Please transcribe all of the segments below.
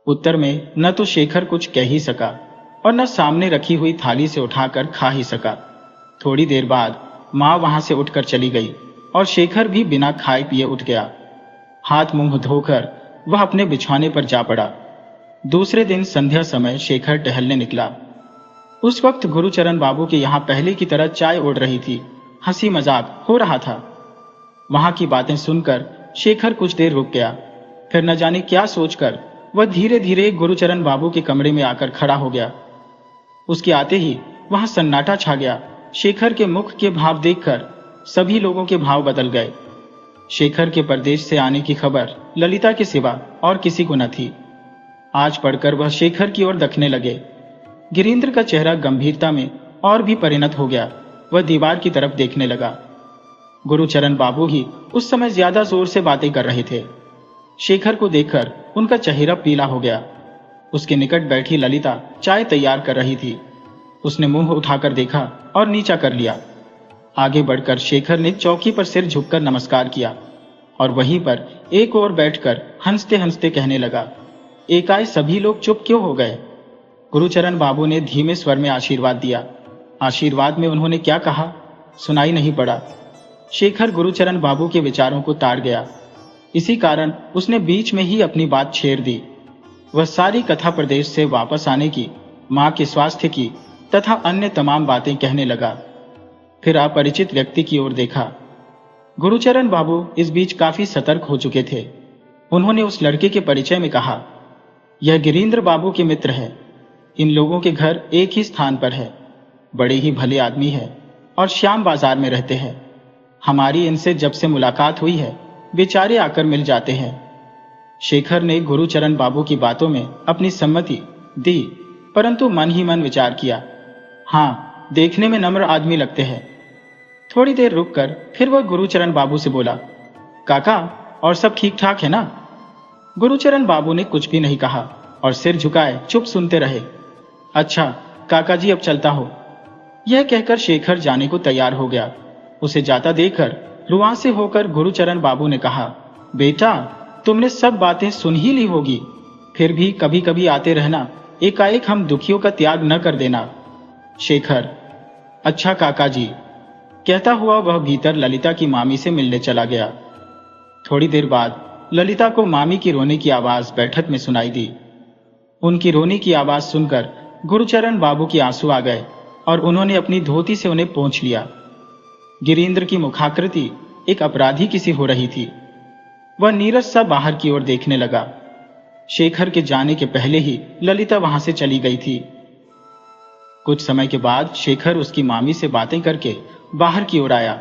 उत्तर में न तो शेखर कुछ कह ही सका और न सामने रखी हुई थाली से उठाकर खा ही सका। थोड़ी देर बाद माँ वहां से उठकर चली गई और शेखर भी बिना खाए पिए उठ गया। हाथ मुंह धोकर वह अपने बिछौने पर जा पड़ा। दूसरे दिन संध्या समय शेखर टहलने निकला। उस वक्त गुरुचरण बाबू के यहाँ पहले की तरह चाय उड़ रही थी, हंसी मजाक हो रहा था। वहां की बातें सुनकर शेखर कुछ देर रुक गया, फिर न जाने क्या सोचकर वह धीरे धीरे गुरुचरण बाबू के कमरे में आकर खड़ा हो गया। उसके आते ही वहां सन्नाटा छा गया। शेखर के मुख के भाव देखकर सभी लोगों के भाव बदल गए। शेखर के परदेश से आने की खबर ललिता के सिवा और किसी को न थी। आज पढ़कर वह शेखर की ओर देखने लगे। गिरीन्द्र का चेहरा गंभीरता में और भी परिणत हो गया। वह दीवार की तरफ देखने लगा। गुरुचरण बाबू ही उस समय ज्यादा जोर से बातें कर रहे थे। शेखर को देखकर उनका चेहरा पीला हो गया। उसके निकट बैठी ललिता चाय तैयार कर रही थी। उसने मुंह उठाकर देखा और नीचा कर लिया। आगे बढ़कर शेखर ने चौकी पर सिर झुककर नमस्कार किया और वहीं पर एक ओर बैठकर हंसते हंसते कहने लगा, एकाएक सभी लोग चुप क्यों हो गए? गुरुचरण बाबू ने धीमे स्वर में आशीर्वाद दिया। आशीर्वाद में उन्होंने क्या कहा सुनाई नहीं पड़ा। शेखर गुरुचरण बाबू के विचारों को ताड़ गया। इसी कारण उसने बीच में ही अपनी बात छेड़ दी। वह सारी कथा प्रदेश से वापस आने की, मां के स्वास्थ्य की तथा अन्य तमाम बातें कहने लगा। फिर अपरिचित व्यक्ति की ओर देखा। गुरुचरण बाबू इस बीच काफी सतर्क हो चुके थे। उन्होंने उस लड़के के परिचय में कहा, यह गिरीन्द्र बाबू के मित्र है। इन लोगों के घर एक ही स्थान पर है। बड़े ही भले आदमी है और श्याम बाजार में रहते हैं। हमारी इनसे जब से मुलाकात हुई है बेचारे आकर मिल जाते हैं। शेखर ने गुरुचरण बाबू की बातों में अपनी सम्मति दी, परंतु मन ही मन विचार किया, हाँ देखने में नम्र आदमी लगते हैं। थोड़ी देर रुककर फिर वह गुरुचरण बाबू से बोला, काका और सब ठीक ठाक है ना? गुरुचरण बाबू ने कुछ भी नहीं कहा और सिर झुकाए चुप सुनते रहे। अच्छा काका जी अब चलता हो। यह कहकर शेखर जाने को तैयार हो गया। उसे जाता देखकर रुआं से होकर गुरुचरण बाबू ने कहा, बेटा तुमने सब बातें सुन ही ली होगी, फिर भी कभी कभी आते रहना, एकाएक हम दुखियों का त्याग न कर देना। शेखर, अच्छा काका जी, कहता हुआ वह भीतर ललिता की मामी से मिलने चला गया। थोड़ी देर बाद ललिता को मामी की रोने की आवाज बैठक में सुनाई दी। उनकी रोने की आवाज सुनकर गुरुचरण बाबू की आंसू आ गए और उन्होंने अपनी धोती से उन्हें पोंछ लिया। गिरीन्द्र की मुखाकृति एक अपराधी की सी हो रही थी। वह नीरस सा बाहर की ओर देखने लगा। शेखर के जाने के पहले ही ललिता वहां से चली गई थी। कुछ समय के बाद शेखर उसकी मामी से बातें करके बाहर की ओर आया।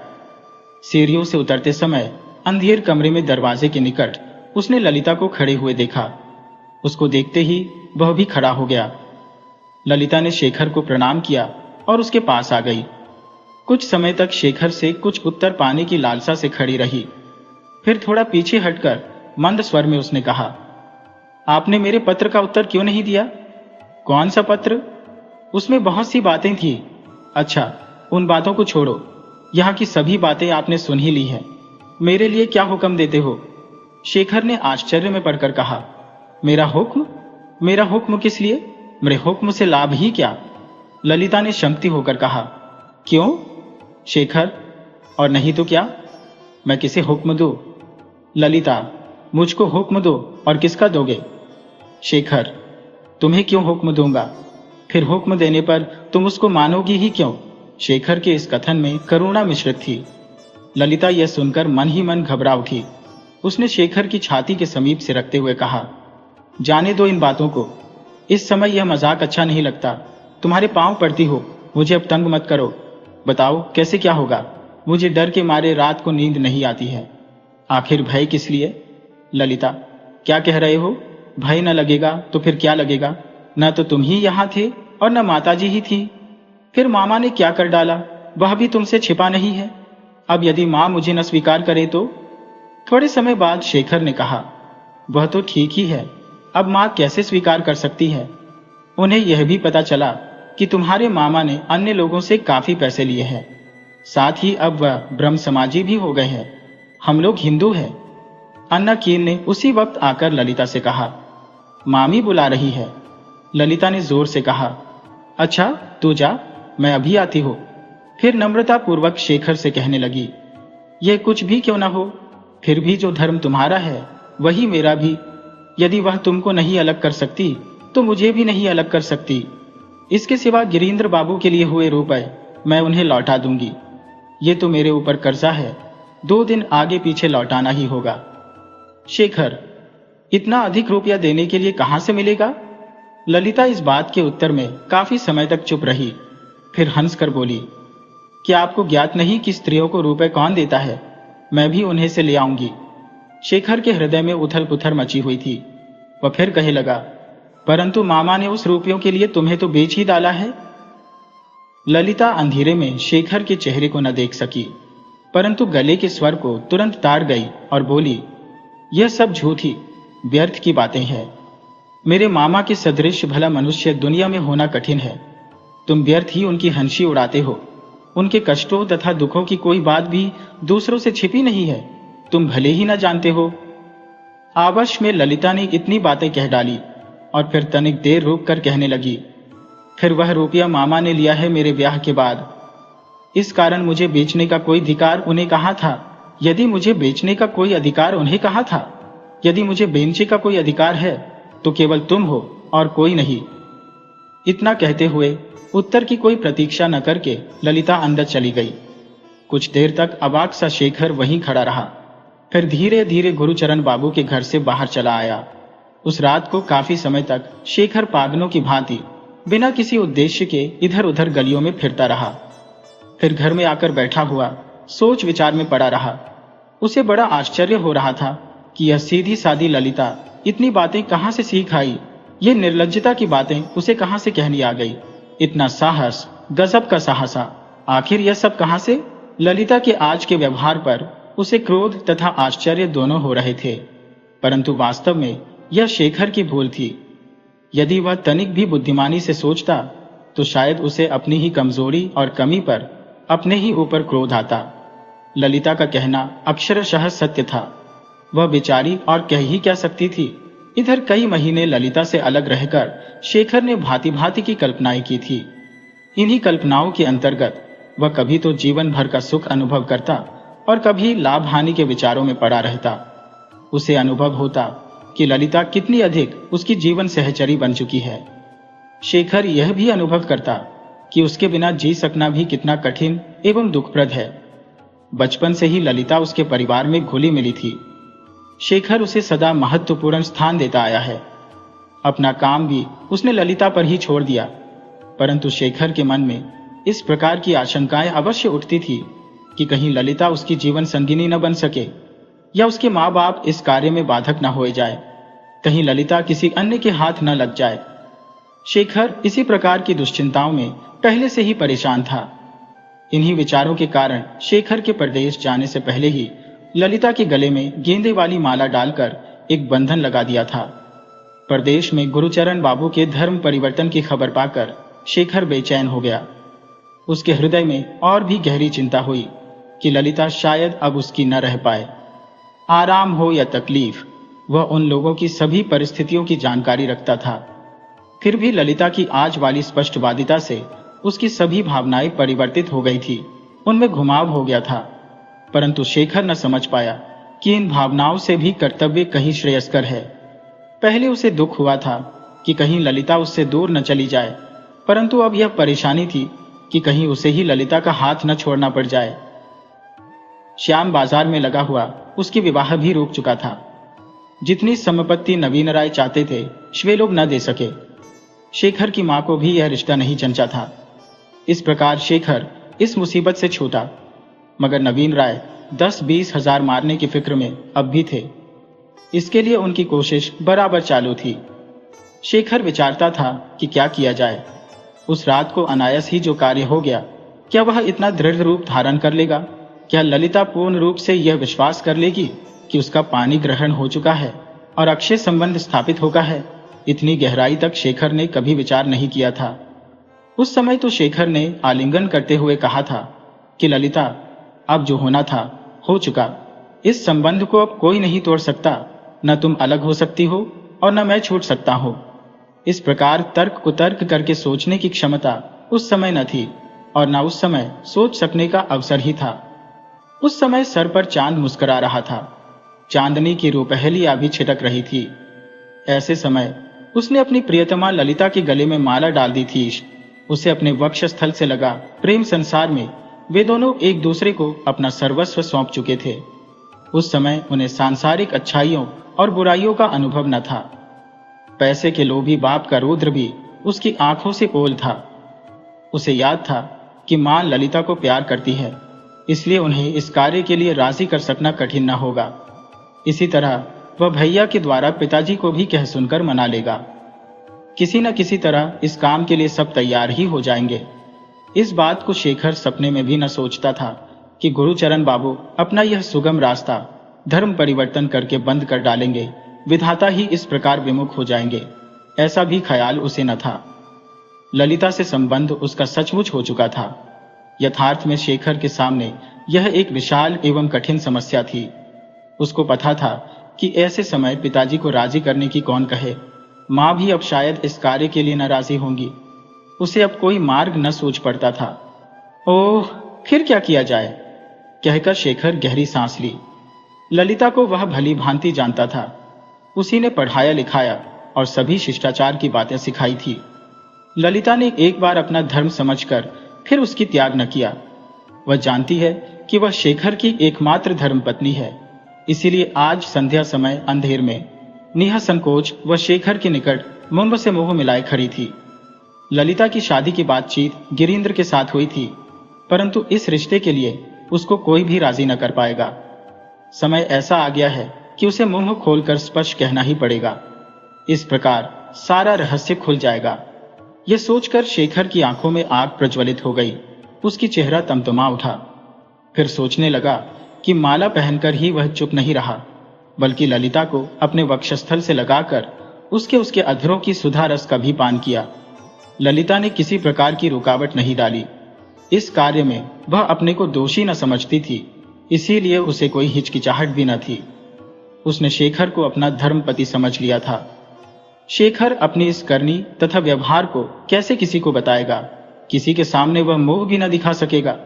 सीढ़ियों से उतरते समय अंधेर कमरे में दरवाजे के निकट उसने ललिता को खड़े हुए देखा। उसको देखते ही वह भी खड़ा हो गया। ललिता ने शेखर को प्रणाम किया और उसके पास आ गई। कुछ समय तक शेखर से कुछ उत्तर पाने की लालसा से खड़ी रही। फिर थोड़ा पीछे हटकर मंद स्वर में उसने कहा, आपने मेरे पत्र का उत्तर क्यों नहीं दिया? कौन सा पत्र? उसमें बहुत सी बातें थी। अच्छा उन बातों को छोड़ो, यहाँ की सभी बातें आपने सुन ही ली हैं। मेरे लिए क्या हुक्म देते हो? शेखर ने आश्चर्य में पड़कर कहा, मेरा हुक्म? मेरा हुक्म किस लिए? मेरे हुक्म से लाभ ही क्या? ललिता ने शंकती होकर कहा, क्यों? शेखर, और नहीं तो क्या? मैं किसे हुक्म दूं? ललिता, मुझको हुक्म दो और किसका दोगे? शेखर, तुम्हें क्यों हुक्म दूंगा? फिर हुक्म देने पर तुम उसको मानोगी ही क्यों? शेखर के इस कथन में करुणा मिश्रित थी। ललिता यह सुनकर मन ही मन घबरा उठी। उसने शेखर की छाती के समीप से रखते हुए कहा, जाने दो इन बातों को, इस समय यह मजाक अच्छा नहीं लगता। तुम्हारे पांव पड़ती हो, मुझे अब तंग मत करो। बताओ कैसे क्या होगा? मुझे डर के मारे रात को नींद नहीं आती है। आखिर भय किस लिए? ललिता, क्या कह रहे हो? भय न लगेगा तो फिर क्या लगेगा? न तो तुम ही यहाँ थे और न माताजी ही थी। फिर मामा ने क्या कर डाला वह भी तुमसे छिपा नहीं है। अब यदि माँ मुझे न स्वीकार करे तो? थोड़े समय बाद शेखर ने कहा, वह तो ठीक ही है, अब माँ कैसे स्वीकार कर सकती है? उन्हें यह भी पता चला कि तुम्हारे मामा ने अन्य लोगों से काफी पैसे लिए हैं। साथ ही अब वह ब्रह्म समाजी भी हो गए हैं। हम लोग हिंदू हैं। अन्ना कीर ने उसी वक्त आकर ललिता से कहा, मामी बुला रही है। ललिता ने जोर से कहा। अच्छा तू जा, मैं अभी आती हूँ। फिर नम्रता पूर्वक शेखर से कहने लगी, यह कुछ भी क्यों ना हो, फिर भी जो धर्म तुम्हारा है वही मेरा भी। यदि वह तुमको नहीं अलग कर सकती तो मुझे भी नहीं अलग कर सकती। इसके सिवा गिरीन्द्र बाबू के लिए हुए रुपए मैं उन्हें लौटा दूंगी। ये तो मेरे ऊपर कर्जा है, 2 दिन आगे पीछे लौटाना ही होगा। शेखर, इतना अधिक रुपया देने के लिए कहां से मिलेगा? ललिता इस बात के उत्तर में काफी समय तक चुप रही। फिर हंसकर बोली, क्या आपको ज्ञात नहीं कि स्त्रियों को रुपए कौन देता है? मैं भी उन्हें से ले आऊंगी। शेखर के हृदय में उथल पुथल मची हुई थी। वह फिर कहे लगा, परंतु मामा ने उस रुपयों के लिए तुम्हें तो बेच ही डाला है। ललिता अंधेरे में शेखर के चेहरे को न देख सकी, परंतु गले के स्वर को तुरंत ताड़ गई और बोली, यह सब झूठी व्यर्थ की बातें हैं। मेरे मामा के सदृश भला मनुष्य दुनिया में होना कठिन है। तुम व्यर्थ ही उनकी हंसी उड़ाते हो। उनके कष्टों तथा दुखों की कोई बात भी दूसरों से छिपी नहीं है, तुम भले ही न जानते हो। आवेश में ललिता ने इतनी बातें कह डाली और फिर तनिक देर रुक कर कहने लगी, फिर वह रुपया मामा ने लिया है मेरे ब्याह के बाद। इस कारण मुझे बेचने का कोई अधिकार उन्हें कहा था? यदि मुझे बेचने का कोई अधिकार उन्हें कहा था, यदि मुझे बेचने का कोई अधिकार है तो केवल तुम हो और कोई नहीं। इतना कहते हुए उत्तर की कोई प्रतीक्षा न करके ललिता अंदर चली गई। कुछ देर तक अवाक सा शेखर वहीं खड़ा रहा, फिर धीरे धीरे गुरुचरण बाबू के घर से बाहर चला आया। उस रात को काफी समय तक शेखर पागलों की भांति बिना किसी उद्देश्य के इधर उधर गलियों में फिरता रहा। फिर घर में आकर बैठा हुआ सोच विचार में पड़ा रहा। उसे बड़ा आश्चर्य हो रहा था कि यह सीधी सादी ललिता इतनी बातें कहां से सीख आई। ये निर्लज्जता की बातें उसे कहां से कहनी आ गई। इतना साहस, गजब का साहसा, आखिर यह सब कहां से? ललिता के आज के व्यवहार पर उसे क्रोध तथा आश्चर्य दोनों हो रहे थे, परंतु वास्तव में यह शेखर की भूल थी। यदि वह तनिक भी बुद्धिमानी से सोचता तो शायद उसे अपनी ही कमजोरी और कमी पर अपने ही ऊपर क्रोध आता। ललिता का कहना अक्षरशः सत्य था। वह बेचारी और कह ही क्या सकती थी। इधर कई महीने ललिता से अलग रहकर शेखर ने भांति भांति की कल्पनाएं की थी। इन्हीं कल्पनाओं के अंतर्गत वह कभी तो जीवन भर का सुख अनुभव करता और कभी लाभ हानि के विचारों में पड़ा रहता। उसे अनुभव होता कि ललिता कितनी अधिक उसकी जीवन सहचरी बन चुकी है। शेखर यह भी अनुभव करता कि उसके बिना जी सकना भी कितना कठिन एवं दुखप्रद है। बचपन से ही ललिता उसके परिवार में घुली मिली थी। शेखर उसे सदा महत्वपूर्ण स्थान देता आया है। अपना काम भी उसने ललिता पर ही छोड़ दिया, परंतु शेखर के मन में इस प्रकार की आशंकाएं अवश्य उठती थी कि कहीं ललिता उसकी जीवन संगिनी न बन सके या उसके माँ बाप इस कार्य में बाधक न हो जाए, कहीं ललिता किसी अन्य के हाथ न लग जाए। शेखर इसी प्रकार की दुश्चिंताओं में पहले से ही परेशान था। इन्हीं विचारों के कारण शेखर के परदेश जाने से पहले ही ललिता के गले में गेंदे वाली माला डालकर एक बंधन लगा दिया था। परदेश में गुरुचरण बाबू के धर्म परिवर्तन की खबर पाकर शेखर बेचैन हो गया। उसके हृदय में और भी गहरी चिंता हुई कि ललिता शायद अब उसकी न रह पाए। आराम हो या तकलीफ, वह उन लोगों की सभी परिस्थितियों की जानकारी रखता था। फिर भी ललिता की आज वाली स्पष्टवादिता से उसकी सभी भावनाएं परिवर्तित हो गई थी, उनमें घुमाव हो गया था। परंतु शेखर न समझ पाया कि इन भावनाओं से भी कर्तव्य कहीं श्रेयस्कर है। पहले उसे दुख हुआ था कि कहीं ललिता उससे दूर न चली जाए, परंतु अब यह परेशानी थी कि कहीं उसे ही ललिता का हाथ न छोड़ना पड़ जाए। श्याम बाजार में लगा हुआ उसकी विवाह भी रुक चुका था। जितनी संपत्ति नवीन राय चाहते थे वे लोग न दे सके। शेखर की मां को भी यह रिश्ता नहीं जंचा था। इस प्रकार शेखर इस मुसीबत से छूटा, मगर नवीन राय 10-20 हजार मारने की फिक्र में अब भी थे। इसके लिए उनकी कोशिश बराबर चालू थी। शेखर विचारता था कि क्या किया जाए। उस रात को अनायास ही जो कार्य हो गया, क्या वह इतना दृढ़ रूप धारण कर लेगा? क्या ललिता पूर्ण रूप से यह विश्वास कर लेगी कि उसका पानी ग्रहण हो चुका है और अक्षय संबंध स्थापित होगा है? इतनी गहराई तक शेखर ने कभी विचार नहीं किया था। उस समय तो शेखर ने आलिंगन करते हुए कहा था कि ललिता, अब जो होना था हो चुका। इस संबंध को अब कोई नहीं तोड़ सकता। न तुम अलग हो सकती हो, और न मैं छूट सकता हूँ। इस प्रकार तर्क कुतर्क करके सोचने की क्षमता उस समय न थी और न उस समय सोच सकने का अवसर ही था। उस समय सर पर चांद मुस्कुरा रहा था, चांदनी की रुपहलियां भी छिटक रही थी। ऐसे समय उसने अपनी प्रियतमा ललिता के गले में माला डाल दी थी। उसे अपने वक्षस्थल से लगा प्रेम संसार में वे दोनों एक दूसरे को अपना सर्वस्व सौंप चुके थे। उस समय उन्हें सांसारिक अच्छाइयों और बुराइयों का अनुभव न था। पैसे के लोभी बाप का रौद्र भी उसकी आंखों से ओल था। उसे याद था कि मां ललिता को प्यार करती है, इसलिए उन्हें इस कार्य के लिए राजी कर सकना कठिन न होगा। इसी तरह वह भैया के द्वारा पिताजी को भी कह सुनकर मना लेगा। किसी न किसी तरह इस काम के लिए सब तैयार ही हो जाएंगे। इस बात को शेखर सपने में भी न सोचता था कि गुरुचरण बाबू अपना यह सुगम रास्ता धर्म परिवर्तन करके बंद कर डालेंगे, विधाता ही इस प्रकार विमुख हो जाएंगे, ऐसा भी ख्याल उसे न था। ललिता से संबंध उसका सचमुच हो चुका था। यथार्थ में शेखर के सामने यह एक विशाल एवं कठिन समस्या थी। उसको पता था कि ऐसे समय पिताजी को राजी करने की कौन कहे। मां भी अब शायद इस कार्य के लिए न राजी होंगी। उसे अब कोई मार्ग न सूझ पड़ता था। ओह, फिर क्या किया जाए, कहकर शेखर गहरी सांस ली। ललिता को वह भली भांति जानता था। उसी ने पढ़ाया लिखाया और सभी शिष्टाचार की बातें सिखाई थी। ललिता ने एक बार अपना धर्म समझकर फिर उसकी त्याग न किया। वह जानती है कि वह शेखर की एकमात्र धर्मपत्नी है, इसीलिए आज संध्या समय अंधेर में निःसंकोच वह शेखर के निकट मुंह से मुंह मिलाए खड़ी थी। ललिता की शादी की बातचीत गिरीन्द्र के साथ हुई थी, परंतु इस रिश्ते के लिए उसको कोई भी राजी न कर पाएगा। समय ऐसा आ गया है कि उसे मुंह खोलकर स्पष्ट कहना ही पड़ेगा। इस प्रकार सारा रहस्य खुल जाएगा। यह सोचकर शेखर की आंखों में आग प्रज्वलित हो गई। उसकी चेहरा तमतमा उठा। फिर सोचने लगा कि माला पहनकर ही वह चुप नहीं रहा, बल्कि ललिता को अपने वक्षस्थल से लगाकर उसके अधरों की सुधा रस का भी पान किया। ललिता ने किसी प्रकार की रुकावट नहीं डाली। इस कार्य में वह अपने को दोषी न समझती थी, इसीलिए उसे कोई हिचकिचाहट भी न थी। उसने शेखर को अपना धर्मपति समझ लिया था। शेखर अपनी इस करनी तथा व्यवहार को कैसे किसी को बताएगा? किसी के सामने वह मोह भी न दिखा सकेगा।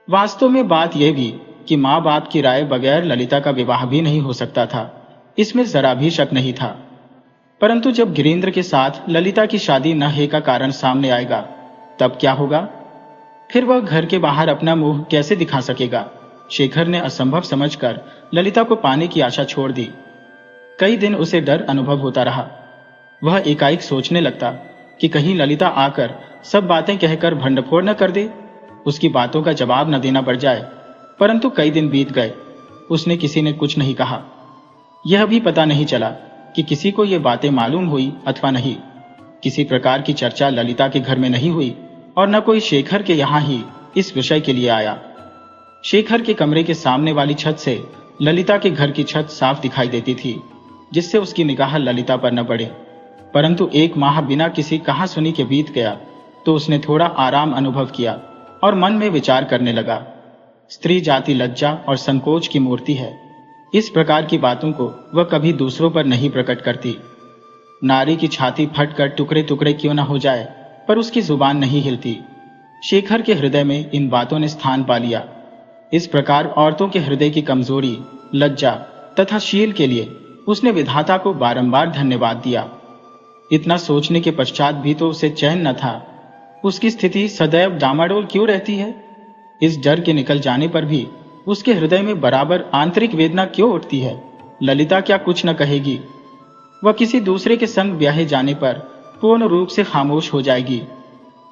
वास्तव में बात यह भी कि माँ बाप की राय बगैर ललिता का विवाह भी नहीं हो सकता था, इसमें जरा भी शक नहीं था। परंतु जब गिरीन्द्र के साथ ललिता की शादी न है का कारण सामने आएगा, तब क्या होगा? फिर वह घर के बाहर अपना मुंह कैसे दिखा सकेगा? शेखर ने असंभव समझकर ललिता को पाने की आशा छोड़ दी। कई दिन उसे डर अनुभव होता रहा। वह एकाएक सोचने लगता कि कहीं ललिता आकर सब बातें कहकर भंडफोड़ न कर दे, उसकी बातों का जवाब न देना पड़ जाए। परंतु कई दिन बीत गए, उसने किसी ने कुछ नहीं कहा। यह भी पता नहीं चला कि किसी को ये बातें मालूम हुई अथवा नहीं। किसी प्रकार की चर्चा ललिता के घर में नहीं हुई और न कोई शेखर के यहाँ ही इस विषय के लिए आया। शेखर के कमरे के सामने वाली छत से ललिता के घर की छत साफ दिखाई देती थी, जिससे उसकी निगाह ललिता पर न पड़े। परंतु एक माह बिना किसी कहासुनी के बीत गया तो उसने थोड़ा आराम अनुभव किया और मन में विचार करने लगा। स्त्री जाति लज्जा और संकोच की मूर्ति है। इस प्रकार की बातों को वह कभी दूसरों पर नहीं प्रकट करती। नारी की छाती फटकर टुकड़े टुकड़े क्यों न हो जाए, पर उसकी जुबान नहीं हिलती। शेखर के हृदय में इन बातों ने स्थान पा लिया। इस प्रकार औरतों के हृदय की कमजोरी, लज्जा तथा शील के लिए उसने विधाता को बारंबार धन्यवाद दिया। इतना सोचने के पश्चात भी तो उसे चैन न था। उसकी स्थिति सदैव डामाडोल क्यों रहती है? इस डर के निकल जाने पर भी उसके हृदय में बराबर आंतरिक वेदना क्यों उठती है? ललिता क्या कुछ न कहेगी? वह किसी दूसरे के संग ब्याहे जाने पर पूर्ण रूप से खामोश हो जाएगी।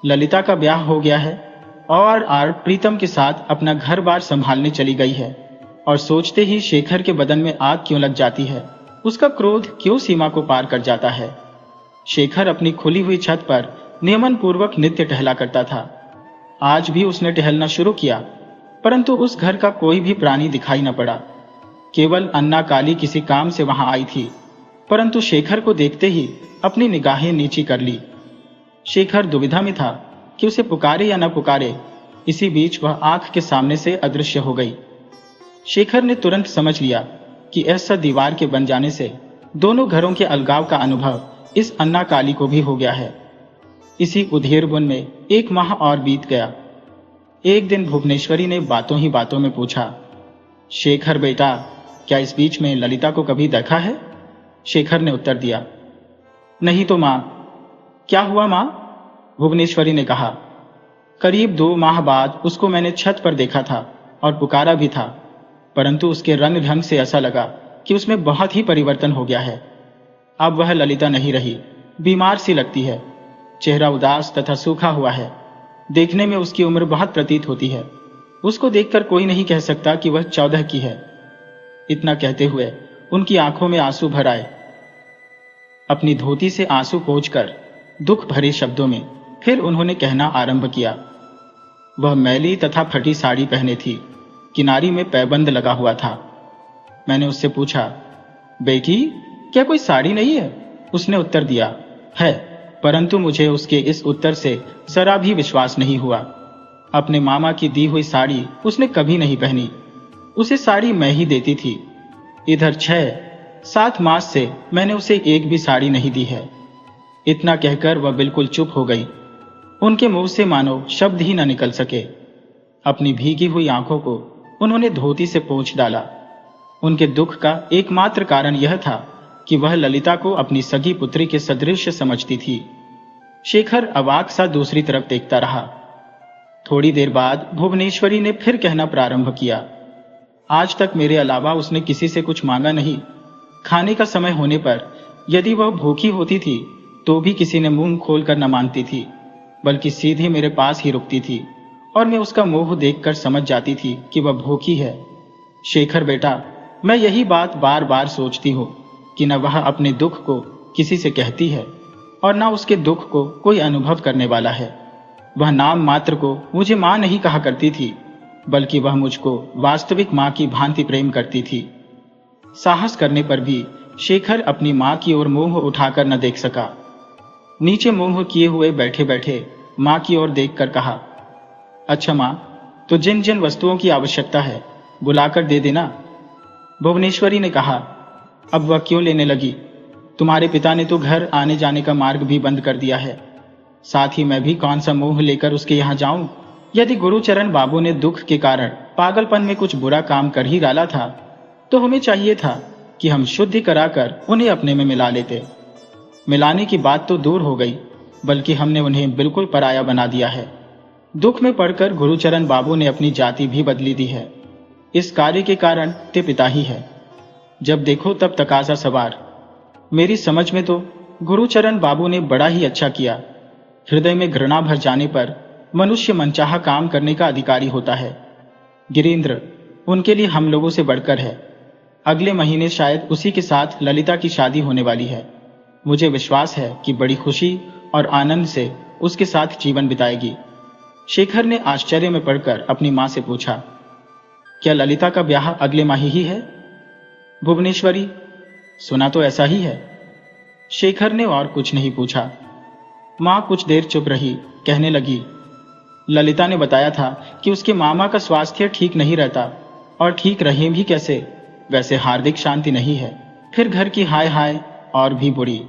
ललिता का ब्याह हो गया है और आर प्रीतम के साथ अपना घर बार संभालने चली गई है, और सोचते ही शेखर के बदन में आग क्यों लग जाती है? उसका क्रोध क्यों सीमा को पार कर जाता है? शेखर अपनी खुली हुई छत पर नियमन पूर्वक नित्य टहला करता था। आज भी उसने टहलना शुरू किया, परंतु उस घर का कोई भी प्राणी दिखाई न पड़ा। केवल अन्ना काली किसी काम से वहां आई थी, परंतु शेखर को देखते ही अपनी निगाहें नीची कर ली। शेखर दुविधा में था कि उसे पुकारे या न पुकारे। इसी बीच वह आंख के सामने से अदृश्य हो गई। शेखर ने तुरंत समझ लिया कि ऐसा दीवार के बन जाने से दोनों घरों के अलगाव का अनुभव इस अन्ना काली को भी हो गया है। इसी उधेड़ बुन में 1 माह और बीत गया। एक दिन भुवनेश्वरी ने बातों ही बातों में पूछा, शेखर बेटा, क्या इस बीच में ललिता को कभी देखा है? शेखर ने उत्तर दिया, नहीं तो माँ। क्या हुआ माँ? भुवनेश्वरी ने कहा, करीब 2 माह बाद उसको मैंने छत पर देखा था और पुकारा भी था, परंतु उसके रंग ढंग से ऐसा लगा कि उसमें बहुत ही परिवर्तन हो गया है। अब वह ललिता नहीं रही, बीमार सी लगती है, चेहरा उदास तथा सूखा हुआ है। देखने में उसकी उम्र बहुत प्रतीत होती है। उसको देखकर कोई नहीं कह सकता कि वह 14 की है। इतना कहते हुए उनकी आंखों में आंसू भर आए। अपनी धोती से आंसू पोंछकर दुख भरे शब्दों में फिर उन्होंने कहना आरंभ किया। वह मैली तथा फटी साड़ी पहने थी, किनारी में पैबंद लगा हुआ था। मैंने उससे पूछा, बेटी, क्या कोई साड़ी नहीं है? उसने उत्तर दिया, है, परंतु मुझे उसके इस उत्तर से जरा भी विश्वास नहीं हुआ। अपने मामा की दी हुई साड़ी उसने कभी नहीं पहनी। उसे साड़ी मैं ही देती थी। इधर 6-7 मास से मैंने उसे एक भी साड़ी नहीं दी है। इतना कहकर वह बिल्कुल चुप हो गई। उनके मुंह से मानो शब्द ही न निकल सके। अपनी भीगी हुई आंखों को उन्होंने धोती से पोंछ डाला। उनके दुख का एकमात्र कारण यह था कि वह ललिता को अपनी सगी पुत्री के सदृश समझती थी। शेखर अवाक सा दूसरी तरफ देखता रहा। थोड़ी देर बाद भुवनेश्वरी ने फिर कहना प्रारंभ किया, आज तक मेरे अलावा उसने किसी से कुछ मांगा नहीं। खाने का समय होने पर यदि वह भूखी होती थी तो भी किसी ने मुंह खोलकर न मांगती थी, बल्कि सीधे मेरे पास ही रुकती थी और मैं उसका मुंह देखकर समझ जाती थी कि वह भूखी है। शेखर बेटा, मैं यही बात बार बार सोचती हूँ कि न वह अपने दुख को किसी से कहती है और न उसके दुख को कोई अनुभव करने वाला है। वह नाम मात्र को मुझे माँ नहीं कहा करती थी, बल्कि वह मुझको वास्तविक माँ की भांति प्रेम करती थी। साहस करने पर भी शेखर अपनी माँ की ओर मुंह उठाकर न देख सका। नीचे मुंह किए हुए बैठे बैठे माँ की ओर देखकर कहा, अच्छा माँ, तो जिन जिन वस्तुओं की आवश्यकता है बुलाकर दे देना। भुवनेश्वरी ने कहा, अब वह क्यों लेने लगी? तुम्हारे पिता ने तो घर आने जाने का मार्ग भी बंद कर दिया है। साथ ही मैं भी कौन सा मुंह लेकर उसके यहाँ जाऊं? यदि गुरुचरण बाबू ने दुख के कारण पागलपन में कुछ बुरा काम कर ही डाला था तो हमें चाहिए था कि हम शुद्धि कराकर उन्हें अपने में मिला लेते। मिलाने की बात तो दूर हो गई, बल्कि हमने उन्हें बिल्कुल पराया बना दिया है। दुख में पड़कर गुरुचरण बाबू ने अपनी जाति भी बदली दी है। इस कार्य के कारण ते पिता ही है। जब देखो तब तकाजा सवार। मेरी समझ में तो गुरुचरण बाबू ने बड़ा ही अच्छा किया। हृदय में घृणा भर जाने पर मनुष्य मनचाहा काम करने का अधिकारी होता है। गिरीन्द्र उनके लिए हम लोगों से बढ़कर है। अगले महीने शायद उसी के साथ ललिता की शादी होने वाली है। मुझे विश्वास है कि बड़ी खुशी और आनंद से उसके साथ जीवन बिताएगी। शेखर ने आश्चर्य में पड़कर अपनी मां से पूछा, क्या ललिता का ब्याह अगले माह ही है? भुवनेश्वरी, सुना तो ऐसा ही है। शेखर ने और कुछ नहीं पूछा। मां कुछ देर चुप रही, कहने लगी, ललिता ने बताया था कि उसके मामा का स्वास्थ्य ठीक नहीं रहता, और ठीक रहे भी कैसे, वैसे हार्दिक शांति नहीं है। फिर घर की हाय हाय और भी बुरी।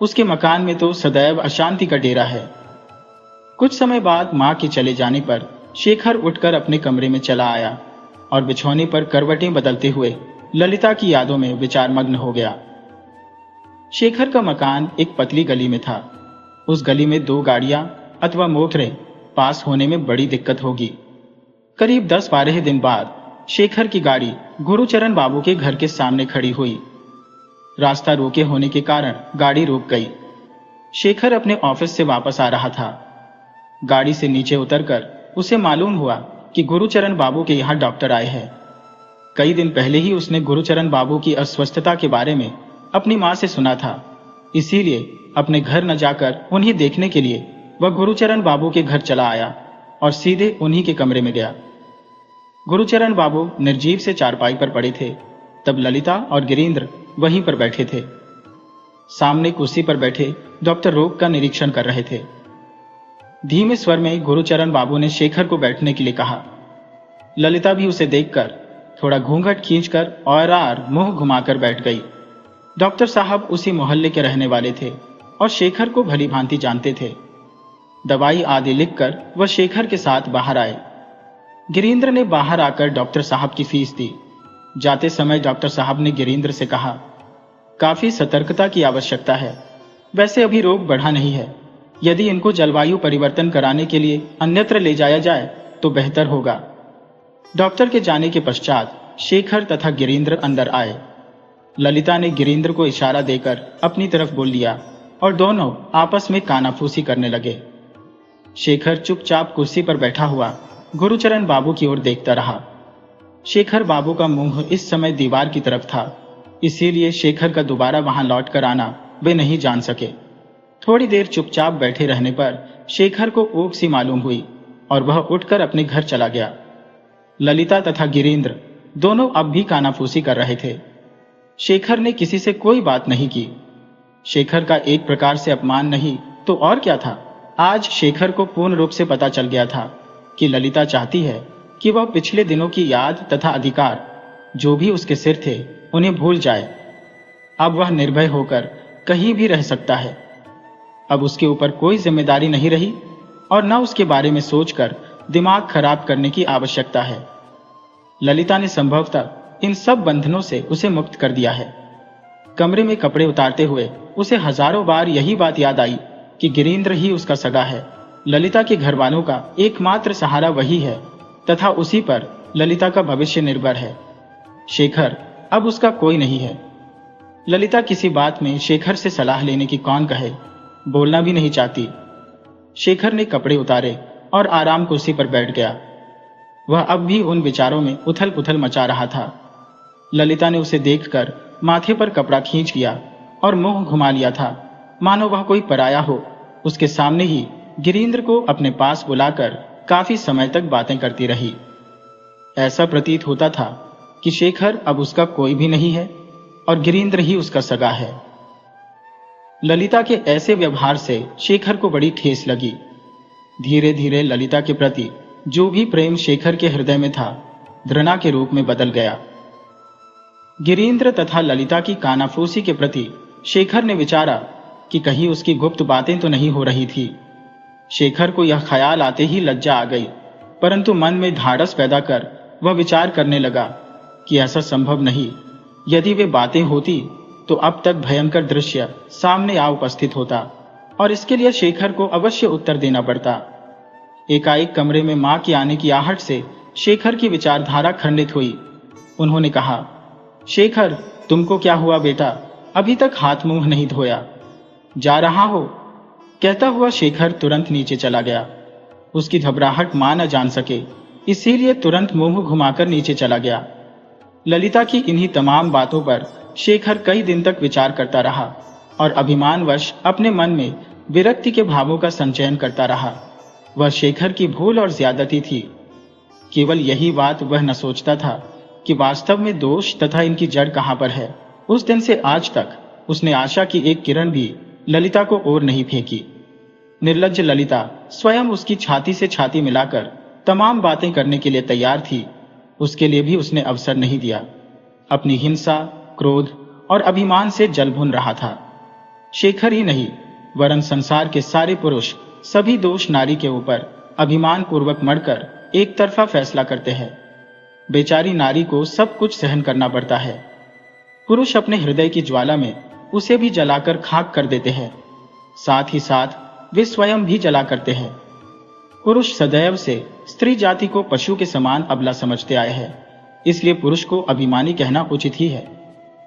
उसके मकान में तो सदैव अशांति का डेरा है। कुछ समय बाद मां के चले जाने पर शेखर उठकर अपने कमरे में चला आया और बिछौने पर करवटें बदलते हुए ललिता की यादों में विचारमग्न हो गया। शेखर का मकान एक पतली गली में था। उस गली में 2 गाड़ियां अथवा मोटरें पास होने में बड़ी दिक्कत होगी। करीब 10-12 दिन बाद शेखर की गाड़ी गुरुचरण बाबू के घर के सामने खड़ी हुई। रास्ता रोके होने के कारण गाड़ी रुक गई। शेखर अपने ऑफिस से वापस आ रहा था। गाड़ी से नीचे उतरकर उसे मालूम हुआ कि गुरुचरण बाबू के यहाँ डॉक्टर आए हैं। कई दिन पहले ही उसने गुरुचरण बाबू की अस्वस्थता के बारे में अपनी मां से सुना था। इसीलिए अपने घर न जाकर उन्हें देखने के लिए वह गुरुचरण बाबू के घर चला आया और सीधे उन्हीं के कमरे में गया। गुरुचरण बाबू निर्जीव से चारपाई पर पड़े थे। तब ललिता और गिरीन्द्र वहीं पर बैठे थे। सामने कुर्सी पर बैठे डॉक्टर रोग का निरीक्षण कर रहे थे। धीमे स्वर में गुरुचरण बाबू ने शेखर को बैठने के लिए कहा। ललिता भी उसे देखकर थोड़ा घूंघट खींचकर और मुंह घुमाकर बैठ गई। डॉक्टर साहब उसी मोहल्ले के रहने वाले थे और शेखर को भली भांति जानते थे। दवाई आदि लिखकर वह शेखर के साथ बाहर आए। गिरीन्द्र ने बाहर आकर डॉक्टर साहब की फीस दी। जाते समय डॉक्टर साहब ने गिरीन्द्र से कहा, काफी सतर्कता की आवश्यकता है। वैसे अभी रोग बढ़ा नहीं है, यदि इनको जलवायु परिवर्तन कराने के लिए अन्यत्र ले जाया जाए तो बेहतर होगा। डॉक्टर के जाने के पश्चात शेखर तथा गिरीन्द्र अंदर आए। ललिता ने गिरीन्द्र को इशारा देकर अपनी तरफ बोल लिया और दोनों आपस में कानाफूसी करने लगे। शेखर चुपचाप कुर्सी पर बैठा हुआ गुरुचरण बाबू की ओर देखता रहा। शेखर बाबू का मुंह इस समय दीवार की तरफ था, इसीलिए शेखर का दोबारा वहां लौट कर आना वे नहीं जान सके। थोड़ी देर चुपचाप बैठे रहने पर शेखर को ऊब सी मालूम हुई और वह उठकर अपने घर चला गया। ललिता तथा गिरीन्द्र दोनों अब भी कानाफूसी कर रहे थे। शेखर ने किसी से कोई बात नहीं की। शेखर का एक प्रकार से अपमान नहीं तो और क्या था। आज शेखर को पूर्ण रूप से पता चल गया था कि ललिता चाहती है कि वह पिछले दिनों की याद तथा अधिकार जो भी उसके सिर थे उन्हें भूल जाए। अब वह निर्भय होकर कहीं भी रह सकता है। अब उसके ऊपर कोई जिम्मेदारी नहीं रही और न उसके बारे में सोचकर दिमाग खराब करने की आवश्यकता है। ललिता ने संभवतः इन सब बंधनों से उसे मुक्त कर दिया है। कमरे में कपड़े उतारते हुए उसे हजारों बार यही बात याद आई कि गिरीन्द्र ही उसका सगा है। ललिता के घर वालों का एकमात्र सहारा वही है तथा उसी पर ललिता का भविष्य निर्भर है। शेखर अब उसका कोई नहीं है। ललिता किसी बात में शेखर से सलाह लेने की कौन कहे, बोलना भी नहीं चाहती। शेखर ने कपड़े उतारे और आराम कुर्सी पर बैठ गया। वह अब भी उन विचारों में उथल पुथल मचा रहा था। ललिता ने उसे देखकर माथे पर कपड़ा खींच लिया और मुंह घुमा लिया था, मानो वह कोई पराया हो। उसके सामने ही गिरीन्द्र को अपने पास बुलाकर काफी समय तक बातें करती रही। ऐसा प्रतीत होता था कि शेखर अब उसका कोई भी नहीं है और गिरीन्द्र ही उसका सगा है। ललिता के ऐसे व्यवहार से शेखर को बड़ी ठेस लगी। धीरे धीरे ललिता के प्रति जो भी प्रेम शेखर के हृदय में था, घृणा के रूप में बदल गया। गिरीन्द्र तथा ललिता की कानाफूसी के प्रति शेखर ने विचारा कि कहीं उसकी गुप्त बातें तो नहीं हो रही थी। शेखर को यह ख्याल आते ही लज्जा आ गई, परंतु मन में ढाढ़स पैदा कर वह विचार करने लगा कि ऐसा संभव नहीं। यदि वे बातें होती तो अब तक भयंकर दृश्य सामने आ उपस्थित होता और इसके लिए शेखर को अवश्य उत्तर देना पड़ता। एकाएक कमरे में मां के आने की आहट से शेखर की विचारधारा खंडित हुई। उन्होंने कहा, शेखर, तुमको क्या हुआ बेटा? अभी तक हाथ मुंह नहीं धोया, जा रहा हो? कहता हुआ शेखर तुरंत नीचे चला गया। उसकी घबराहट मां न जान सके, इसीलिए तुरंत मुंह घुमाकर नीचे चला गया। ललिता की इन्हीं तमाम बातों पर शेखर कई दिन तक विचार करता रहा और अभिमानवश अपने मन में विरक्ति के भावों का संचयन करता रहा। वह शेखर की भूल और ज्यादती थी। केवल यही बात वह न सोचता था कि वास्तव में दोष तथा इनकी जड़ कहां पर है। उस दिन से आज तक उसने आशा की एक किरण भी ललिता को और नहीं फेंकी। निर्लज्ज ललिता स्वयं उसकी छाती से छाती मिलाकर तमाम बातें करने के लिए तैयार थी, उसके लिए भी उसने अवसर नहीं दिया। अपनी हिंसा, क्रोध और अभिमान से जल भुन रहा था। शेखर ही नहीं वरन संसार के सारे पुरुष सभी दोष नारी के ऊपर अभिमान पूर्वक मढ़कर एक तरफा फैसला करते हैं। बेचारी नारी को सब कुछ सहन करना पड़ता है। पुरुष अपने हृदय की ज्वाला में उसे भी जलाकर खाक कर देते हैं, साथ ही साथ वे स्वयं भी जला करते हैं। पुरुष सदैव से स्त्री जाति को पशु के समान अबला समझते आए हैं, इसलिए पुरुष को अभिमानी कहना उचित ही है।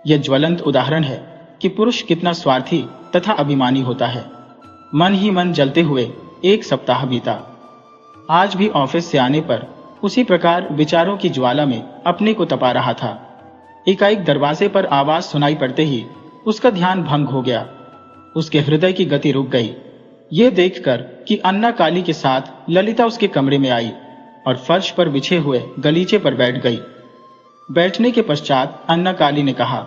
यह ज्वलंत उदाहरण है कि पुरुष कितना स्वार्थी तथा अभिमानी होता है। मन ही मन जलते हुए एक सप्ताह बीता। आज भी ऑफिस से आने पर उसी प्रकार विचारों की ज्वाला में अपने को तपा रहा था। एकाएक दरवाजे पर आवाज सुनाई पड़ते ही उसका ध्यान भंग हो गया। उसके हृदय की गति रुक गई। ये देखकर कि अन्ना काली के साथ ललिता उसके कमरे में आई और फर्श पर बिछे हुए गलीचे पर बैठ गई। बैठने के पश्चात अन्ना काली ने कहा,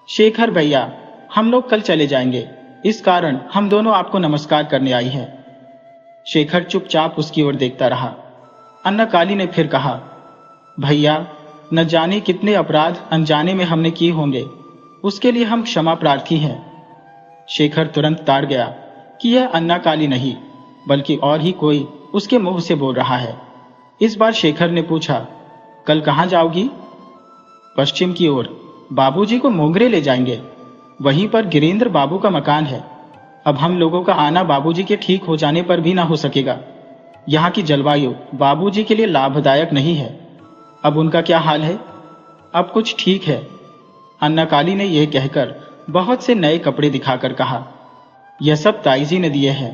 शेखर भैया, हम लोग कल चले जाएंगे, इस कारण हम दोनों आपको नमस्कार करने आई हैं। शेखर चुपचाप उसकी ओर देखता रहा। अन्ना काली ने फिर कहा, भैया, न जाने कितने अपराध अनजाने में हमने किए होंगे, उसके लिए हम क्षमा प्रार्थी हैं। शेखर तुरंत ताड़ गया कि यह अन्ना काली नहीं बल्कि और ही कोई उसके मुंह से बोल रहा है। इस बार शेखर ने पूछा, कल कहाँ जाओगी? पश्चिम की ओर, बाबूजी को मोंगरे ले जाएंगे, वहीं पर गिरीन्द्र बाबू का मकान है। अब हम लोगों का आना बाबूजी के ठीक हो जाने पर भी ना हो सकेगा। यहाँ की जलवायु बाबूजी के लिए लाभदायक नहीं है। अब उनका क्या हाल है? अब कुछ ठीक है। अन्ना काली ने यह कहकर बहुत से नए कपड़े दिखाकर कहा, यह सब ताईजी ने दिए हैं।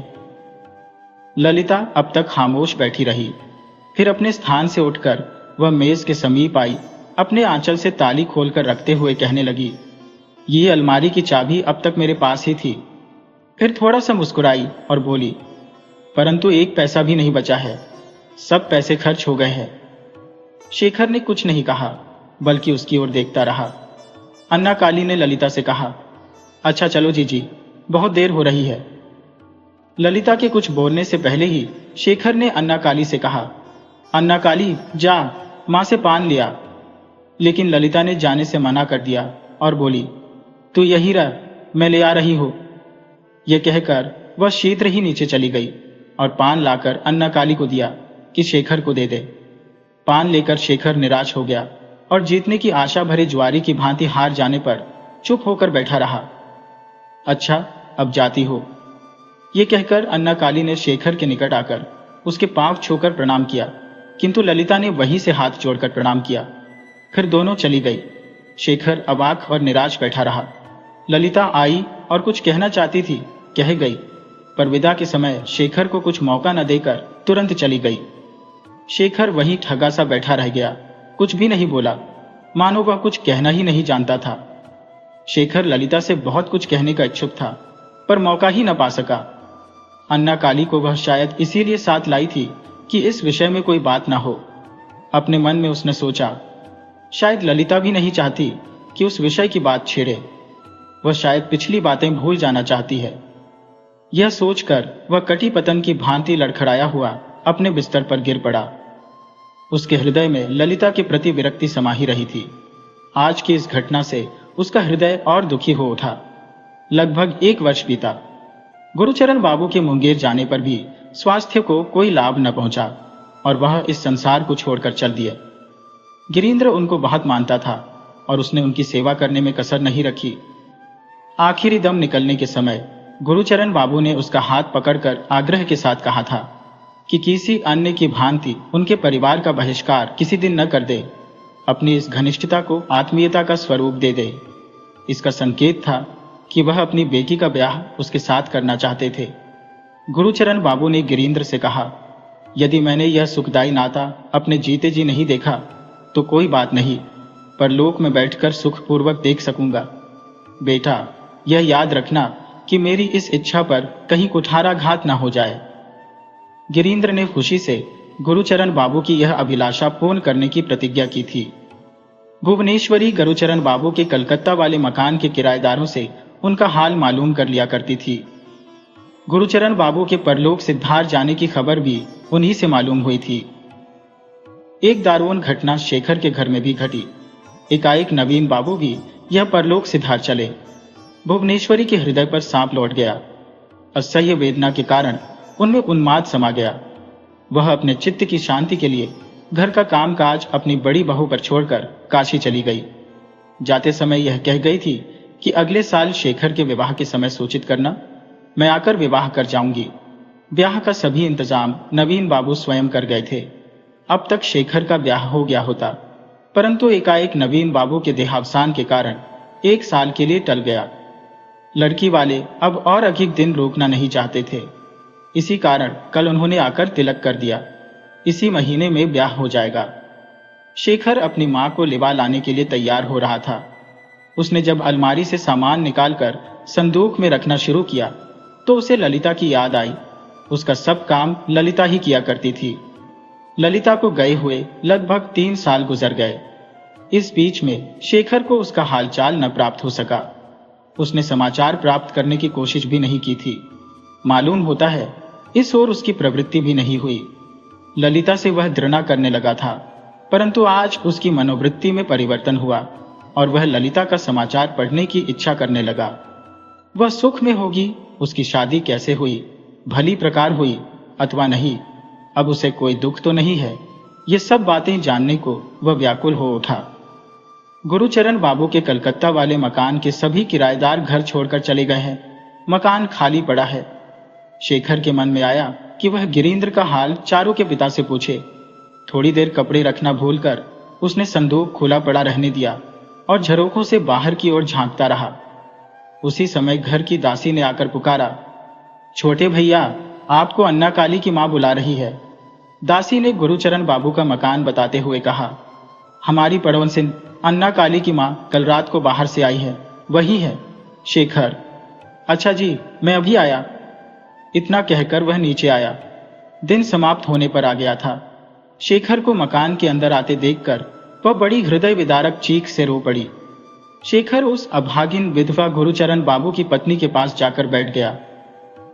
ललिता अब तक खामोश बैठी रही। फिर अपने स्थान से उठकर वह मेज के समीप आई, अपने आंचल से ताली खोलकर रखते हुए कहने लगी, ये अलमारी की चाबी अब तक मेरे पास ही थी। फिर थोड़ा सा मुस्कुराई और बोली, परंतु एक पैसा भी नहीं बचा है, सब पैसे खर्च हो गए हैं। शेखर ने कुछ नहीं कहा बल्कि उसकी ओर देखता रहा। अन्ना काली ने ललिता से कहा, अच्छा चलो जीजी, बहुत देर हो रही है। ललिता के कुछ बोलने से पहले ही शेखर ने अन्ना काली से कहा, अन्ना काली जा, मां से पान लिया। लेकिन ललिता ने जाने से मना कर दिया और बोली, तू यही रह, मैं ले आ रही हूं। यह कहकर वह शीघ्र ही नीचे चली गई और पान लाकर अन्ना काली को दिया कि शेखर को दे दे। पान लेकर शेखर निराश हो गया और जीतने की आशा भरे जुआरी की भांति हार जाने पर चुप होकर बैठा रहा। अच्छा, अब जाती हो, ये कहकर अन्ना काली ने शेखर के निकट आकर उसके पांव छूकर प्रणाम किया, किंतु ललिता ने वहीं से हाथ जोड़कर प्रणाम किया। फिर दोनों चली गई। शेखर अवाक और निराश बैठा रहा। ललिता आई और कुछ कहना चाहती थी, कह गई, पर विदा के समय शेखर को कुछ मौका न देकर तुरंत चली गई। शेखर वहीं ठगा सा बैठा रह गया, कुछ भी नहीं बोला, मानो वह कुछ कहना ही नहीं जानता था। शेखर ललिता से बहुत कुछ कहने का इच्छुक था, पर मौका ही न पा सका। अन्ना काली को वह शायद इसीलिए साथ लाई थी कि इस विषय में कोई बात ना हो। अपने मन में उसने सोचा, शायद ललिता भी नहीं चाहती कि उस विषय की बात छेड़े, वह शायद पिछली बातें भूल जाना चाहती है। यह सोचकर वह कटी पतन की भांति लड़खड़ाया हुआ अपने बिस्तर पर गिर पड़ा। उसके हृदय में ललिता के प्रति विरक्ति समा ही रही थी। आज की इस घटना से उसका हृदय और दुखी हो उठा। लगभग 1 वर्ष बीता। गुरुचरण बाबू के मुंगेर जाने पर भी स्वास्थ्य को कोई लाभ न पहुंचा और वह इस संसार को छोड़कर चल दिए। गिरीन्द्र उनको बहुत मानता था और उसने उनकी सेवा करने में कसर नहीं रखी। आखिरी दम निकलने के समय गुरुचरण बाबू ने उसका हाथ पकड़कर आग्रह के साथ कहा था कि किसी अन्य की भांति उनके परिवार का बहिष्कार किसी दिन न कर दे, अपनी इस घनिष्ठता को आत्मीयता का स्वरूप दे दे। इसका संकेत था कि वह अपनी बेटी का ब्याह उसके साथ करना चाहते थे। गुरुचरण बाबू ने गिरीन्द्र से कहा, यदि मैंने यह सुखदायी नाता अपने जीते जी नहीं देखा तो कोई बात नहीं, पर लोक में बैठकर सुखपूर्वक देख सकूंगा। बेटा, यह याद रखना कि मेरी इस इच्छा पर कहीं कुठाराघात न हो जाए। गिरीन्द्र ने खुशी से गुरुचरण बाबू की यह अभिलाषा पूर्ण करने की प्रतिज्ञा की थी। भुवनेश्वरी गुरुचरण बाबू के कलकत्ता वाले मकान के किराएदारों से उनका हाल मालूम कर लिया करती थी। गुरुचरण बाबू के परलोक सिद्धार्थ जाने की खबर भी उन्हीं से मालूम हुई थी। एक दारुण घटना शेखर के घर में भी घटी। एकाएक नवीन बाबू भी यह परलोक सिद्धार्थ चले। भुवनेश्वरी के हृदय पर सांप लौट गया। असह्य वेदना के कारण उनमें उन्माद समा गया। वह अपने चित्त की शांति के लिए घर का कामकाज अपनी बड़ी बहू पर छोड़कर काशी चली गई। जाते समय यह कह गई थी कि अगले साल शेखर के विवाह के समय सूचित करना, मैं आकर विवाह कर जाऊंगी। ब्याह का सभी इंतजाम नवीन बाबू स्वयं कर गए थे। अब तक शेखर का ब्याह हो गया होता, परंतु एकाएक नवीन बाबू के देहावसान के कारण 1 साल के लिए टल गया। लड़की वाले अब और अधिक दिन रोकना नहीं चाहते थे। इसी कारण कल उन्होंने आकर तिलक कर दिया। इसी महीने में ब्याह हो जाएगा। शेखर अपनी मां को लिवा लाने के लिए तैयार हो रहा था। उसने जब अलमारी से सामान निकालकर संदूक में रखना शुरू किया तो उसे ललिता की याद आई। उसका सब काम ललिता ही किया करती थी। ललिता को गए हुए लगभग 3 साल गुजर गए। इस बीच में शेखर को उसका हालचाल न प्राप्त हो सका। उसने समाचार प्राप्त करने की कोशिश भी नहीं की थी। मालूम होता है इस ओर उसकी प्रवृत्ति भी नहीं हुई। ललिता से वह घृणा करने लगा था, परंतु आज उसकी मनोवृत्ति में परिवर्तन हुआ। और वह ललिता का समाचार पढ़ने की इच्छा करने लगा। वह सुख में होगी, उसकी शादी कैसे हुई, भली प्रकार हुई अथवा नहीं, अब उसे कोई दुख तो नहीं है, ये सब बातें जानने को वह व्याकुल हो उठा। गुरुचरण बाबू के कलकत्ता वाले मकान के सभी किराएदार घर छोड़कर चले गए हैं, मकान खाली पड़ा है। शेखर के मन में आया कि वह गिरीन्द्र का हाल चारों के पिता से पूछे। थोड़ी देर कपड़े रखना भूलकर उसने संदूक खुला पड़ा रहने दिया और झरोखों से बाहर की ओर झांकता रहा। उसी समय घर की दासी ने आकर पुकारा, छोटे भैया, आपको अन्ना काली की मां बुला रही है। दासी ने गुरुचरण बाबू का मकान बताते हुए कहा, हमारी पड़ोसिन अन्ना काली की मां कल रात को बाहर से आई है, वही है। शेखर, अच्छा जी, मैं अभी आया। इतना कहकर वह नीचे आया। दिन समाप्त होने पर आ गया था। शेखर को मकान के अंदर आते देखकर वह बड़ी हृदय विदारक चीख से रो पड़ी। शेखर उस अभागिन विधवा गुरुचरण बाबू की पत्नी के पास जाकर बैठ गया।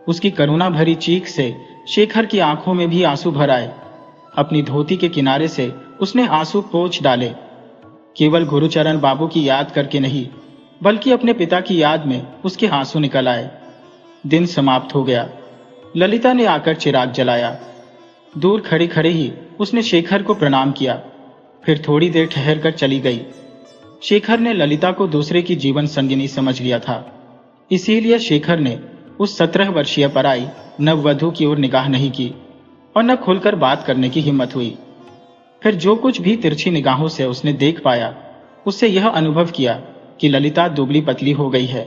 उसकी करुणा भरी चीख से शेखर की आंखों में भी आंसू भर आए। अपनी धोती के किनारे से उसने आंसू पोंछ डाले। केवल गुरुचरण बाबू की याद करके नहीं, बल्कि अपने पिता की याद में उसके आंसू निकल आए। दिन समाप्त हो गया। ललिता ने आकर चिराग जलाया। दूर खड़े खड़े ही उसने शेखर को प्रणाम किया, फिर थोड़ी देर ठहर कर चली गई। शेखर ने ललिता को दूसरे की जीवन संगिनी समझ लिया था, इसीलिए शेखर ने उस 17 वर्षीय पराई नववधू की ओर निगाह नहीं की और न खुलकर बात करने की हिम्मत हुई। फिर जो कुछ भी तिरछी निगाहों से उसने देख पाया, उससे यह अनुभव किया कि ललिता दुबली पतली हो गई है।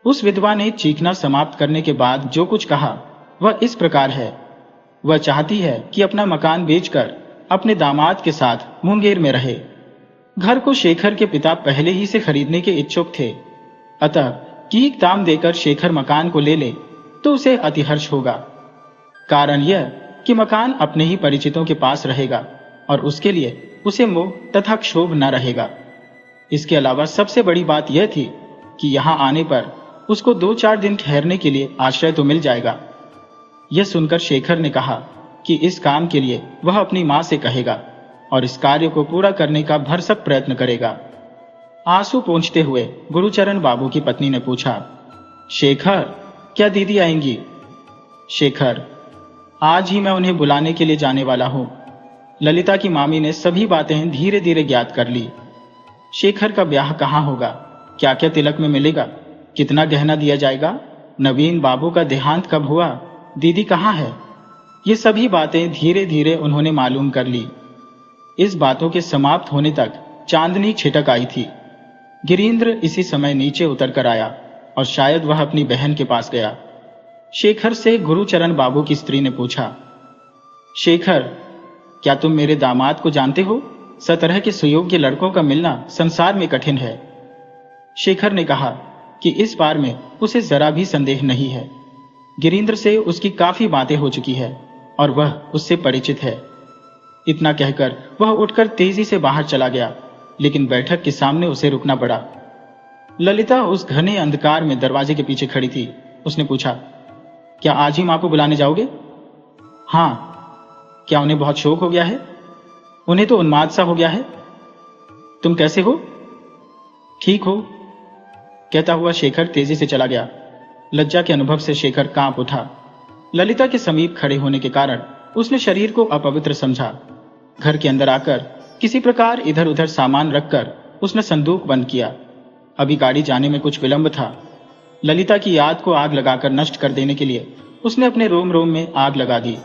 उस विधवा ने चीखना समाप्त करने के बाद जो कुछ कहा वह इस प्रकार है, वह चाहती है कि अपना मकान बेचकर अपने दामाद के साथ मुंगेर में रहे। घर को शेखर के पिता पहले ही से खरीदने के इच्छुक थे, अतः ठीक दाम देकर शेखर मकान को ले ले तो उसे अतिहर्ष होगा। कारण यह कि मकान अपने ही परिचितों के पास रहेगा और उसके लिए उसे मोह तथा क्षोभ न रहेगा। इसके अलावा सबसे बड़ी बात यह थी कि यहां आने पर उसको 2-4 दिन ठहरने के लिए आश्रय तो मिल जाएगा। यह सुनकर शेखर ने कहा कि इस काम के लिए वह अपनी मां से कहेगा और इस कार्य को पूरा करने का भरसक प्रयत्न करेगा। आंसू पोंछते हुए गुरुचरण बाबू की पत्नी ने पूछा, शेखर, क्या दीदी आएंगी? शेखर, आज ही मैं उन्हें बुलाने के लिए जाने वाला हूं। ललिता की मामी ने सभी बातें धीरे धीरे ज्ञात कर ली। शेखर का ब्याह कहाँ होगा, क्या क्या तिलक में मिलेगा, कितना गहना दिया जाएगा, नवीन बाबू का देहांत कब हुआ, दीदी कहाँ है, ये सभी बातें धीरे धीरे उन्होंने मालूम कर ली। इस बातों के समाप्त होने तक चांदनी छिटक आई थी। गिरीन्द्र इसी समय नीचे उतर कर आया और शायद वह अपनी बहन के पास गया। शेखर से गुरुचरण बाबू की स्त्री ने पूछा, शेखर, क्या तुम मेरे दामाद को जानते हो? 17 के सुयोग्य लड़कों का मिलना संसार में कठिन है। शेखर ने कहा कि इस बार में उसे जरा भी संदेह नहीं है। गिरीन्द्र से उसकी काफी बातें हो चुकी है और वह उससे परिचित है। इतना कहकर वह उठकर तेजी से बाहर चला गया, लेकिन बैठक के सामने उसे रुकना पड़ा। ललिता उस घने अंधकार में दरवाजे के पीछे खड़ी थी। उसने पूछा, क्या आज ही मां को बुलाने जाओगे? हाँ। क्या उन्हें बहुत शोक हो गया है? उन्हें तो उन्माद सा हो गया है। तुम कैसे हो? ठीक हो, कहता हुआ शेखर तेजी से चला गया। लज्जा के अनुभव से शेखर कांप उठा। ललिता के समीप खड़े होने के कारण उसने शरीर को अपवित्र समझा। घर के अंदर आकर किसी प्रकार इधर उधर सामान रखकर उसने संदूक बंद किया। अभी गाड़ी जाने में कुछ विलंब था। ललिता की याद को आग लगाकर नष्ट कर देने के लिए उसने अपने रोम रोम में आग लगा दी।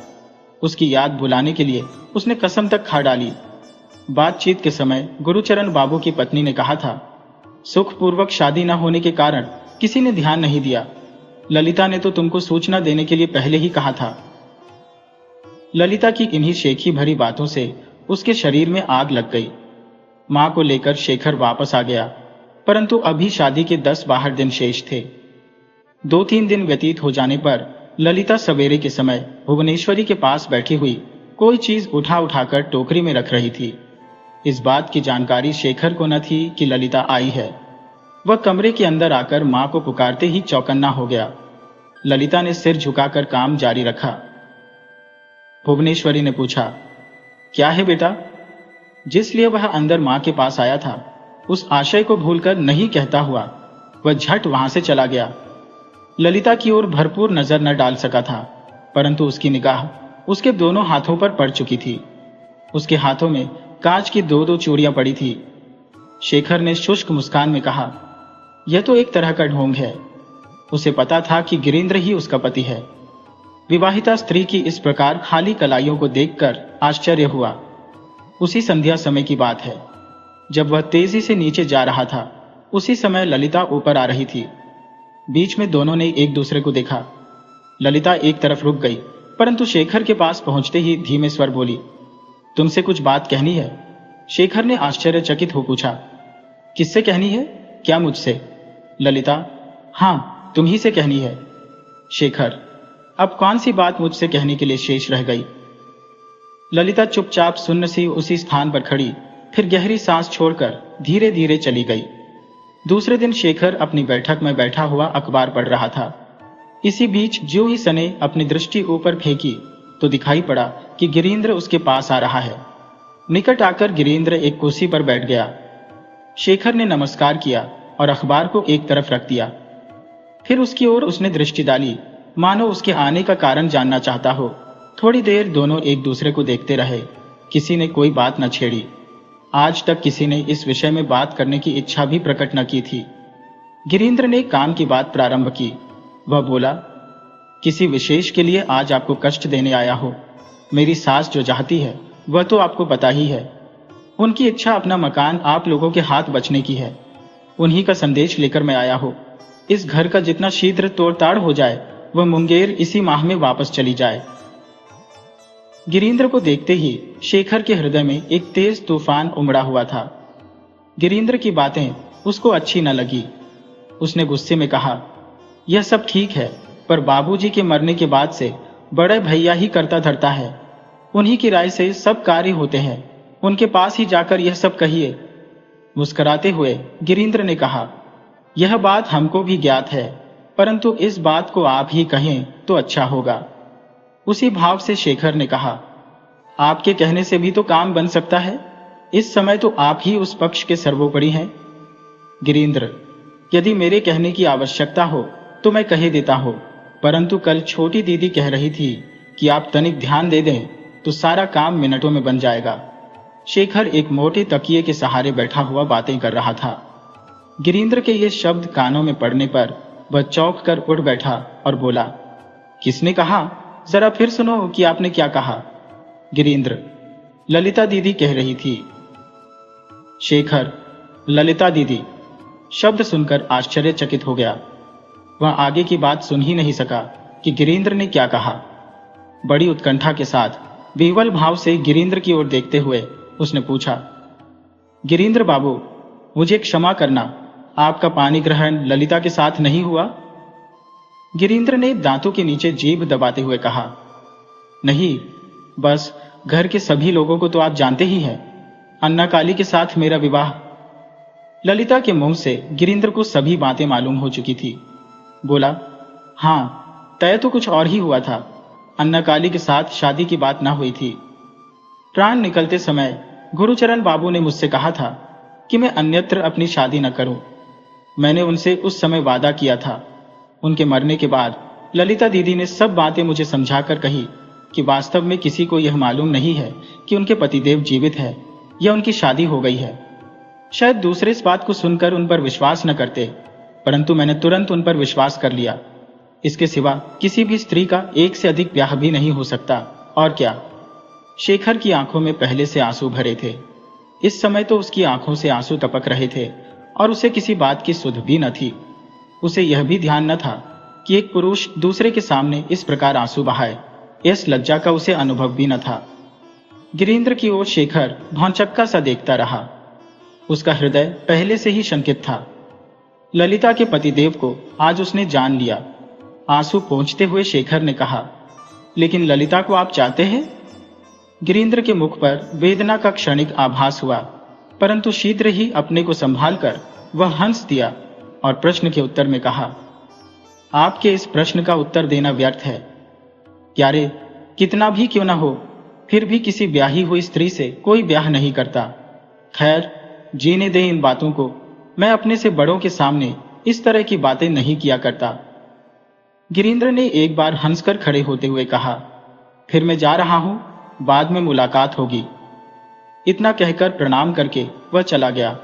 उसकी याद भुलाने के लिए उसने कसम तक खा डाली। बातचीत के समय गुरुचरण बाबू की पत्नी ने कहा था, सुखपूर्वक शादी न होने के कारण किसी ने ध्यान नहीं दिया। ललिता ने तो तुमको सूचना देने के लिए पहले ही कहा था। ललिता की इन्हीं शेखी भरी बातों से उसके शरीर में आग लग गई। मां को लेकर शेखर वापस आ गया, परंतु अभी शादी के 10-12 दिन शेष थे। 2-3 दिन व्यतीत हो जाने पर ललिता सवेरे के समय भुवनेश्वरी के पास बैठी हुई कोई चीज उठा उठाकर टोकरी में रख रही थी। इस बात की जानकारी शेखर को न थी कि ललिता आई है। वह कमरे के अंदर आकर मां को पुकारते ही चौकन्ना हो गया। ललिता ने सिर झुकाकर काम जारी रखा। भुवनेश्वरी ने पूछा, क्या है बेटा? जिस लिए वह अंदर मां के पास आया था उस आशय को भूलकर नहीं कहता हुआ वह झट वहां से चला गया। ललिता की ओर भरपूर नजर न डाल सका था, परंतु उसकी निगाह उसके दोनों हाथों पर पड़ चुकी थी। उसके हाथों में कांच की दो दो चूड़ियां पड़ी थी। शेखर ने शुष्क मुस्कान में कहा, यह तो एक तरह का ढोंग है। उसे पता था कि गिरीन्द्र ही उसका पति है। विवाहिता स्त्री की इस प्रकार खाली कलाइयों को देखकर आश्चर्य हुआ। उसी संध्या समय की बात है, जब वह तेजी से नीचे जा रहा था। उसी समय ललिता ऊपर आ रही थी। बीच में दोनों ने एक दूसरे को देखा। ललिता एक तरफ रुक गई, परंतु शेखर के पास पहुंचते ही धीमे स्वर बोली, तुमसे कुछ बात कहनी है? शेखर ने आश्चर्यचकित हो पूछा, किससे कहनी है? क्या मुझसे? ललिता, हाँ, तुम्ही से कहनी है। शेखर, अब कौन सी बात मुझसे कहने के लिए शेष रह गई? ललिता चुपचाप सुन्न सी उसी स्थान पर खड़ी, फिर गहरी सांस छोड़कर धीरे धीरे चली गई। दूसरे दिन शेखर अपनी बैठक में बैठा हुआ अखबार पढ़ रहा था। इसी बीच ज्यों ही सने अपनी दृष्टि ऊपर फेंकी तो दिखाई पड़ा कि गिरीन्द्र उसके पास आ रहा है। निकट आकर गिरीन्द्र एक कुर्सी पर बैठ गया। शेखर ने नमस्कार किया और अखबार को एक तरफ रख दिया। फिर उसकी ओर उसने दृष्टि डाली, मानो उसके आने का कारण जानना चाहता हो। थोड़ी देर दोनों एक दूसरे को देखते रहे। किसी ने कोई बात न छेड़ी। आज तक किसी ने इस विषय में बात करने की इच्छा भी प्रकट न की थी। गिरीन्द्र ने काम की बात प्रारंभ की। वह बोला, किसी विशेष के लिए आज आपको कष्ट देने आया हो। मेरी सास जो चाहती है वह तो आपको पता ही है। उनकी इच्छा अपना मकान आप लोगों के हाथ बचने की है। उन्हीं का संदेश लेकर मैं आया हो। इस घर का जितना शीघ्र तोड़ताड़ हो जाए वह मुंगेर इसी माह में वापस चली जाए। गिरीन्द्र को देखते ही शेखर के हृदय में एक तेज तूफान उमड़ा हुआ था। गिरीन्द्र की बातें उसको अच्छी न लगी। उसने गुस्से में कहा, यह सब ठीक है, पर बाबूजी के मरने के बाद से बड़े भैया ही करता धरता है। उन्हीं की राय से सब कार्य होते हैं। उनके पास ही जाकर यह सब कहिए। मुस्कुराते हुए गिरीन्द्र ने कहा, यह बात हमको भी ज्ञात है, परंतु इस बात को आप ही कहें तो अच्छा होगा। उसी भाव से शेखर ने कहा, आपके कहने से भी तो काम बन सकता है। इस समय तो आप ही उस पक्ष के सर्वोपरि हैं। गिरीन्द्र, यदि मेरे कहने की आवश्यकता हो तो मैं कहे देता हूं, परंतु कल छोटी दीदी कह रही थी कि आप तनिक ध्यान दे दें तो सारा काम मिनटों में बन जाएगा। शेखर एक मोटे तकिए के सहारे बैठा हुआ बातें कर रहा था। गिरीन्द्र के ये शब्द कानों में पड़ने पर वह चौंक कर उठ बैठा और बोला, किसने कहा? जरा फिर सुनो कि आपने क्या कहा। गिरीन्द्र, ललिता दीदी कह रही थी। शेखर, ललिता दीदी। शब्द सुनकर आश्चर्यचकित हो गया। वह आगे की बात सुन ही नहीं सका कि गिरीन्द्र ने क्या कहा। बड़ी उत्कंठा के साथ विह्वल भाव से गिरीन्द्र की ओर देखते हुए उसने पूछा, गिरीन्द्र बाबू, मुझे क्षमा करना, आपका पानी ग्रहण ललिता के साथ नहीं हुआ? गिरीन्द्र ने दांतों के नीचे जीभ दबाते हुए कहा, नहीं, बस घर के सभी लोगों को तो आप जानते ही हैं। अन्ना काली के साथ मेरा विवाह। ललिता के मुंह से गिरीन्द्र को सभी बातें मालूम हो चुकी थी। बोला, हाँ, तय तो कुछ और ही हुआ था। अन्ना काली के साथ शादी की बात ना हुई थी। प्राण निकलते समय गुरुचरण बाबू ने मुझसे कहा था कि मैं अन्यत्र अपनी शादी न करूं। मैंने उनसे उस समय वादा किया था। उनके मरने के बाद ललिता दीदी ने सब बातें मुझे समझाकर कही कि वास्तव में किसी को यह मालूम नहीं है कि उनके पतिदेव जीवित है या उनकी शादी हो गई है। शायद दूसरे इस बात को सुनकर उन पर विश्वास न करते, परंतु मैंने तुरंत उन पर विश्वास कर लिया। इसके सिवा किसी भी स्त्री का एक से अधिक ब्याह भी नहीं हो सकता। और क्या? शेखर की आंखों में पहले से आंसू भरे थे। इस समय तो उसकी आंखों से आंसू टपक रहे थे और उसे किसी बात की सुध भी न थी। उसे यह भी ध्यान न था कि एक पुरुष दूसरे के सामने इस प्रकार आंसू बहाए। इस लज्जा का उसे अनुभव भी न था। गिरीन्द्र की ओर शेखर भौंचक्का सा देखता रहा। उसका हृदय पहले से ही शंकित था। ललिता के पतिदेव को आज उसने जान लिया। आंसू पोंछते हुए शेखर ने कहा, लेकिन ललिता को आप चाहते हैं? गिरीन्द्र के मुख पर वेदना का क्षणिक आभास हुआ, परंतु शीघ्र ही अपने को संभालकर वह हंस दिया और प्रश्न के उत्तर में कहा, आपके इस प्रश्न का उत्तर देना व्यर्थ है। यारे, कितना भी क्यों न हो, फिर भी किसी ब्याही हुई स्त्री से कोई ब्याह नहीं करता। खैर, जीने दे इन बातों को। मैं अपने से बड़ों के सामने इस तरह की बातें नहीं किया करता। गिरीन्द्र ने एक बार हंसकर खड़े होते हुए कहा, फिर मैं जा रहा हूं, बाद में मुलाकात होगी। इतना कहकर प्रणाम करके वह चला गया।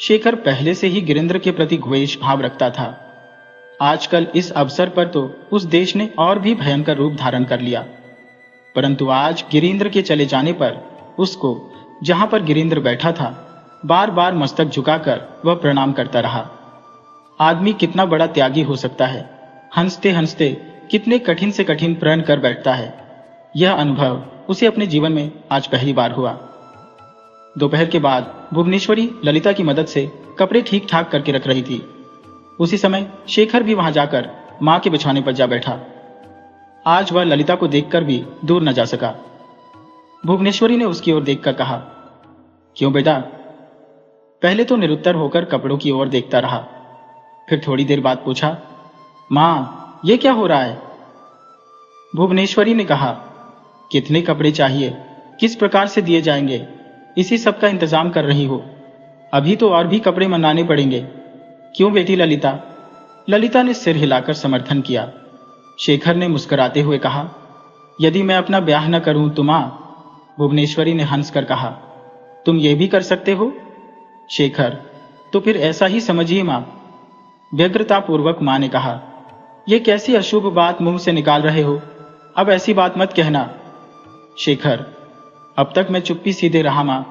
शेखर पहले से ही गिरीन्द्र के प्रति द्वेष भाव रखता था। आजकल इस अवसर पर तो उस देश ने और भी भयंकर रूप धारण कर लिया, परंतु आज गिरीन्द्र के चले जाने पर उसको जहां पर गिरीन्द्र बैठा था बार बार मस्तक झुकाकर वह प्रणाम करता रहा। आदमी कितना बड़ा त्यागी हो सकता है, हंसते हंसते कितने कठिन से कठिन प्रण कर बैठता है। यह अनुभव उसे अपने जीवन में आज पहली बार हुआ। दोपहर के बाद भुवनेश्वरी ललिता की मदद से कपड़े ठीक ठाक करके रख रही थी। उसी समय शेखर भी वहां जाकर मां के बिछाने पर जा बैठा। आज वह ललिता को देखकर भी दूर न जा सका। भुवनेश्वरी ने उसकी ओर देखकर कहा, क्यों बेटा? पहले तो निरुत्तर होकर कपड़ों की ओर देखता रहा, फिर थोड़ी देर बाद पूछा, मां, ये क्या हो रहा है? भुवनेश्वरी ने कहा, कितने कपड़े चाहिए, किस प्रकार से दिए जाएंगे, इसी सब का इंतजाम कर रही हो। अभी तो और भी कपड़े मंगाने पड़ेंगे। क्यों बेटी ललिता? ललिता ने सिर हिलाकर समर्थन किया। शेखर ने मुस्कुराते हुए कहा, यदि मैं अपना ब्याह न करूं तो मां? भुवनेश्वरी ने हंसकर कहा, तुम ये भी कर सकते हो? शेखर, तो फिर ऐसा ही समझिए मां। व्यग्रतापूर्वक मां ने कहा, यह कैसी अशुभ बात मुंह से निकाल रहे हो? अब ऐसी बात मत कहना। शेखर, अब तक मैं चुप्पी सीधे रहा मां,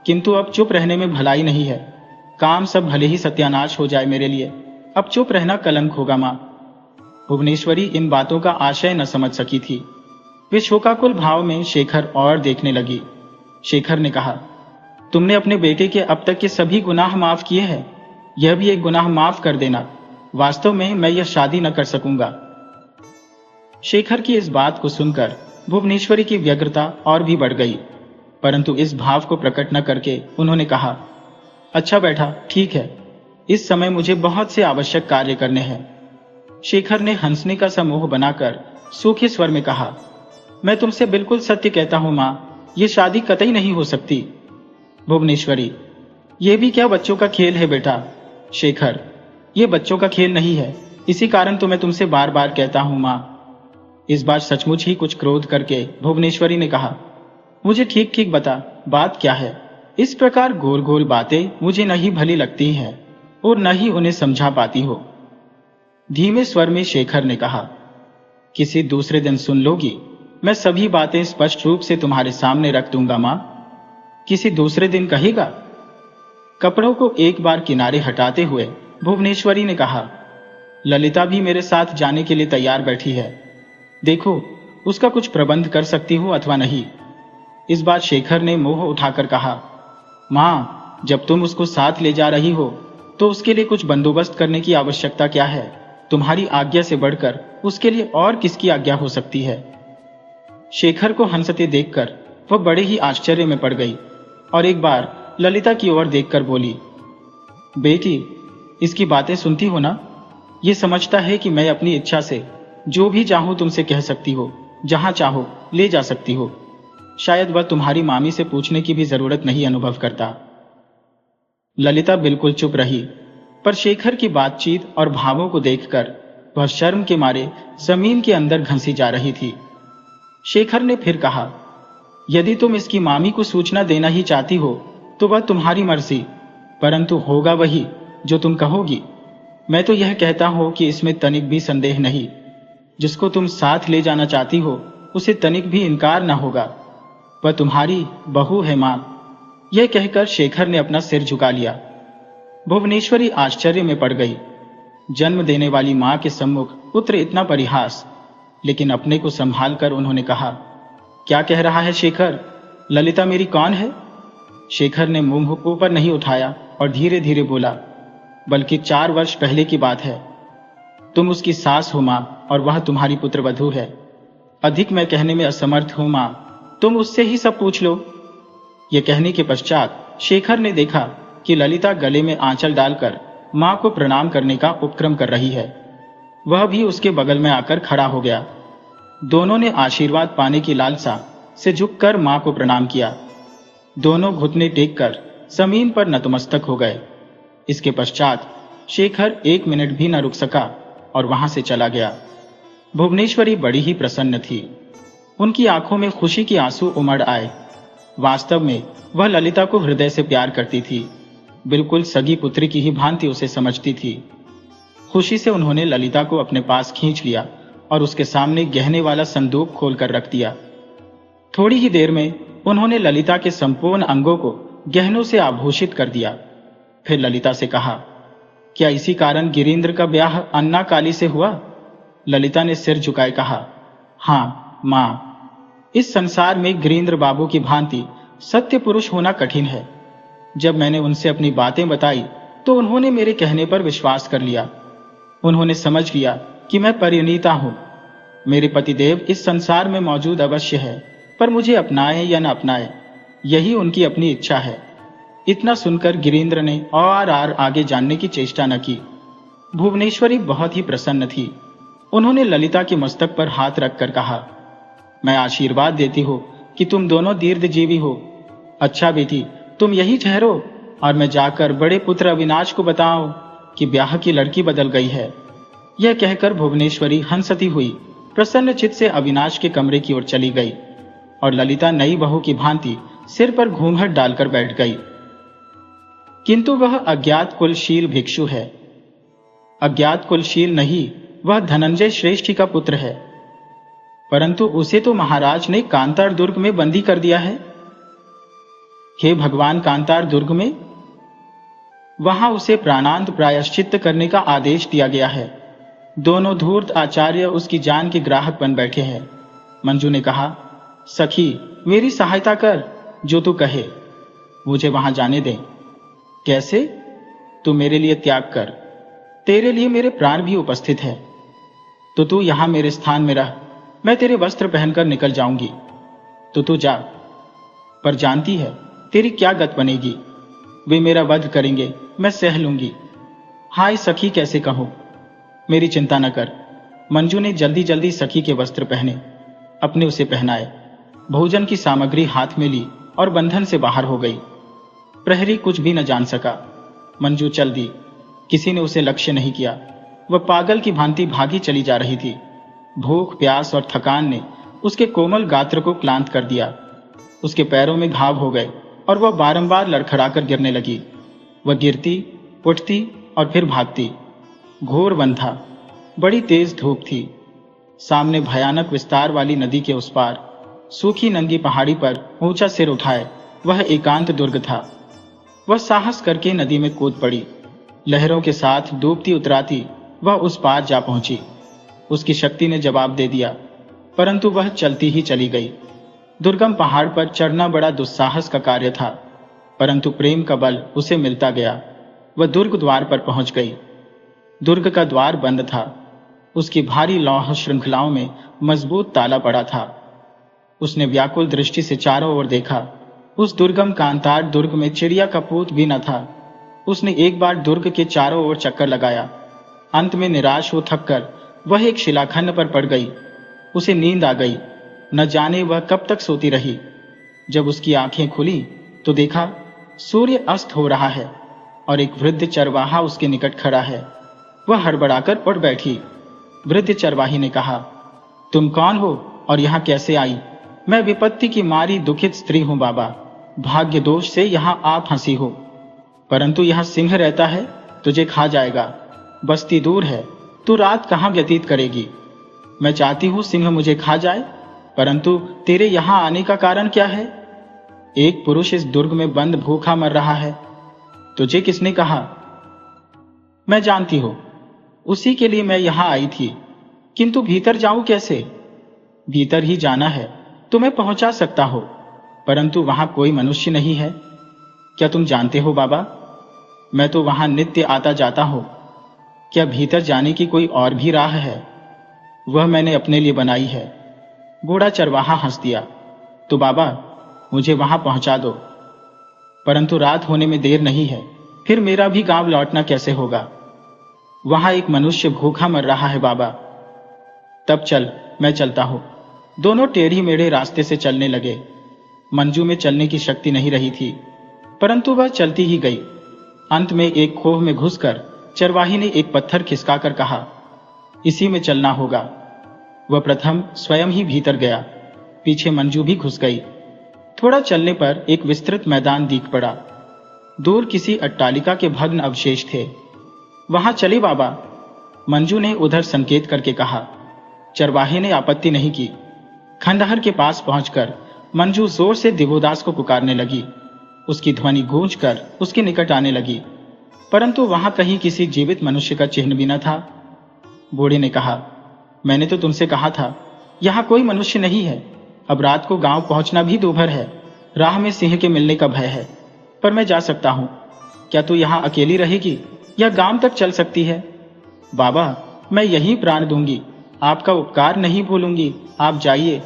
किंतु अब चुप रहने में भलाई नहीं है। काम सब भले ही सत्यानाश हो जाए मेरे लिए, अब चुप रहना कलंक होगा मां। भुवनेश्वरी इन बातों का आशय न समझ सकी थी। वे शोकाकुल भाव में शेखर और देखने लगी। शेखर ने कहा, तुमने अपने बेटे के अब तक के सभी गुनाह माफ किए हैं, यह भी एक गुनाह माफ कर देना। वास्तव में मैं यह शादी न कर सकूंगा। शेखर की इस बात को सुनकर भुवनेश्वरी की व्यग्रता और भी बढ़ गई, परंतु इस भाव को प्रकट न करके उन्होंने कहा, अच्छा बेटा, ठीक है, इस समय मुझे बहुत से आवश्यक कार्य करने हैं। शेखर ने हंसने का समूह बनाकर सूखे स्वर में कहा, मैं तुमसे बिल्कुल सत्य कहता हूं मां, यह शादी कतई नहीं हो सकती। भुवनेश्वरी, यह भी क्या बच्चों का खेल है बेटा? शेखर, यह बच्चों का खेल नहीं है, इसी कारण तो मैं तुमसे बार बार कहता हूं मां। इस बार सचमुच ही कुछ क्रोध करके भुवनेश्वरी ने कहा, मुझे ठीक ठीक बता, बात क्या है? इस प्रकार गोल गोल बातें मुझे नहीं भली लगती हैं और न ही उन्हें समझा पाती हो। धीमे स्वर में शेखर ने कहा, किसी दूसरे दिन सुन लोगी, मैं सभी बातें स्पष्ट रूप से तुम्हारे सामने रख दूंगा मां। किसी दूसरे दिन कहेगा? कपड़ों को एक बार किनारे हटाते हुए भुवनेश्वरी ने कहा, ललिता भी मेरे साथ जाने के लिए तैयार बैठी है, देखो उसका कुछ प्रबंध कर सकती हो अथवा नहीं। इस बार शेखर ने मुंह उठाकर कहा, मां, जब तुम उसको साथ ले जा रही हो तो उसके लिए कुछ बंदोबस्त करने की आवश्यकता क्या है? तुम्हारी आज्ञा से बढ़कर उसके लिए और किसकी आज्ञा हो सकती है? शेखर को हंसते देखकर वह बड़े ही आश्चर्य में पड़ गई और एक बार ललिता की ओर देखकर बोली, बेटी, इसकी बातें सुनती हो ना? ये समझता है कि मैं अपनी इच्छा से जो भी चाहूं तुमसे कह सकती हो, जहां चाहो ले जा सकती हो। शायद वह तुम्हारी मामी से पूछने की भी जरूरत नहीं अनुभव करता। ललिता बिल्कुल चुप रही, पर शेखर की बातचीत और भावों को देखकर वह शर्म के मारे जमीन के अंदर घंसी जा रही थी। शेखर ने फिर कहा, यदि तुम इसकी मामी को सूचना देना ही चाहती हो तो वह तुम्हारी मर्जी, परंतु होगा वही जो तुम कहोगी। मैं तो यह कहता हूं कि इसमें तनिक भी संदेह नहीं। जिसको तुम साथ ले जाना चाहती हो उसे तनिक भी इनकार न होगा। वह तुम्हारी बहू है मां। यह कहकर शेखर ने अपना सिर झुका लिया। भुवनेश्वरी आश्चर्य में पड़ गई। जन्म देने वाली मां के सम्मुख पुत्र इतना परिहास, लेकिन अपने को संभाल कर उन्होंने कहा, क्या कह रहा है शेखर? ललिता मेरी कौन है? शेखर ने मुंह ऊपर नहीं उठाया और धीरे धीरे बोला, बल्कि 4 वर्ष पहले की बात है। तुम उसकी सास हो मां और वह तुम्हारी पुत्रवधू है। अधिक मैं कहने में असमर्थ हूं मां, तुम उससे ही सब पूछ लो। यह कहने के पश्चात शेखर ने देखा कि ललिता गले में आंचल डालकर मां को प्रणाम करने का उपक्रम कर रही है। वह भी उसके बगल में आकर खड़ा हो गया। दोनों ने आशीर्वाद पाने की लालसा से झुककर मां को प्रणाम किया। दोनों घुटने टेक कर जमीन पर नतमस्तक हो गए। इसके पश्चात शेखर 1 मिनट भी न रुक सका और वहां से चला गया। भुवनेश्वरी बड़ी ही प्रसन्न थी। उनकी आंखों में खुशी के आंसू उमड़ आए। वास्तव में वह ललिता को हृदय से प्यार करती थी, बिल्कुल सगी पुत्री की ही भांति उसे समझती थी। खुशी से उन्होंने ललिता को अपने पास खींच लिया और उसके सामने गहने वाला संदूक खोलकर रख दिया। थोड़ी ही देर में उन्होंने ललिता के संपूर्ण अंगों को गहनों से आभूषित कर दिया। फिर ललिता से कहा, क्या इसी कारण गिरीन्द्र का ब्याह अन्ना काली से हुआ? ललिता ने सिर झुकाए कहा, हाँ मां, इस संसार में गिरीन्द्र बाबू की भांति सत्य पुरुष होना कठिन है। जब मैंने उनसे अपनी बातें बताई तो उन्होंने मेरे कहने पर विश्वास कर लिया। उन्होंने समझ लिया कि मैं परिणीता हूं। मेरे पतिदेव इस संसार में मौजूद अवश्य है, पर मुझे अपनाए या न अपनाए, यही उनकी अपनी इच्छा है। इतना सुनकर गिरीन्द्र ने और आगे जानने की चेष्टा न की। भुवनेश्वरी बहुत ही प्रसन्न थी। उन्होंने ललिता के मस्तक पर हाथ रखकर कहा, मैं आशीर्वाद देती हूं कि तुम दोनों दीर्घजीवी हो। अच्छा बेटी, तुम यही ठहरो और मैं जाकर बड़े पुत्र अविनाश को बताऊं कि ब्याह की लड़की बदल गई है। यह कहकर भुवनेश्वरी हंसती हुई प्रसन्न चित्त से अविनाश के कमरे की ओर चली गई और ललिता नई बहू की भांति सिर पर घूंघट डालकर बैठ गई। किंतु वह अज्ञात कुलशील भिक्षु है। अज्ञात कुलशील नहीं, वह धनंजय श्रेष्ठी का पुत्र है, परंतु उसे तो महाराज ने कांतार दुर्ग में बंदी कर दिया है। हे भगवान, कांतार दुर्ग में? वहां उसे प्राणांत प्रायश्चित्त करने का आदेश दिया गया है। दोनों धूर्त आचार्य उसकी जान के ग्राहक बन बैठे हैं। मंजू ने कहा, सखी मेरी सहायता कर, जो तू कहे, मुझे वहां जाने दे। कैसे? तू मेरे लिए त्याग कर, तेरे लिए मेरे प्राण भी उपस्थित है। तो तू यहां मेरे स्थान में रह, मैं तेरे वस्त्र पहनकर निकल जाऊंगी, तो तू जा। पर जानती है तेरी क्या गत बनेगी? वे मेरा वध करेंगे, मैं सह लूंगी। हाय सखी, कैसे कहूं? मेरी चिंता न कर। मंजू ने जल्दी जल्दी सखी के वस्त्र पहने, अपने उसे पहनाए, भोजन की सामग्री हाथ में ली और बंधन से बाहर हो गई। प्रहरी कुछ भी न जान सका। मंजू चल दी। किसी ने उसे लक्ष्य नहीं किया। वह पागल की भांति भागी चली जा रही थी। भूख, प्यास और थकान ने उसके कोमल गात्र को क्लांत कर दिया। उसके पैरों में घाव हो गए और वह बारंबार लड़खड़ाकर गिरने लगी। वह गिरती, उठती और फिर भागती। घोर वन था। बड़ी तेज धूप थी। सामने भयानक विस्तार वाली नदी के उस पार सूखी नंगी पहाड़ी पर ऊंचा सिर उठाए वह एकांत दुर्ग था। वह साहस करके नदी में कूद पड़ी। लहरों के साथ डूबती उतराती वह उस पार जा पहुंची। उसकी शक्ति ने जवाब दे दिया, परंतु वह चलती ही चली गई। दुर्गम पहाड़ पर चढ़ना बड़ा दुस्साहस का कार्य था, परंतु प्रेम का बल उसे मिलता गया। वह दुर्ग द्वार पर पहुंच गई। दुर्ग का द्वार बंद था। उसकी भारी लौह श्रृंखलाओं में मजबूत ताला पड़ा था। उसने व्याकुल दृष्टि से चारों ओर देखा। उस दुर्गम कांतार दुर्ग में चिड़िया का पूत भी न था। उसने एक बार दुर्ग के चारों ओर चक्कर लगाया। अंत में निराश हो थककर वह एक शिलाखंड पर पड़ गई। उसे नींद आ गई। न जाने वह कब तक सोती रही। जब उसकी आंखें खुली तो देखा सूर्य अस्त हो रहा है और एक वृद्ध चरवाहा उसके निकट खड़ा है। वह हड़बड़ाकर उठ बैठी। वृद्ध चरवाही ने कहा, तुम कौन हो और यहाँ कैसे आई? मैं विपत्ति की मारी दुखित स्त्री हूं बाबा। भाग्य दोष से यहाँ आप फंसी हो, परंतु यहाँ सिंह रहता है, तुझे खा जाएगा। बस्ती दूर है, तू रात कहाँ व्यतीत करेगी? मैं चाहती हूँ सिंह मुझे खा जाए, परंतु तेरे यहाँ आने का कारण क्या है? एक पुरुष इस दुर्ग में बंद भूखा मर रहा है। तुझे किसने कहा? मैं जानती हूं, उसी के लिए मैं यहां आई थी, किंतु भीतर जाऊं कैसे? भीतर ही जाना है तो मैं पहुंचा सकता हूं, परंतु वहां कोई मनुष्य नहीं है। क्या तुम जानते हो बाबा, मैं तो वहां नित्य आता जाता हूं। क्या भीतर जाने की कोई और भी राह है? वह मैंने अपने लिए बनाई है। बूढ़ा चरवाहा हंस दिया। तो बाबा मुझे वहां पहुंचा दो, परंतु रात होने में देर नहीं है, फिर मेरा भी गांव लौटना कैसे होगा? वहां एक मनुष्य भूखा मर रहा है बाबा। तब चल, मैं चलता हूं। दोनों टेढ़ी मेढ़े रास्ते से चलने लगे। मंजू में चलने की शक्ति नहीं रही थी। परंतु वह चलती ही गई। अंत में एक खोह में घुसकर चरवाही ने एक पत्थर खिसकाकर कहा, इसी में चलना होगा। वह प्रथम स्वयं ही भीतर गया, पीछे मंजू भी घुस गई। थोड़ा चलने पर एक विस्तृत मैदान दिख पड़ा। दूर किसी अट्टालिका के भग्न अवशेष थे। वहां चले बाबा, मंजू ने उधर संकेत करके कहा। चरवाहे ने आपत्ति नहीं की। खंडहर के पास पहुंचकर मंजू जोर से दिवोदास को पुकारने लगी। उसकी ध्वनि गूंजकर उसके निकट आने लगी, परंतु वहां कहीं किसी जीवित मनुष्य का चिन्ह भी न था। बूढ़े ने कहा, मैंने तो तुमसे कहा था, यहाँ कोई मनुष्य नहीं है। अब रात को गांव पहुंचना भी दूभर है। राह में सिंह के मिलने का भय है, पर मैं जा सकता हूं। क्या तू यहाँ अकेली रहेगी या गांव तक चल सकती है? बाबा, मैं यही प्राण दूंगी, आपका उपकार नहीं भूलूंगी। आप जाइए।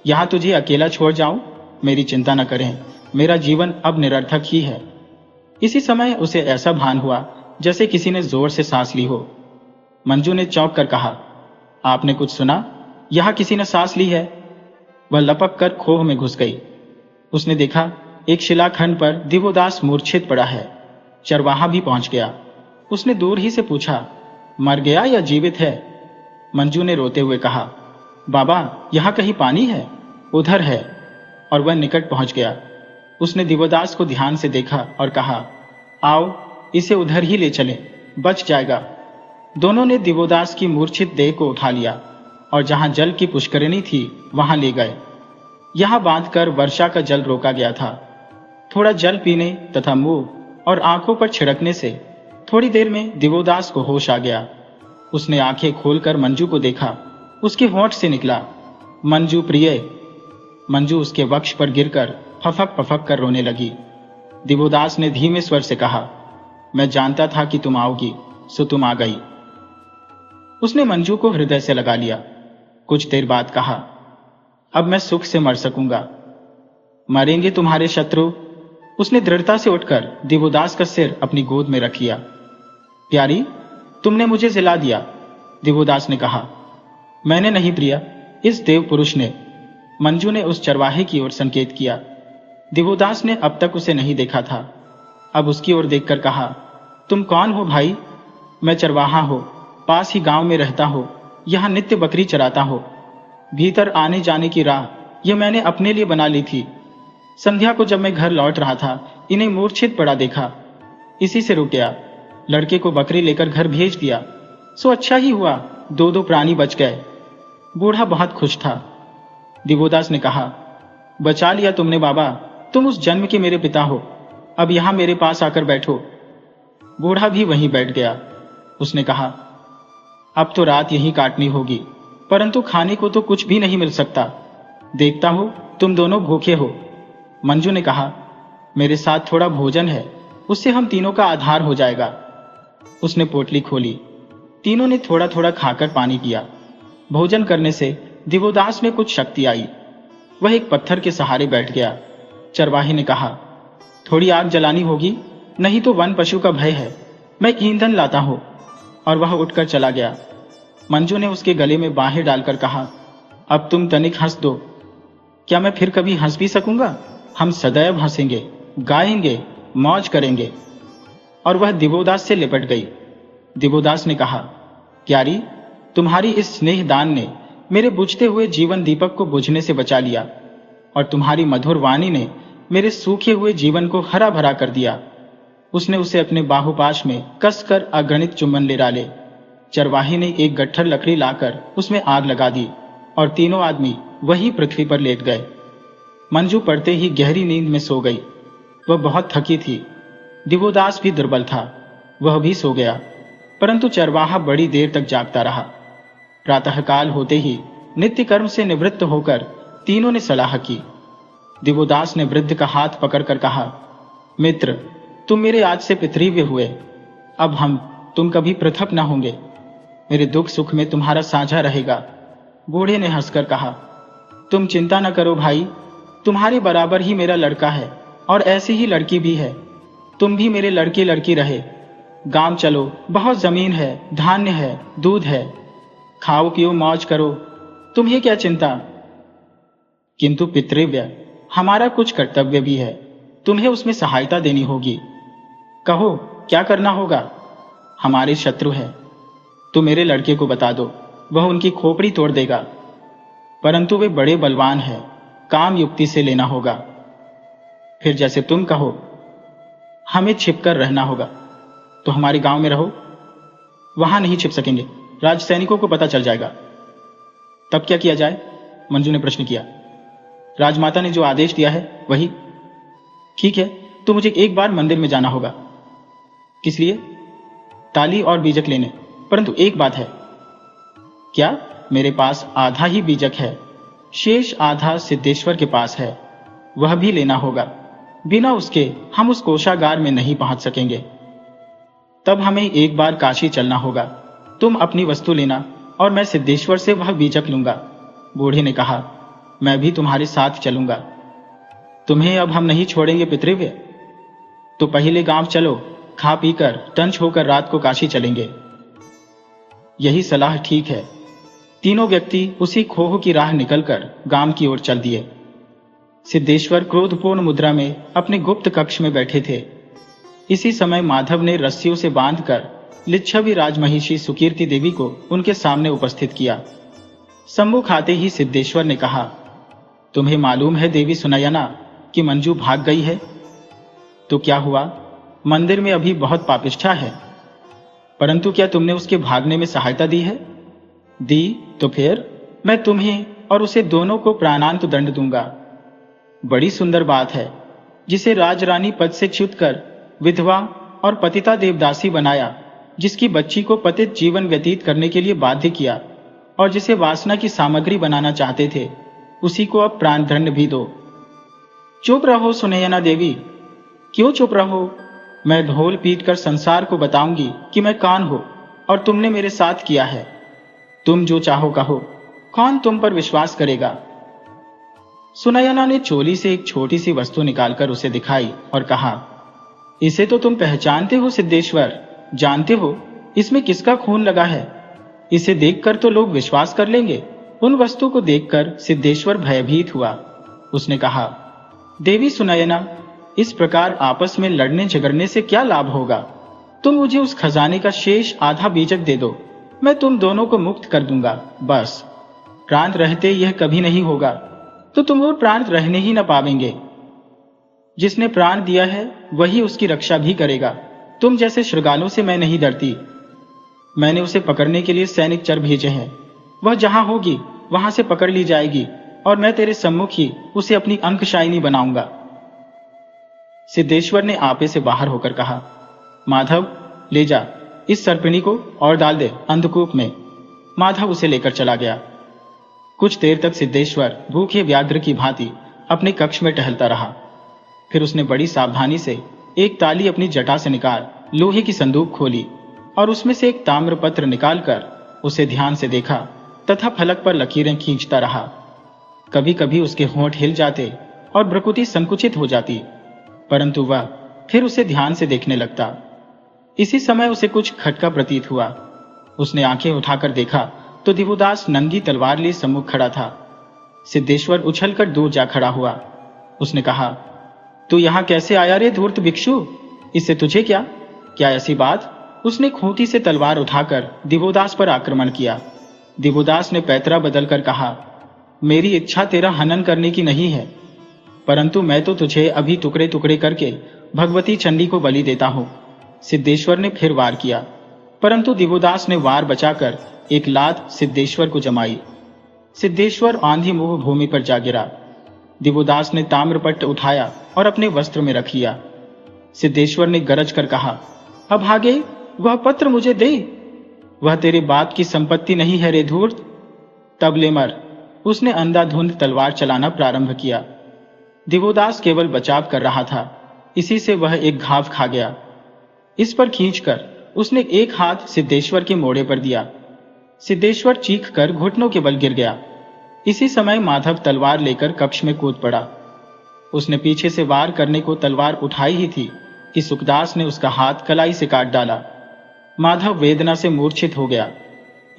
यहाँ तुझे अकेला छोड़ जाऊं? मेरी चिंता न करें, मेरा जीवन अब निरर्थक ही है। इसी समय उसे ऐसा भान हुआ जैसे किसी ने जोर से सांस ली हो। मंजू ने चौंक कर कहा, आपने कुछ सुना? यहाँ किसी ने सांस ली है। वह लपक कर खोह में घुस गई। उसने देखा एक शिलाखंड पर दिवोदास मूर्छित पड़ा है। चरवाहा भी पहुंच गया। उसने दूर ही से पूछा, मर गया या जीवित है? मंजू ने रोते हुए कहा, बाबा, यहाँ कहीं पानी है? उधर है। और वह निकट पहुंच गया। उसने दिवोदास को ध्यान से देखा और कहा, आओ इसे उधर ही ले चलें, बच जाएगा। दोनों ने दिवोदास की मूर्छित देह को उठा लिया और जहां जल की पुष्करिणी थी वहां ले गए। यहां बांधकर वर्षा का जल रोका गया था। थोड़ा जल पीने तथा मुंह और आंखों पर छिड़कने से थोड़ी देर में दिवोदास को होश आ गया। उसने आंखें खोलकर मंजू को देखा। उसके होंठ से निकला, मंजू प्रिय। मंजू उसके वक्ष पर गिरकर फफक फफक कर रोने लगी। दिवोदास ने धीमे स्वर से कहा, मैं जानता था कि तुम आओगी, सो तुम आ गई। उसने मंजू को हृदय से लगा लिया। कुछ देर बाद कहा, अब मैं सुख से मर सकूंगा। मरेंगे तुम्हारे शत्रु। उसने दृढ़ता से उठकर दिवोदास का सिर अपनी गोद में रख लिया। प्यारी, तुमने मुझे जिला दिया, दिवोदास ने कहा। मैंने नहीं प्रिया, इस देव पुरुष ने। मंजू ने उस चरवाहे की ओर संकेत किया। दिवोदास ने अब तक उसे नहीं देखा था। अब उसकी ओर देखकर कहा, तुम कौन हो भाई? मैं चरवाहा हो, पास ही गांव में रहता हो, यहाँ नित्य बकरी चराता हो। भीतर आने जाने की राह यह मैंने अपने लिए बना ली थी। संध्या को जब मैं घर लौट रहा था, इन्हें मूर्छित पड़ा देखा, इसी से रुक गया। लड़के को बकरी लेकर घर भेज दिया, सो अच्छा ही हुआ, दो प्राणी बच गए। बूढ़ा बहुत खुश था। दिवोदास ने कहा, बचा लिया तुमने बाबा, तुम उस जन्म के मेरे पिता हो। अब यहां मेरे पास आकर बैठो। बूढ़ा भी वहीं बैठ गया। उसने कहा, अब तो रात यहीं काटनी होगी, परंतु खाने को तो कुछ भी नहीं मिल सकता। देखता हूं तुम दोनों भूखे हो। मंजू ने कहा, मेरे साथ थोड़ा भोजन है, उससे हम तीनों का आधार हो जाएगा। उसने पोटली खोली। तीनों ने थोड़ा थोड़ा खाकर पानी पिया। भोजन करने से दिवोदास में कुछ शक्ति आई। वह एक पत्थर के सहारे बैठ गया। चरवाहे ने कहा, थोड़ी आग जलानी होगी, नहीं तो वन पशु का भय है। मैं ईंधन लाता हूं। और वह उठकर चला गया। मंजू ने उसके गले में बाहें डालकर कहा, अब तुम तनिक हंस दो। क्या मैं फिर कभी हंस भी सकूंगा? हम सदैव हंसेंगे, गाएंगे, मौज करेंगे। और वह दिवोदास से लिपट गई। दिवोदास ने कहा, प्यारी, तुम्हारी इस स्नेह दान ने मेरे बुझते हुए जीवन दीपक को बुझने से बचा लिया, और तुम्हारी मधुर वाणी ने मेरे सूखे हुए जीवन को हरा भरा कर दिया। उसने उसे अपने बाहुपाश में कसकर अगणित चुंबन ले डाले। चरवाहे ने एक गट्ठर लकड़ी लाकर उसमें आग लगा दी और तीनों आदमी वही पृथ्वी पर लेट गए। मंजू पड़ते ही गहरी नींद में सो गई। वह बहुत थकी थी। दिवोदास भी दुर्बल था, वह भी सो गया, परंतु चरवाहा बड़ी देर तक जागता रहा। प्रातःकाल होते ही नित्य कर्म से निवृत्त होकर तीनों ने सलाह की। दिवोदास ने वृद्ध का हाथ पकड़कर कहा, मित्र, तुम मेरे आज से पितृव्य हुए। अब हम तुम कभी पृथक न होंगे। मेरे दुख सुख में तुम्हारा साझा रहेगा। बूढ़े ने हंसकर कहा, तुम चिंता न करो भाई, तुम्हारे बराबर ही मेरा लड़का है और ऐसी ही लड़की भी है। तुम भी मेरे लड़के लड़की रहे। गांव चलो, बहुत जमीन है, धान्य है, दूध है, खाओ पियो मौज करो, तुम्हें क्या चिंता। किंतु पितृव्य, हमारा कुछ कर्तव्य भी है। तुम्हें उसमें सहायता देनी होगी। कहो क्या करना होगा। हमारे शत्रु है, तो मेरे लड़के को बता दो, वह उनकी खोपड़ी तोड़ देगा। परंतु वे बड़े बलवान हैं, काम युक्ति से लेना होगा। फिर जैसे तुम कहो। हमें छिपकर रहना होगा। तो हमारे गांव में रहो। वहां नहीं छिप सकेंगे, राज सैनिकों को पता चल जाएगा। तब क्या किया जाए? मंजू ने प्रश्न किया। राजमाता ने जो आदेश दिया है वही। ठीक है, तो मुझे एक बार मंदिर में जाना होगा। किस लिए? ताली और बीजक लेने। परंतु एक बात है। क्या? मेरे पास आधा ही बीजक है, शेष आधा सिद्धेश्वर के पास है, वह भी लेना होगा। बिना उसके हम उस कोषागार में नहीं पहुंच सकेंगे। तब हमें एक बार काशी चलना होगा। तुम अपनी वस्तु लेना और मैं सिद्धेश्वर से वह बीजक लूंगा। बूढ़े ने कहा, मैं भी तुम्हारे साथ चलूंगा। तुम्हें अब हम नहीं छोड़ेंगे पितृव्य। तो पहले गांव चलो, खा पीकर टंच होकर रात को काशी चलेंगे। यही सलाह ठीक है। तीनों व्यक्ति उसी खोह की राह निकलकर गांव की ओर चल दिए। सिद्धेश्वर क्रोधपूर्ण मुद्रा में अपने गुप्त कक्ष में बैठे थे। इसी समय माधव ने रस्सियों से बांधकर लिच्छवी राजमहिषी सुकीर्ति देवी को उनके सामने उपस्थित किया। सम्मुख आते ही सिद्धेश्वर ने कहा, तुम्हें मालूम है देवी सुनयना कि मंजू भाग गई है? तो क्या हुआ? मंदिर में अभी बहुत पापिष्ठा है। परंतु क्या तुमने उसके भागने में सहायता दी है? दी तो फिर मैं तुम्हें और उसे दोनों को प्राणांत दंड दूंगा। बड़ी सुंदर बात है। जिसे राजरानी पद से च्युत कर विधवा और पतिता देवदासी बनाया, जिसकी बच्ची को पतित जीवन व्यतीत करने के लिए बाध्य किया और जिसे वासना की सामग्री बनाना चाहते थे, उसी को अब प्राणदंड भी दो। चुप रहो सुनयना देवी। क्यों चुप रहो? मैं ढोल पीट कर संसार को बताऊंगी कि मैं कौन हूं और तुमने मेरे साथ किया है। तुम जो चाहो कहो, कौन तुम पर विश्वास करेगा? सुनयना ने चोली से एक छोटी सी वस्तु निकालकर उसे दिखाई और कहा, इसे तो तुम पहचानते हो सिद्धेश्वर, जानते हो इसमें किसका खून लगा है। इसे देखकर तो लोग विश्वास कर लेंगे। उन वस्तु को देखकर सिद्धेश्वर भयभीत हुआ। उसने कहा, देवी सुनयना, इस प्रकार आपस में लड़ने झगड़ने से क्या लाभ होगा? तुम मुझे उस खजाने का शेष आधा बीजक दे दो, मैं तुम दोनों को मुक्त कर दूंगा। बस प्राण रहते यह कभी नहीं होगा, तो तुम और प्राण रहने ही न पावेंगे। जिसने प्राण दिया है वही उसकी रक्षा भी करेगा। तुम जैसे शृगालों से मैं नहीं डरती। मैंने उसे पकड़ने के लिए सैनिक चर भेजे हैं। वह जहां होगी वहां से पकड़ ली जाएगी और मैं तेरे सम्मुख ही उसे अपनी अंकशायिनी बनाऊंगा। सिद्धेश्वर ने आपे से बाहर होकर कहा, माधव ले जा इस सर्पिणी को और डाल दे अंधकूप में। माधव उसे लेकर चला गया। कुछ देर तक सिद्धेश्वर भूखे व्याघ्र की भांति अपने कक्ष में टहलता रहा। फिर उसने बड़ी सावधानी से एक ताली अपनी जटा से निकाल लोहे की संदूक खोली और उसमें से एक ताम्रपत्र निकालकर उसे ध्यान से देखा तथा फलक पर लकीरें खींचता रहा। कभी कभी उसके होंठ हिल जाते और भ्रुकुटी संकुचित हो जाती, परंतु वह फिर उसे ध्यान से देखने लगता। इसी समय उसे कुछ खटका प्रतीत हुआ। उसने आंखें उठाकर देखा तो दिवोदास नंगी तलवार लिए सम्मुख खड़ा था। सिद्धेश्वर उछलकर दूर जा खड़ा हुआ। उसने कहा, तू यहां कैसे आया रे धूर्त भिक्षु? इससे तुझे क्या? क्या ऐसी बात? उसने खूंटी से तलवार उठाकर दिवोदास पर आक्रमण किया। दिवोदास ने पैतरा बदलकर कहा, मेरी इच्छा तेरा हनन करने की नहीं है, परंतु मैं तो तुझे अभी टुकड़े टुकड़े करके भगवती चंडी को बलि देता हूं। सिद्धेश्वर ने फिर वार किया, परंतु दिवोदास ने वार बचाकर एक लात सिद्धेश्वर को जमाई। सिद्धेश्वर आंधी मुंह भूमि पर जा गिरा। दिवोदास ने ताम्रपट्ट उठाया और अपने वस्त्र में रख लिया। सिद्धेश्वर ने गरज कर कहा, अब आगे वह पत्र मुझे दे। वह तेरे बाप की संपत्ति नहीं है रे धूर्त। तब ले मर। उसने अंधाधुंध तलवार चलाना प्रारंभ किया। दिवोदास केवल बचाव कर रहा था, इसी से वह एक घाव खा गया। इस पर खींचकर उसने एक हाथ सिद्धेश्वर के मोड़े पर दिया। सिद्धेश्वर चीख कर घुटनों के बल गिर गया। इसी समय माधव तलवार लेकर कक्ष में कूद पड़ा। उसने पीछे से वार करने को तलवार उठाई ही थी कि सुखदास ने उसका हाथ कलाई से काट डाला। माधव वेदना से मूर्छित हो गया।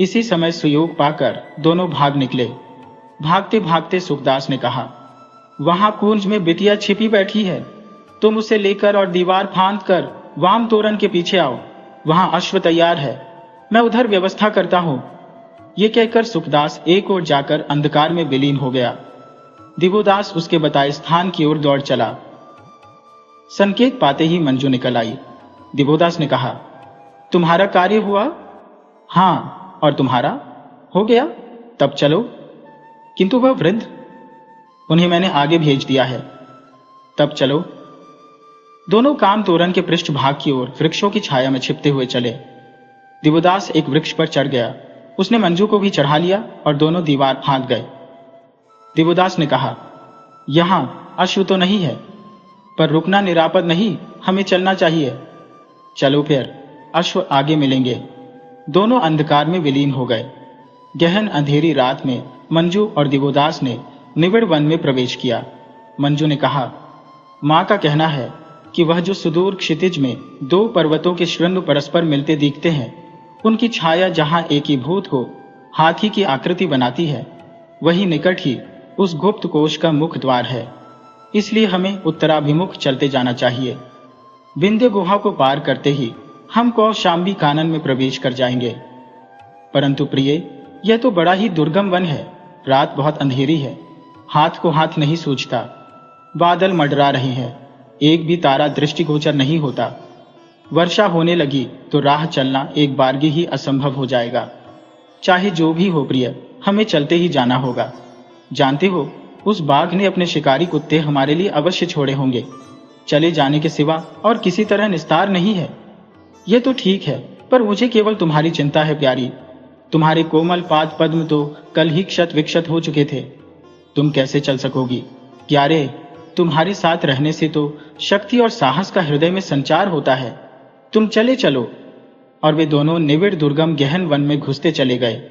इसी समय सुयोग पाकर दोनों भाग निकले। भागते भागते सुखदास ने कहा, वहां कुंज में बिटिया छिपी बैठी है, तुम उसे लेकर और दीवार फांद कर वाम तोरण के पीछे आओ, वहां अश्व तैयार है, मैं उधर व्यवस्था करता हूं। ये कहकर सुखदास एक ओर जाकर अंधकार में विलीन हो गया। दिवोदास उसके बताए स्थान की ओर दौड़ चला। संकेत पाते ही मंजू निकल आई। दिवोदास ने कहा, तुम्हारा कार्य हुआ? हाँ, और तुम्हारा? हो गया, तब चलो। किंतु वह वृद्ध? उन्हें मैंने आगे भेज दिया है, तब चलो। दोनों काम तोरण के पृष्ठभाग की ओर वृक्षों की छाया में छिपते हुए चले। दिवोदास एक वृक्ष पर चढ़ गया, उसने मंजू को भी चढ़ा लिया और दोनों दीवार फांद गए। दिवोदास ने कहा, यहां अश्व तो नहीं है, पर रुकना निरापद नहीं, हमें चलना चाहिए। चलो फिर, अश्व आगे मिलेंगे। दोनों अंधकार में विलीन हो गए। गहन अंधेरी रात में मंजू और दिवोदास ने निविड़ वन में प्रवेश किया। मंजू ने कहा, मां का कहना है कि वह जो सुदूर क्षितिज में दो पर्वतों के शृंग परस्पर मिलते दिखते हैं, उनकी छाया जहां एकीभूत हो हाथी की आकृति बनाती है, वही निकट ही उस गुप्त कोश का मुख द्वार है। इसलिए हमें उत्तराभिमुख चलते जाना चाहिए। विंध्य गुहा को पार करते ही हम कौशाम्बी कानन में प्रवेश कर जाएंगे। परंतु प्रिय, यह तो बड़ा ही दुर्गम वन है। रात बहुत अंधेरी है, हाथ को हाथ नहीं सूझता। बादल मंडरा रहे हैं, एक भी तारा दृष्टिगोचर नहीं होता। वर्षा होने लगी तो राह चलना एक बारगी ही असंभव हो जाएगा। चाहे जो भी हो प्रिय, हमें चलते ही जाना होगा। जानते हो, उस बाघ ने अपने शिकारी कुत्ते हमारे लिए अवश्य छोड़े होंगे। चले जाने के सिवा और किसी तरह निस्तार नहीं है। ये तो ठीक है, पर मुझे केवल तुम्हारी चिंता है प्यारी। तुम्हारे कोमल पाद पद्म तो कल ही क्षत विक्षत हो चुके थे। तुम कैसे चल सकोगी? प्यारे, तुम्हारे साथ रहने से तो शक्ति और साहस का हृदय में संचार होता है। तुम चले चलो। और वे दोनों निविड़ दुर्गम गहन वन में घुसते चले गए।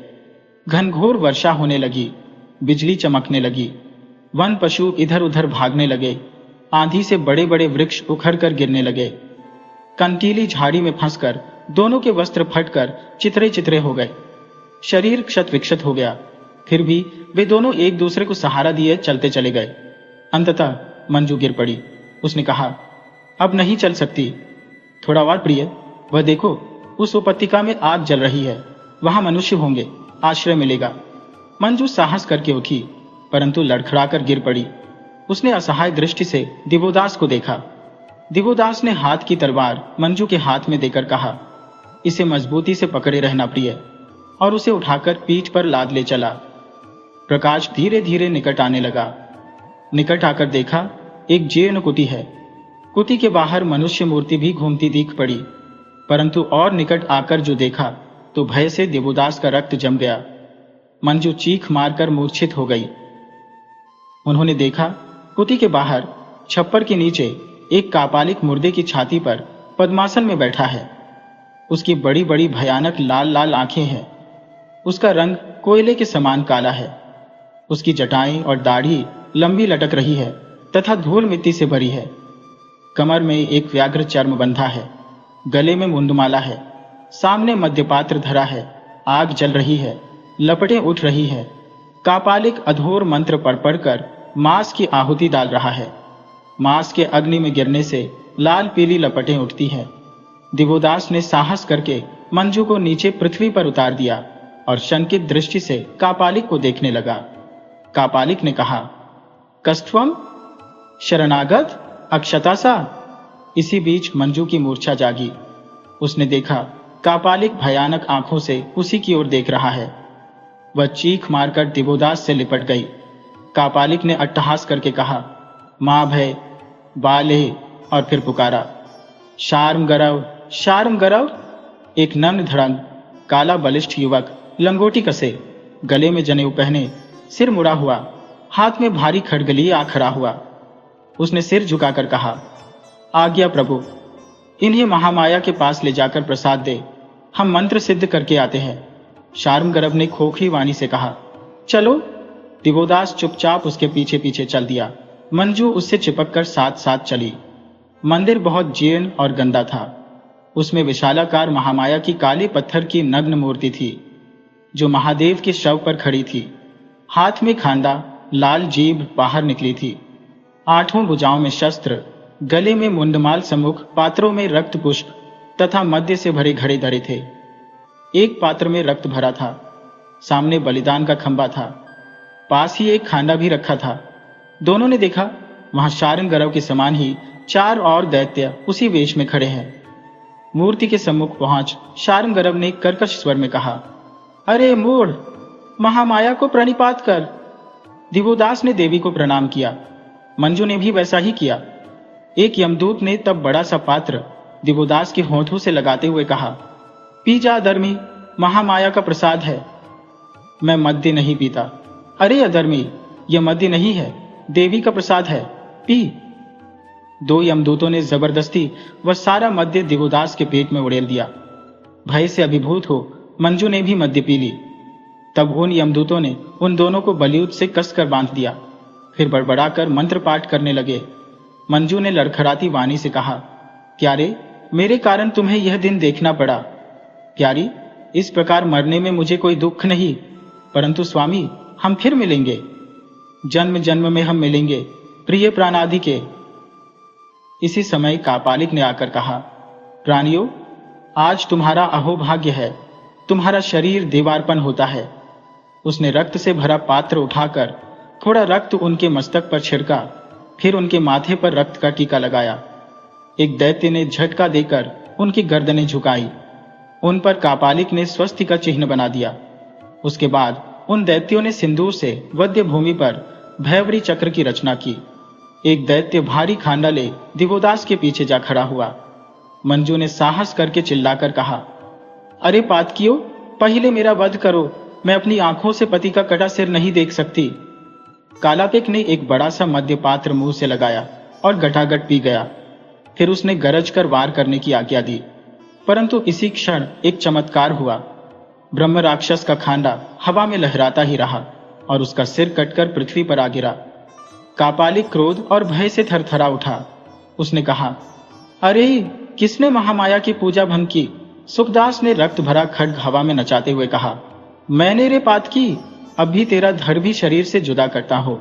घनघोर वर्षा होने लगी, बिजली चमकने लगी, वन पशु इधर उधर भागने लगे, आंधी से बड़े बड़े वृक्ष उखड़ कर गिरने लगे। कंटीली झाड़ी में फंसकर दोनों के वस्त्र फटकर चितरे चितरे हो गए। शरीर क्षत विक्षत हो गया, फिर भी वे दोनों एक दूसरे को सहारा दिए चलते चले गए। अंततः मंजू गिर पड़ी। उसने कहा, अब नहीं चल सकती। थोड़ा और प्रिय, वह देखो, उस उपत्यका में आग जल रही है, वहां मनुष्य होंगे, आश्रय मिलेगा। मंजू साहस करके उठी, परंतु लड़खड़ाकर गिर पड़ी। उसने असहाय दृष्टि से दिवोदास को देखा। दिवोदास ने हाथ की तलवार मंजू के हाथ में देकर कहा, इसे मजबूती से पकड़े रहना प्रिय, और उसे उठाकर पीठ पर लाद ले चला। प्रकाश धीरे धीरे निकट आने लगा। निकट आकर देखा, एक जीर्ण कुटी है। कुटी के बाहर मनुष्य मूर्ति भी घूमती दिख पड़ी, परंतु और निकट आकर जो देखा तो भय से दिवोदास का रक्त जम गया। मंजू चीख मारकर मूर्छित हो गई। उन्होंने देखा, कुटी के बाहर छप्पर के नीचे एक कापालिक मुर्दे की छाती पर पद्मासन में बैठा है। उसकी बड़ी बड़ी भयानक लाल लाल आंखें हैं। उसका रंग कोयले के समान काला है। उसकी जटाएं और दाढ़ी लंबी लटक रही है तथा धूल मिट्टी से भरी है। कमर में एक व्याघ्र चर्म बंधा है, गले में मुंडमाला है, सामने मध्यपात्र धरा है। आग जल रही है, लपटें उठ रही है। कापालिक अधोर मंत्र पढ़ पढ़कर मांस की आहुति डाल रहा है। मांस के अग्नि में गिरने से लाल पीली लपटें उठती हैं। दिवोदास ने साहस करके मंजू को नीचे पृथ्वी पर उतार दिया और शंकित दृष्टि से कापालिक को देखने लगा। कापालिक ने कहा, कस्त्वम, शरणागत, अक्षतासा। इसी बीच मंजू की मूर्छा जागी। उसने देखा, कापालिक भयानक आंखों से उसी की ओर देख रहा है। वह चीख मारकर दिवोदास से लिपट गई। कापालिक ने अट्टहास करके कहा, मां भय, बाले, और फिर पुकारा, शार्म गरव, शार्म गरव। एक नम्र धड़ंग काला बलिष्ठ युवक, लंगोटी कसे, गले में जनेऊ पहने, सिर मुड़ा हुआ, हाथ में भारी खड्ग लिए आ खड़ा हुआ। उसने सिर झुकाकर कहा, आज्ञा प्रभु, इन्हें महामाया के पास ले जाकर प्रसाद दे, हम मंत्र सिद्ध करके आते हैं। शार्मगरव ने खोखली वाणी से कहा, चलो। दिवोदास चुपचाप उसके पीछे पीछे चल दिया। मंजू उससे चिपककर साथ साथ चली। मंदिर बहुत जीर्ण और गंदा था। उसमें विशालाकार महामाया की काले पत्थर की नग्न मूर्ति थी, जो महादेव के शव पर खड़ी थी। हाथ में खांदा, लाल जीभ बाहर निकली थी। आठों भुजाओं में शस्त्र, गले में मुंडमाल सम्मुख पात्रों में रक्त पुष्प तथा मद्य से भरे घड़े धरे थे। एक पात्र में रक्त भरा था, सामने बलिदान का खंभा था, पास ही एक खांडा भी रखा था। दोनों ने देखा वहां शार्ंगरव के समान ही 4 और दैत्य उसी वेश में खड़े हैं। मूर्ति के सम्मुख पहुंच शार्ंगरव ने कर्कश स्वर में कहा, अरे मूढ़, महामाया को प्रणिपात कर। दिवोदास ने देवी को प्रणाम किया। मंजू ने भी वैसा ही किया। एक यमदूत ने तब बड़ा सा पात्र दिवोदास के होठों से लगाते हुए कहा, पी जा अधर्मी, महामाया का प्रसाद है। मैं मद्य नहीं पीता। अरे अधर्मी, यह मद्य नहीं है, देवी का प्रसाद है, पी। 2 यमदूतों ने जबरदस्ती वह सारा मद्य दिवोदास के पेट में उड़ेल दिया। भय से अभिभूत हो मंजू ने भी मद्य पी ली। तब उन यमदूतों ने उन दोनों को बलियुद्ध से कसकर बांध दिया। फिर बड़बड़ाकर मंत्र पाठ करने लगे। मंजू ने लड़खड़ाती वाणी से कहा, प्यारे, मेरे कारण तुम्हें यह दिन देखना पड़ा। प्यारी, इस प्रकार मरने में मुझे कोई दुख नहीं, परंतु स्वामी, हम फिर मिलेंगे। जन्म जन्म में हम मिलेंगे, प्रिय प्राणादि के। इसी समय कापालिक ने आकर कहा, प्राणियों, आज तुम्हारा अहोभाग्य है, तुम्हारा शरीर देवार्पण होता है। उसने रक्त से भरा पात्र उठाकर थोड़ा रक्त उनके मस्तक पर छिड़का, फिर उनके माथे पर रक्त का टीका लगाया। एक दैत्य ने झटका देकर उनकी गर्दनें झुकाई। उन पर कापालिक ने स्वस्ति का चिन्ह बना दिया। उसके बाद उन दैत्यों ने सिंदूर से वध्य भूमि पर भैवरी चक्र की रचना की। एक दैत्य भारी खांडा ले दिवोदास के पीछे जा खड़ा हुआ। मंजू ने साहस करके चिल्लाकर कहा, अरे पातकियों, पहले मेरा वध करो, मैं अपनी आंखों से पति का कटा सिर नहीं देख सकती। कालापिक ने एक बड़ा सा मद्य पात्र मुंह से लगाया और गटागट पी गया। फिर उसने गरज कर वार करने की आज्ञा दी, परंतु इसी क्षण एक चमत्कार हुआ। ब्रह्म राक्षस का खांडा हवा में लहराता ही रहा और उसका सिर कटकर पृथ्वी पर आ गिरा। कापालिक क्रोध और भय से थरथरा उठा। उसने कहा, अरे, किसने महामाया की पूजा भंग की? सुखदास ने रक्त भरा खड्ग हवा में नचाते हुए कहा, मैंने रे पातकी, अब भी तेरा धड़ भी शरीर से जुदा करता हो।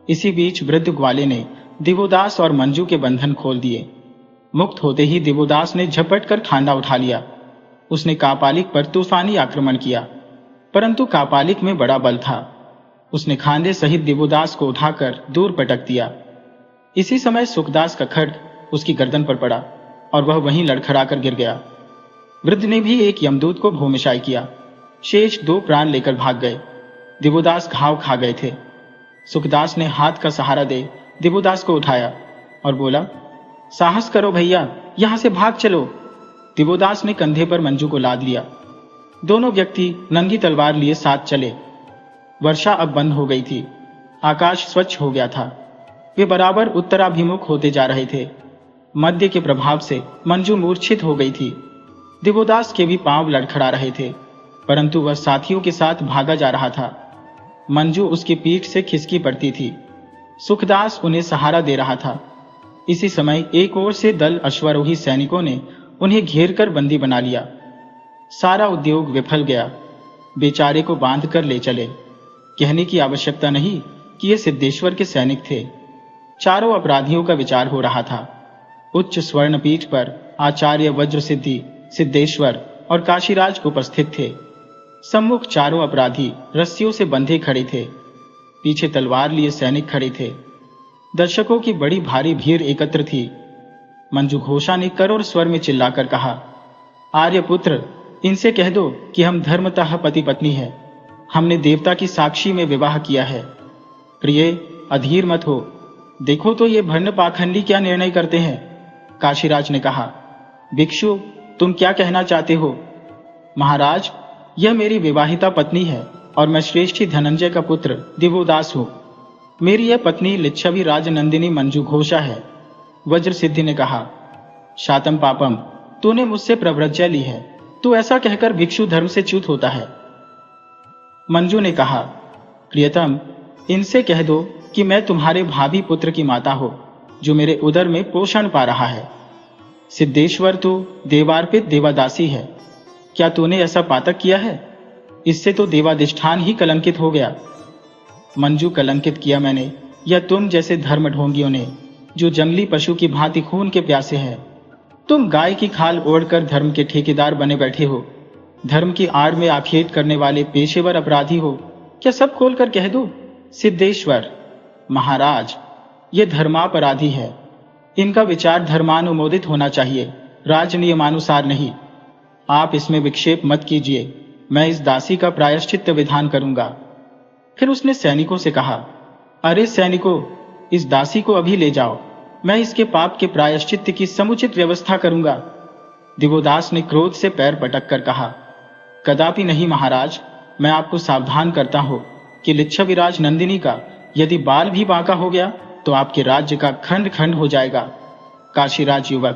इसी बीच वृद्ध ग्वाले ने दिवोदास और मंजू के बंधन खोल दिए। मुक्त होते ही दिवोदास ने झपट कर खांडा उठा लिया। उसने कापालिक पर तूफानी आक्रमण किया, परंतु कापालिक में बड़ा बल था। उसने खांडे सहित दिवोदास को उठाकर दूर पटक दिया। इसी समय सुखदास का खड्ग उसकी गर्दन पर पड़ा और वह वहीं लड़खड़ाकर गिर गया। वृद्ध ने भी एक यमदूत को भूमिशाई किया। शेष 2 प्राण लेकर भाग गए। दिवोदास घाव खा गए थे। सुखदास ने हाथ का सहारा दे दिवोदास को उठाया और बोला, साहस करो भैया, यहां से भाग चलो। दिवोदास ने कंधे पर मंजू को लाद लिया। दोनों व्यक्ति नंगी तलवार लिए साथ चले। वर्षा अब बंद हो गई थी। आकाश स्वच्छ हो गया था। वे बराबर उत्तराभिमुख होते जा रहे थे। मद्य के प्रभाव से मंजू मूर्छित हो गई थी। दिवोदास के भी पांव लड़खड़ा रहे थे, परंतु वह साथियों के साथ भागा जा रहा था। मंजू उसकी पीठ से खिसकी पड़ती थी। सुखदास उन्हें सहारा दे रहा था। इसी समय एक ओर से दल अश्वारोही सैनिकों ने उन्हें घेर कर बंदी बना लिया। सारा उद्योग विफल गया। बेचारे को बांध कर ले चले। कहने की आवश्यकता नहीं कि ये सिद्धेश्वर के सैनिक थे। चारों अपराधियों का विचार हो रहा था। उच्च स्वर्णपीठ पर आचार्य वज्रसिद्धि, सिद्धेश्वर और काशीराज उपस्थित थे। सम्मुख चारों अपराधी रस्सियों से बंधे खड़े थे। पीछे तलवार लिए सैनिक खड़े थे। दर्शकों की बड़ी भारी भीड़ एकत्र थी। मंजू घोषा ने करोड़ स्वर में चिल्लाकर कहा, आर्यपुत्र, इनसे कह दो कि हम धर्मतः पति पत्नी हैं। हमने देवता की साक्षी में विवाह किया है। प्रिय, अधीर मत हो। देखो तो ये भर्ण पाखंडी क्या निर्णय करते हैं। काशीराज ने कहा, भिक्षु, तुम क्या कहना चाहते हो? महाराज, यह मेरी विवाहिता पत्नी है और मैं श्रेष्ठी धनंजय का पुत्र दिवोदास हूं। मेरी यह पत्नी लिच्छवी राजनंदिनी मंजू घोषा है। वज्रसिद्धि ने कहा, शातम पापम, तूने मुझसे प्रव्रज्या ली है। तू ऐसा कहकर भिक्षु धर्म से च्युत होता है। मंजू ने कहा, प्रियतम, इनसे कह दो कि मैं तुम्हारे भाभी पुत्र की माता हो, जो मेरे उदर में पोषण पा रहा है। सिद्धेश्वर तो देवार्पित देवादासी है। क्या तूने ऐसा पातक किया है? इससे तो देवाधिष्ठान ही कलंकित हो गया। मंजू, कलंकित किया मैंने या तुम जैसे धर्म ढोंगियों ने? जो जंगली पशु की भांति खून के प्यासे हैं। तुम गाय की खाल ओढ़कर धर्म के ठेकेदार बने बैठे हो, धर्म की आड़ में आखेट करने वाले पेशेवर अपराधी हो। क्या सब खोलकर कह दो? सिद्धेश्वर महाराज, ये धर्मापराधी है। इनका विचार धर्मानुमोदित होना चाहिए, राज नियमानुसार नहीं। आप इसमें विक्षेप मत कीजिए, मैं इस दासी का प्रायश्चित्त विधान करूंगा। फिर उसने सैनिकों से कहा, अरे सैनिकों, इस दासी को अभी ले जाओ, मैं इसके पाप के प्रायश्चित्त की समुचित व्यवस्था करूंगा। दिवोदास ने क्रोध से पैर पटक कर कहा, कदापि नहीं महाराज, मैं आपको सावधान करता हूं कि लिच्छविराज नंदिनी का यदि बाल भी बांका हो गया तो आपके राज्य का खंड खंड हो जाएगा। काशीराज युवक,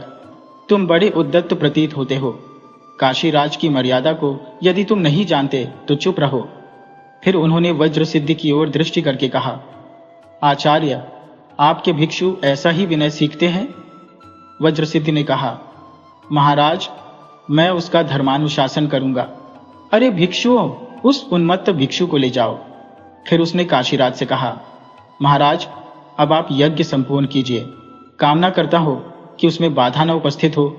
तुम बड़े उद्दत्त प्रतीत होते हो। काशीराज की मर्यादा को यदि तुम नहीं जानते तो चुप रहो। फिर उन्होंने वज्रसिद्धि की ओर दृष्टि करके कहा, आचार्य, आपके भिक्षु ऐसा ही विनय सीखते हैं? वज्रसिद्धि ने कहा, महाराज, मैं उसका धर्मानुशासन करूंगा। अरे भिक्षुओं, उस उन्मत्त भिक्षु को ले जाओ। फिर उसने काशीराज से कहा, महाराज, अब आप यज्ञ संपूर्ण कीजिए। कामना करता हो कि उसमें बाधा न उपस्थित हो।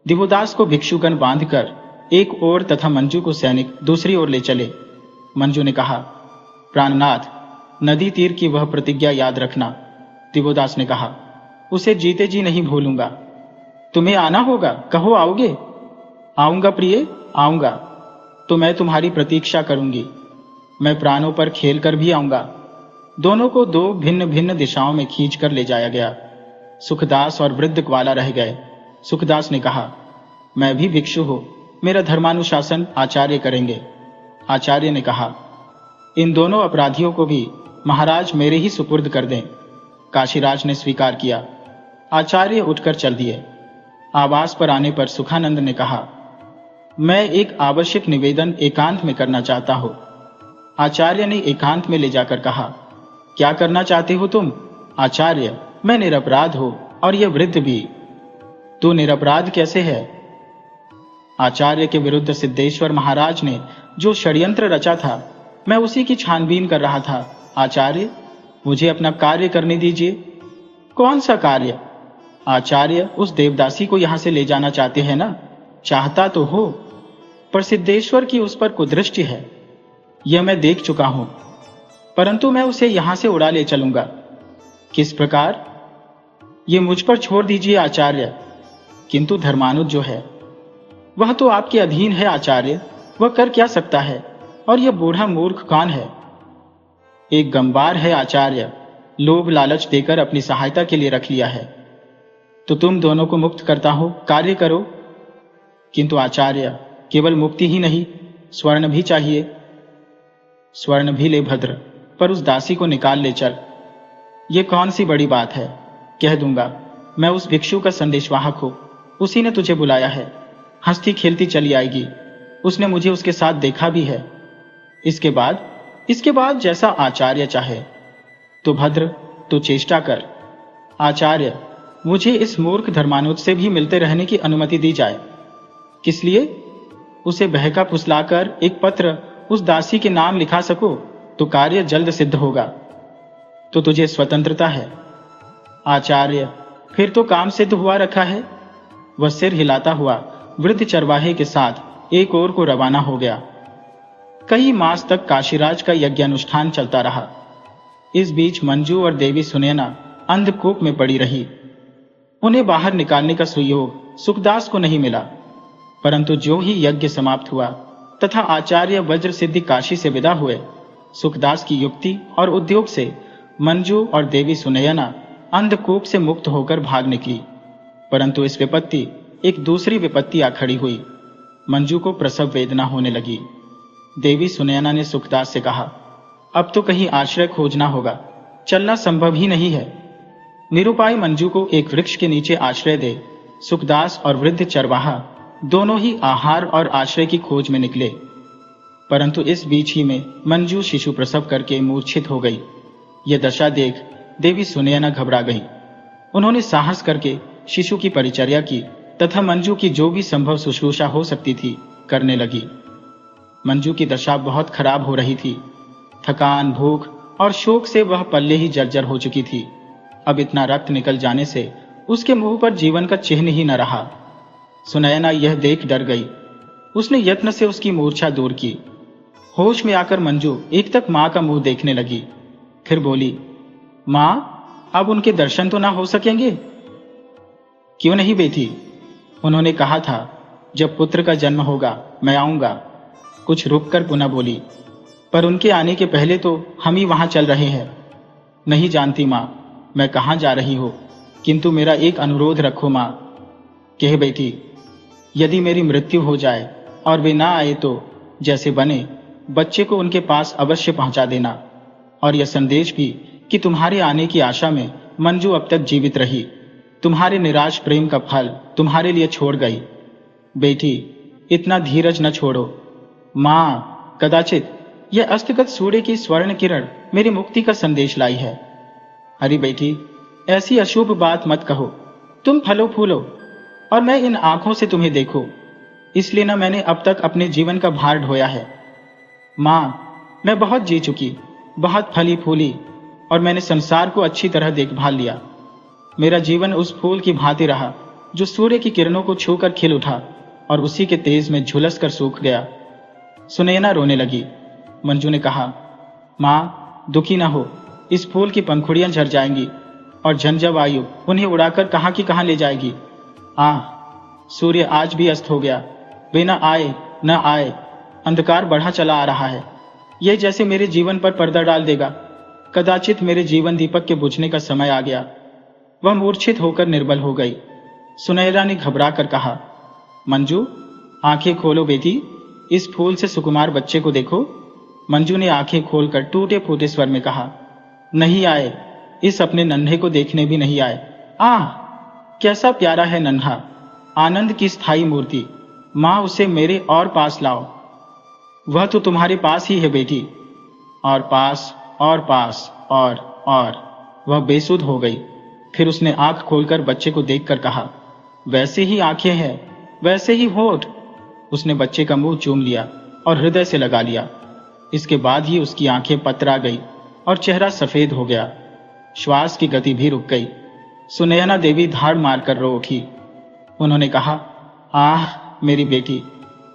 दिवोदास को भिक्षुगण बांधकर एक ओर तथा मंजू को सैनिक दूसरी ओर ले चले। मंजू ने कहा, प्राणनाथ, नदी तीर की वह प्रतिज्ञा याद रखना। दिवोदास ने कहा, उसे जीते जी नहीं भूलूंगा। तुम्हें आना होगा, कहो आओगे? आऊंगा प्रिय, आऊंगा। तो मैं तुम्हारी प्रतीक्षा करूंगी। मैं प्राणों पर खेल कर भी आऊंगा। दोनों को दो भिन्न भिन्न दिशाओं में खींचकर ले जाया गया। सुखदास और वृद्ध ग्वाला रह गए। सुखदास ने कहा, मैं भी भिक्षु हूं, मेरा धर्मानुशासन आचार्य करेंगे। आचार्य ने कहा, इन दोनों अपराधियों को भी महाराज मेरे ही सुपुर्द कर दें। काशीराज ने स्वीकार किया। आचार्य उठकर चल दिए। आवास पर आने पर सुखानंद ने कहा, मैं एक आवश्यक निवेदन एकांत में करना चाहता हूं। आचार्य ने एकांत में ले जाकर कहा, क्या करना चाहते हो तुम? आचार्य, मैं निरपराध हूं और यह वृद्ध भी। तू निरपराध कैसे है? आचार्य के विरुद्ध सिद्धेश्वर महाराज ने जो षड्यंत्र रचा था, मैं उसी की छानबीन कर रहा था। आचार्य, मुझे अपना कार्य करने दीजिए। कौन सा कार्य? आचार्य, उस देवदासी को यहां से ले जाना चाहते हैं ना? चाहता तो हो, पर सिद्धेश्वर की उस पर कुदृष्टि है, यह मैं देख चुका हूं। परंतु मैं उसे यहां से उड़ा ले चलूंगा। किस प्रकार? ये मुझ पर छोड़ दीजिए आचार्य। किंतु धर्मानुज जो है, वह तो आपके अधीन है आचार्य, वह कर क्या सकता है? और यह बूढ़ा मूर्ख कौन है? एक गंवार है आचार्य, लोभ लालच देकर अपनी सहायता के लिए रख लिया है। तो तुम दोनों को मुक्त करता हो, कार्य करो। किंतु आचार्य, केवल मुक्ति ही नहीं, स्वर्ण भी चाहिए। स्वर्ण भी ले भद्र, पर उस दासी को निकाल ले चल। ये कौन सी बड़ी बात है? कह दूंगा, मैं उस भिक्षु का संदेशवाहक हूं, उसी ने तुझे बुलाया है। हंसती खेलती चली आएगी। उसने मुझे उसके साथ देखा भी है। इसके बाद जैसा आचार्य चाहे। तो भद्र, तू चेष्टा कर। आचार्य, मुझे इस मूर्ख धर्मानुज से भी मिलते रहने की अनुमति दी जाए। किस लिए? उसे बहका फुसलाकर एक पत्र उस दासी के नाम लिखा सको तो कार्य जल्द सिद्ध होगा। तो तुझे स्वतंत्रता है। आचार्य, फिर तो काम सिद्ध हुआ रखा है। वह सिर हिलाता हुआ वृद्ध चरवाहे के साथ एक ओर को रवाना हो गया। कई मास तक काशीराज का यज्ञानुष्ठान चलता रहा। इस बीच मंजू और देवी सुनैना अंधकूप में पड़ी रही। उन्हें बाहर निकालने का सुयोग सुखदास को नहीं मिला। परंतु जो ही यज्ञ समाप्त हुआ तथा आचार्य वज्रसिद्धि काशी से विदा हुए, सुखदास की युक्ति और उद्योग से मंजू और देवी सुनैना अंधकूप से मुक्त होकर भाग निकली। परंतु इस विपत्ति एक दूसरी विपत्ति आ खड़ी हुई। मंजू को प्रसव वेदना होने लगी। देवी सुनैना ने सुखदास से कहा, अब तो कहीं आश्रय खोजना होगा, चलना संभव ही नहीं है। निरुपाय मंजू को एक वृक्ष के नीचे आश्रय दे सुखदास और वृद्ध चरवाहा दोनों ही आहार और आश्रय की खोज में निकले। परंतु इस बीच ही में मंजू शिशु प्रसव करके मूर्छित हो गई। यह दशा देख देवी सुनैना घबरा गई। उन्होंने साहस करके शिशु की परिचर्या की तथा मंजू की जो भी संभव शुश्रूषा हो सकती थी करने लगी। मंजू की दशा बहुत खराब हो रही थी। थकान, भूख और शोक से वह पल्ले ही जर्जर हो चुकी थी। अब इतना रक्त निकल जाने से उसके मुंह पर जीवन का चिन्ह ही न रहा। सुनयना यह देख डर गई। उसने यत्न से उसकी मूर्छा दूर की। होश में आकर मंजू एक तक मां का मुंह देखने लगी, फिर बोली, मां, अब उनके दर्शन तो ना हो सकेंगे? क्यों नहीं बेटी, उन्होंने कहा था जब पुत्र का जन्म होगा मैं आऊंगा। कुछ रुककर पुनः बोली, पर उनके आने के पहले तो हम ही वहां चल रहे हैं। नहीं जानती मां मैं कहां जा रही हूं, किंतु मेरा एक अनुरोध रखो मां। कह बेटी, यदि मेरी मृत्यु हो जाए और वे ना आए तो जैसे बने बच्चे को उनके पास अवश्य पहुंचा देना, और यह संदेश भी कि तुम्हारे आने की आशा में मंजू अब तक जीवित रही, तुम्हारे निराश प्रेम का फल तुम्हारे लिए छोड़ गई। बेटी, इतना धीरज न छोड़ो। मां, कदाचित यह अस्तगत सूर्य की स्वर्ण किरण मेरी मुक्ति का संदेश लाई है। अरे बेटी, ऐसी अशुभ बात मत कहो। तुम फलो फूलो और मैं इन आंखों से तुम्हें देखूं, इसलिए न मैंने अब तक अपने जीवन का भार ढोया है। मां, मैं बहुत जी चुकी, बहुत फली फूली, और मैंने संसार को अच्छी तरह देखभाल लिया। मेरा जीवन उस फूल की भांति रहा जो सूर्य की किरणों को छूकर खिल उठा और उसी के तेज में झुलस कर सूख गया। सुनैना रोने लगी। मंजू ने कहा, मां, दुखी न हो, इस फूल की पंखुड़ियां झड़ जाएंगी और झंझा वायु उन्हें उड़ाकर कहां की कहां ले जाएगी। सूर्य आज भी अस्त हो गया, वे न आए न आए, अंधकार बढ़ा चला आ रहा है। यह जैसे मेरे जीवन पर पर्दा डाल देगा। कदाचित मेरे जीवन दीपक के बुझने का समय आ गया। वह मूर्छित होकर निर्बल हो गई। सुनैना ने घबरा कर कहा, मंजू, आंखें खोलो बेटी, इस फूल से सुकुमार बच्चे को देखो। मंजू ने आंखें खोलकर टूटे फूटे स्वर में कहा, नहीं आए, इस अपने नन्हे को देखने भी नहीं आए। कैसा प्यारा है नन्हा, आनंद की स्थायी मूर्ति। मां, उसे मेरे और पास लाओ। वह तो तुम्हारे पास ही है बेटी। और पास और पास और वह बेसुध हो गई। फिर उसने आंख खोलकर बच्चे को देखकर कहा, वैसे ही आंखें हैं, वैसे ही होठ। उसने बच्चे का मुंह चूम लिया और हृदय से लगा लिया। इसके बाद ही उसकी आंखें पतरा गई और चेहरा सफेद हो गया। श्वास की गति भी रुक गई। सुनैना देवी धाड़ मारकर रो उठी। उन्होंने कहा, मेरी बेटी,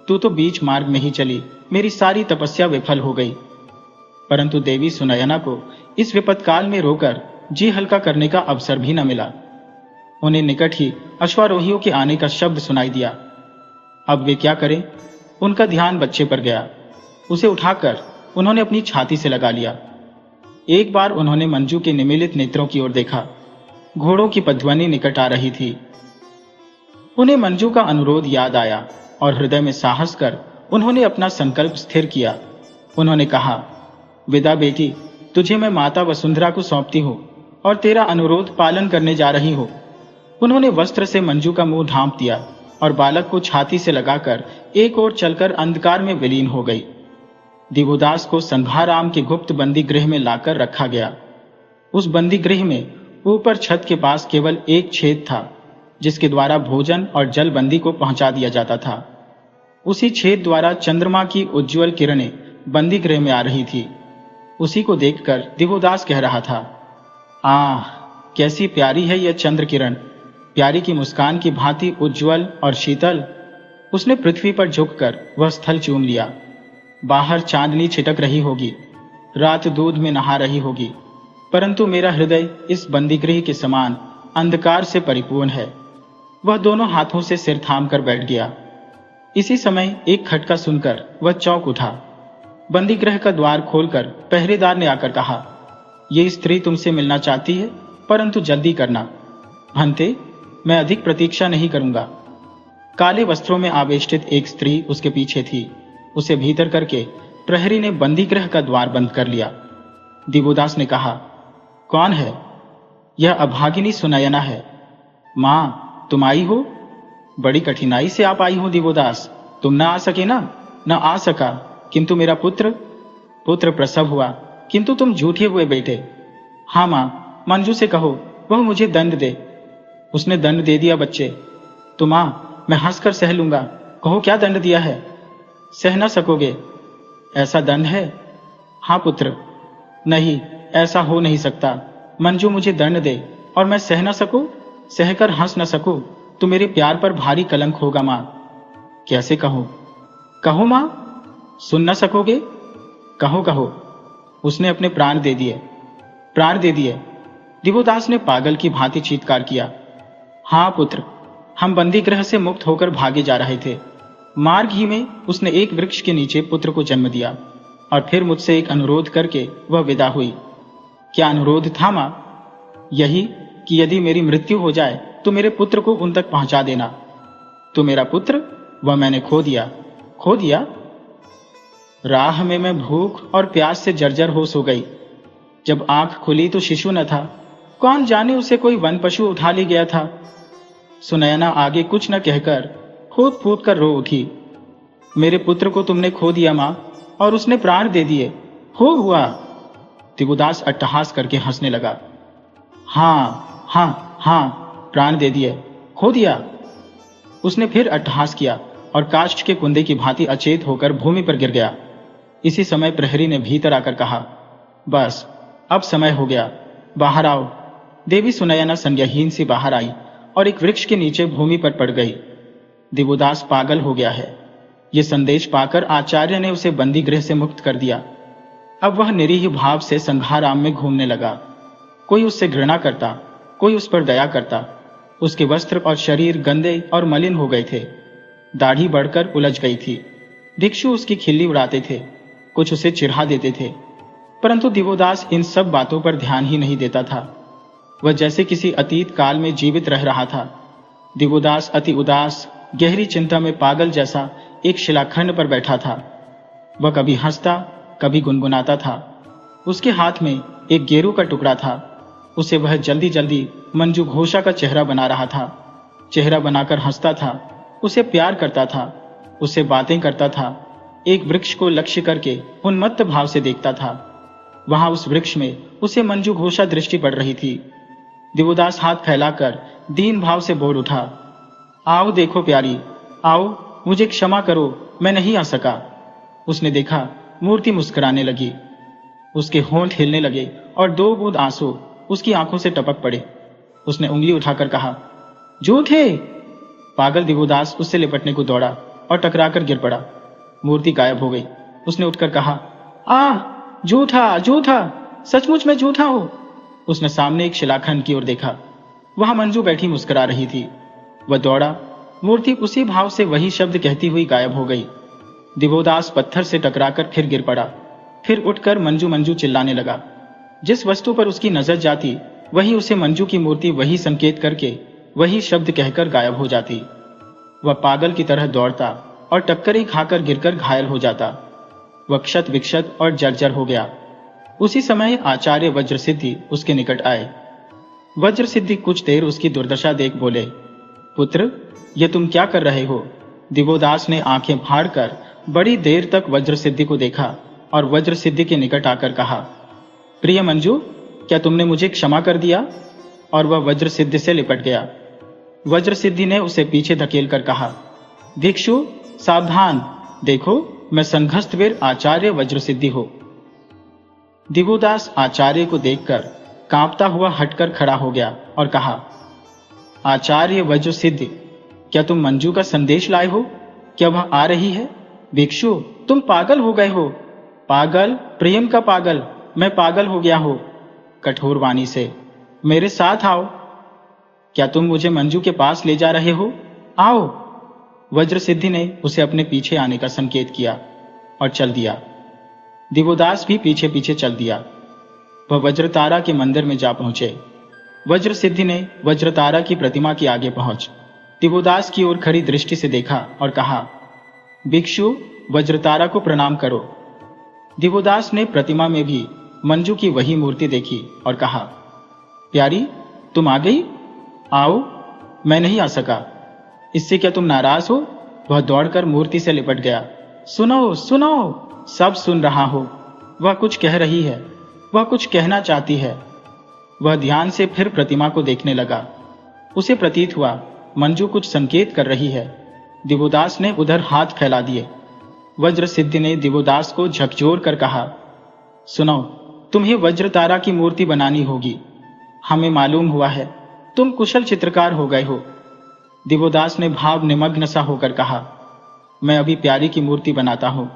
तू तो बीच मार्ग में ही चली, मेरी सारी तपस्या विफल हो गई। परंतु देवी सुनैना को इस विपत्काल में रोकर जी हल्का करने का अवसर भी न मिला। उन्हें निकट ही अश्वारोहियों के आने का शब्द सुनाई दिया। अब वे क्या करें? उनका ध्यान बच्चे पर गया। उसे उठाकर उन्होंने अपनी छाती से लगा लिया। एक बार उन्होंने मंजू के निमीलित नेत्रों की ओर देखा। घोड़ों की पध्वनि निकट आ रही थी। उन्हें मंजू का अनुरोध याद आया और हृदय में साहस कर उन्होंने अपना संकल्प स्थिर किया। उन्होंने कहा, विदा बेटी, तुझे मैं माता वसुंधरा को सौंपती हूँ और तेरा अनुरोध पालन करने जा रही हूँ। उन्होंने वस्त्र से मंजू का मुंह ढांप दिया और बालक को छाती से लगाकर एक ओर चलकर अंधकार में विलीन हो गई। दिवोदास को संध्याराम के गुप्त बंदी गृह में लाकर रखा गया। उस बंदी गृह में ऊपर छत के पास केवल एक छेद था, जिसके द्वारा भोजन और जल बंदी को पहुंचा दिया जाता था। उसी छेद द्वारा चंद्रमा की उज्ज्वल किरणें बंदी गृह में आ रही थी। उसी को देखकर दिवोदास कह रहा था, कैसी प्यारी है यह चंद्र किरण, प्यारी की मुस्कान की भांति उज्ज्वल और शीतल। उसने पृथ्वी पर झुककर वह स्थल चूम लिया। बाहर चांदनी छिटक रही होगी, रात दूध में नहा रही होगी, परंतु मेरा हृदय इस बंदीगृह के समान अंधकार से परिपूर्ण है। वह दोनों हाथों से सिर थाम कर बैठ गया। इसी समय एक खटका सुनकर वह चौंक उठा। बंदीगृह का द्वार खोलकर पहरेदार ने आकर कहा, ये स्त्री तुमसे मिलना चाहती है, परंतु जल्दी करना। भंते, मैं अधिक प्रतीक्षा नहीं करूंगा। काले वस्त्रों में आवेष्टित एक स्त्री उसके पीछे थी। उसे भीतर करके प्रहरी ने बंदीगृह का द्वार बंद कर लिया। दिवोदास ने कहा, कौन है? यह अभागिनी सुनयना है। मां, तुम आई हो? बड़ी कठिनाई से आप आई हो दिवोदास। तुम न आ सके ना? न आ सका, किंतु मेरा पुत्र प्रसव हुआ, किंतु तुम झूठे हुए बेटे। हाँ मां, मंजू से कहो वह मुझे दंड दे। उसने दंड दे दिया बच्चे। तो मां, मैं हंसकर सह लूंगा। कहो क्या दंड दिया है? सह न सकोगे, ऐसा दंड है? हाँ पुत्र। नहीं, ऐसा हो नहीं सकता। मंजू मुझे दंड दे, और मैं सह न सकूं, सहकर हंस न सकूं, तो मेरे प्यार पर भारी कलंक होगा मां। कैसे कहूं? कहो मां, सुन न सकोगे? कहो कहो। उसने अपने प्राण दे दिए, प्राण दे दिए। दिवोदास ने पागल की भांति चीत्कार किया। हाँ पुत्र, हम बंदी गृह से मुक्त होकर भागे जा रहे थे। मार्ग ही में उसने एक वृक्ष के नीचे पुत्र को जन्म दिया और फिर मुझसे एक अनुरोध करके वह विदा हुई। क्या अनुरोध था मां? यही कि यदि मेरी मृत्यु हो जाए तो मेरे पुत्र को उन तक पहुंचा देना। तो मेरा पुत्र, वह मैंने खो दिया। खो दिया? राह में मैं भूख और प्यास से जर्जर हो सो गई। जब आंख खुली तो शिशु न था, कौन जाने उसे कोई वन पशु उठा ले गया था। सुनयना आगे कुछ न कहकर फूट फूट कर रो उठी। मेरे पुत्र को तुमने खो दिया मां, और उसने प्राण दे दिए। हो हुआ। दिवोदास अट्टहास करके हंसने लगा। हाँ हाँ हाँ, प्राण दे दिए, खो दिया। उसने फिर अट्टहास किया और काष्ठ के कुंदे की भांति अचेत होकर भूमि पर गिर गया। इसी समय प्रहरी ने भीतर आकर कहा, बस अब समय हो गया, बाहर आओ। देवी सुनयना संज्ञाहीन सी बाहर आई और एक वृक्ष के नीचे भूमि पर पड़ गई। दिवोदास पागल हो गया है, ये संदेश पाकर आचार्य ने उसे बंदी गृह से मुक्त कर दिया। अब वह निरीह भाव से संघाराम में घूमने लगा। कोई उससे घृणा करता, कोई उस पर दया करता। उसके वस्त्र और शरीर गंदे और मलिन हो गए थे। दाढ़ी बढ़कर उलझ गई थी। भिक्षु उसकी खिल्ली उड़ाते थे, कुछ उसे चिढ़ा देते थे, परंतु दिवोदास इन सब बातों पर ध्यान ही नहीं देता था। वह जैसे किसी अतीत काल में जीवित रह रहा था। दिवोदास अति उदास, गहरी चिंता में पागल जैसा एक शिलाखंड पर बैठा था। वह कभी हंसता, कभी गुनगुनाता था। उसके हाथ में एक गेरू का टुकड़ा था। उसे वह जल्दी जल्दी मंजू घोषा का चेहरा बना रहा था। चेहरा बनाकर हंसता था, उसे प्यार करता था, उससे बातें करता था। एक वृक्ष को लक्ष्य करके उन्मत्त भाव से देखता था। वहां उस वृक्ष में उसे मंजू घोषा दृष्टि पड़ रही थी। दिवोदास हाथ फैलाकर दीन भाव से बोल उठा, आओ देखो प्यारी, आओ, मुझे क्षमा करो, मैं नहीं आ सका। उसने देखा मूर्ति मुस्कुराने लगी। उसके होंठ हिलने लगे और 2 बूंद आंसू उसकी आंखों से टपक पड़े। उसने उंगली उठाकर कहा, झूठे। पागल दिवोदास उससे लिपटने को दौड़ा और टकराकर गिर पड़ा। मूर्ति गायब हो गई। उसने उठकर कहा, झूठा झूठा, सचमुच में झूठा हूं। उसने सामने एक शिलाखंड की ओर देखा। वहां मंजू बैठी मुस्कुरा रही थी। वह दौड़ा। मूर्ति उसी भाव से वही शब्द कहती हुई गायब हो गई। दिवोदास पत्थर से टकराकर फिर गिर पड़ा। फिर उठकर मंजू मंजू चिल्लाने लगा। जिस वस्तु पर उसकी नजर जाती वही उसे मंजू की मूर्ति वही संकेत करके वही शब्द कहकर गायब हो जाती। वह पागल की तरह दौड़ता और टक्करें खाकर गिरकर घायल हो जाता। वह क्षत विक्षत और जर्जर हो गया। उसी समय आचार्य वज्रसिद्धि उसके निकट आए। वज्रसिद्धि कुछ देर उसकी दुर्दशा देख बोले, पुत्र, ये तुम क्या कर रहे हो? दिवोदास ने आंखें फाड़कर बड़ी देर तक वज्रसिद्धि को देखा और वज्रसिद्धि के निकट आकर कहा, प्रिय मंजू, क्या तुमने मुझे क्षमा कर दिया? और वह वज्रसिद्धि से लिपट गया। वज्रसिद्धि ने उसे पीछे धकेल कर कहा, भिक्षु सावधान, देखो मैं संघस्थवीर आचार्य वज्रसिद्धि हो। दिवोदास आचार्य को देखकर कांपता हुआ हटकर खड़ा हो गया और कहा, आचार्य वज्रसिद्धि, क्या तुम मंजू का संदेश लाए हो? क्या वह आ रही है? भिक्षु, तुम पागल हो गए हो। पागल? प्रेम का पागल? मैं पागल हो गया हो। कठोर वाणी से, मेरे साथ आओ। क्या तुम मुझे मंजू के पास ले जा रहे हो? आओ। वज्रसिद्धि ने उसे अपने पीछे आने का संकेत किया और चल दिया। दिवोदास भी पीछे पीछे चल दिया। वह वज्रतारा के मंदिर में जा पहुंचे। वज्रसिद्धि ने वज्रतारा की प्रतिमा के आगे पहुंच दिवोदास की ओर खड़ी दृष्टि से देखा और कहा, भिक्षु, वज्रतारा को प्रणाम करो। दिवोदास ने प्रतिमा में भी मंजू की वही मूर्ति देखी और कहा, प्यारी, तुम आ गई? आओ। मैं नहीं आ सका। इससे क्या तुम नाराज हो? वह दौड़कर मूर्ति से लिपट गया। सुनो सुनो, सब सुन रहा हो। वह कुछ कह रही है, वह कुछ कहना चाहती है। वह ध्यान से फिर प्रतिमा को देखने लगा। उसे प्रतीत हुआ मंजू कुछ संकेत कर रही है। दिवोदास ने उधर हाथ फैला दिए। वज्रसिद्धि ने दिवोदास को झकझोर कर कहा, सुनो, तुम्हें वज्रतारा की मूर्ति बनानी होगी। हमें मालूम हुआ है तुम कुशल चित्रकार हो गए हो। दिवोदास ने भाव निमग्न सा होकर कहा, मैं अभी प्यारी की मूर्ति बनाता हूं।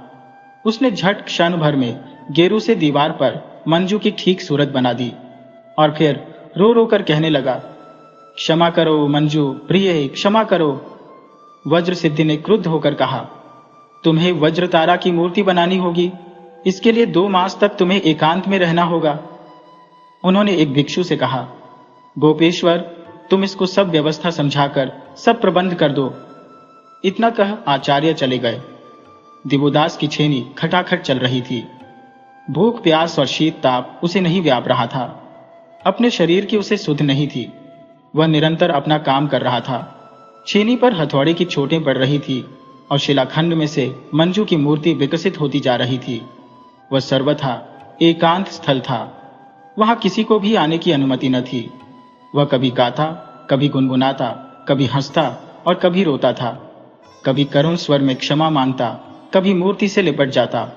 उसने झट क्षण भर में गेरू से दीवार पर मंजू की ठीक सूरत बना दी और फिर रो रो कर कहने लगा, क्षमा करो मंजू प्रिय, क्षमा करो। वज्र सिद्धि ने क्रुद्ध होकर कहा, तुम्हें वज्र तारा की मूर्ति बनानी होगी, इसके लिए 2 मास तक तुम्हें एकांत में रहना होगा। उन्होंने एक भिक्षु से कहा, गोपेश्वर तुम इसको सब व्यवस्था समझाकर सब प्रबंध कर दो। इतना कह आचार्य चले गए। दिवोदास की छेनी खटाखट चल रही थी। भूख प्यास और शीत ताप उसे नहीं व्याप रहा था। अपने शरीर की उसे सुध नहीं थी। वह निरंतर अपना काम कर रहा था। छेनी पर हथौड़े की चोटें पड़ रही थी और शिलाखंड में से मंजू की मूर्ति विकसित होती जा रही थी। वह सर्वथा एकांत स्थल था। वहां किसी को भी आने की अनुमति न थी। वह कभी गाता, कभी गुनगुनाता, कभी हंसता और कभी रोता था। कभी करुण स्वर में क्षमा मांगता, कभी मूर्ति से लिपट जाता।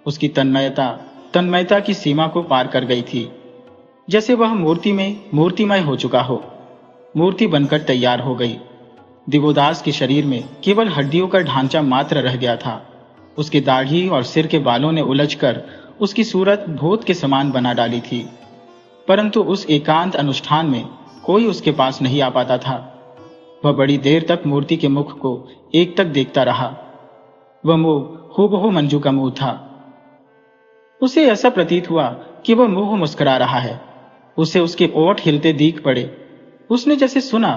उसकी तन्मयता की सीमा को पार कर गई थी, जैसे वह मूर्ति में मूर्तिमय हो चुका हो। मूर्ति बनकर तैयार हो गई। दिवोदास के शरीर में केवल हड्डियों का ढांचा मात्र रह गया था। उसकी दाढ़ी और सिर के बालों ने उलझकर उसकी सूरत भूत के समान बना डाली थी। परंतु उस एकांत अनुष्ठान में कोई उसके पास नहीं आ पाता था। वह बड़ी देर तक मूर्ति के मुख को एकटक देखता रहा। वह मुंह हूबहू मंजू का मुंह था। उसे ऐसा प्रतीत हुआ कि वह मुंह मुस्कुरा रहा है। उसे उसके ओठ हिलते दीख पड़े। उसने जैसे सुना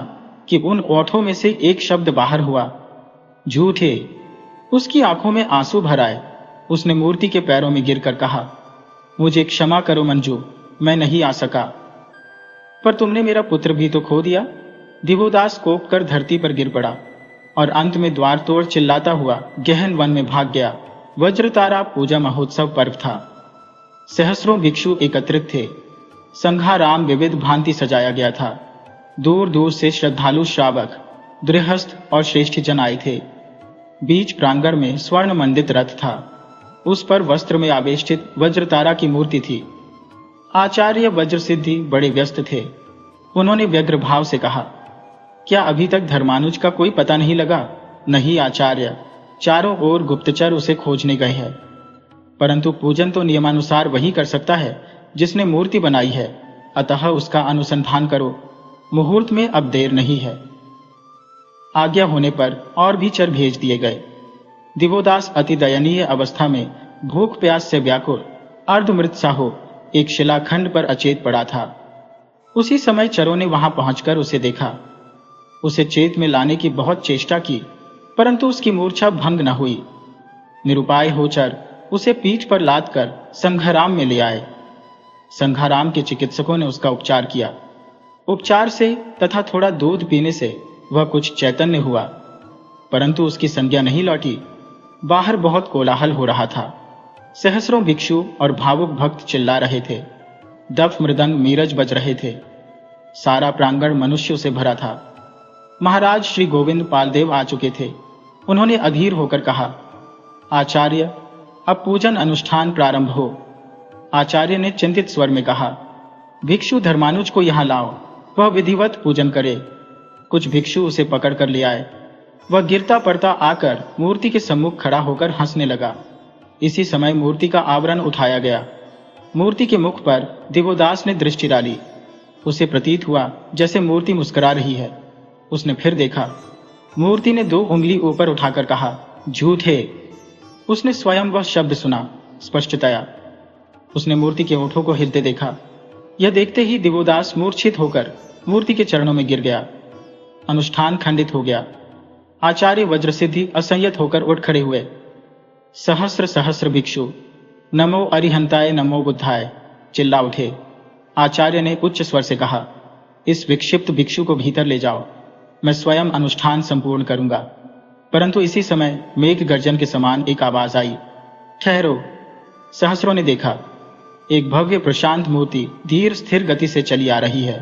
कि उन ओठों में से एक शब्द बाहर हुआ, झूठे। उसकी आंखों में आंसू भर आए। उसने मूर्ति के पैरों में गिरकर कहा, मुझे क्षमा करो मंजू, मैं नहीं आ सका। पर तुमने मेरा पुत्र भी तो खो दिया। दिवोदास कोप कर धरती पर गिर पड़ा और अंत में द्वार तोड़ चिल्लाता हुआ गहन वन में भाग गया। वज्रतारा पूजा महोत्सव पर्व था। सहस्रों भिक्षु एकत्रित थे। संघाराम विविध भांति सजाया गया था। दूर दूर से श्रद्धालु श्रावक, गृहस्थ और श्रेष्ठ जन आए थे। बीच प्रांगण में स्वर्ण मंडित रथ था। उस पर वस्त्र में आवेष्टित वज्रतारा की मूर्ति थी। आचार्य वज्र सिद्धि बड़े व्यस्त थे। उन्होंने व्यग्र भाव से कहा, क्या अभी तक धर्मानुज का कोई पता नहीं लगा? नहीं आचार्य, चारों ओर गुप्तचर उसे खोजने गए हैं। परंतु पूजन तो नियमानुसार वही कर सकता है जिसने मूर्ति बनाई है, अतः उसका अनुसंधान करो। मुहूर्त में अब देर नहीं है। आज्ञा होने पर और भी चर भेज दिए गए। दिवोदास अति दयनीय अवस्था में भूख प्यास से व्याकुल अर्धमृत सा हो एक शिलाखंड पर अचेत पड़ा था। उसी समय चरों ने वहां पहुंचकर उसे देखा। उसे चेत में लाने की बहुत चेष्टा की, परंतु उसकी मूर्छा भंग न हुई। निरुपाय हो चर उसे पीठ पर लाद कर संघाराम में ले आए। संघाराम के चिकित्सकों ने उसका उपचार किया। उपचार से तथा थोड़ा दूध पीने से वह कुछ चैतन्य हुआ, परंतु उसकी संज्ञा नहीं लौटी। बाहर बहुत कोलाहल हो रहा था। सहस्रों भिक्षु और भावुक भक्त चिल्ला रहे थे। दफ मृदंग मीरज बज रहे थे। सारा प्रांगण मनुष्यों से भरा था। महाराज श्री गोविंद पालदेव आ चुके थे। उन्होंने अधीर होकर कहा, आचार्य अब पूजन अनुष्ठान प्रारंभ हो। आचार्य ने चिंतित स्वर में कहा, भिक्षु धर्मानुज को यहां लाओ, वह विधिवत पूजन करे। कुछ भिक्षु उसे पकड़ कर ले आए। वह गिरता पड़ता आकर मूर्ति के सम्मुख खड़ा होकर हंसने लगा। इसी समय मूर्ति का आवरण उठाया गया। मूर्ति के मुख पर दिवोदास ने दृष्टि डाली। उसे प्रतीत हुआ जैसे मूर्ति मुस्कुरा रही है। उसने फिर देखा। मूर्ति ने 2 उंगली ऊपर उठाकर कहा, झूठे। उसने स्वयं वह शब्द सुना स्पष्टतया। उसने मूर्ति के ओठों को हिलते देखा। यह देखते ही दिवोदास मूर्छित होकर मूर्ति के चरणों में गिर गया। अनुष्ठान खंडित हो गया। आचार्य वज्रसिद्धि असंयत होकर उठ खड़े हुए। सहस्र सहस्र भिक्षु नमो अरिहंताय नमो बुद्धाय चिल्ला उठे। आचार्य ने उच्च स्वर से कहा, इस विक्षिप्त भिक्षु को भीतर ले जाओ, मैं स्वयं अनुष्ठान संपूर्ण करूंगा। परंतु इसी समय मेघ गर्जन के समान एक आवाज आई, ठहरो। सहस्रों ने देखा, एक भव्य प्रशांत मूर्ति धीर स्थिर गति से चली आ रही है।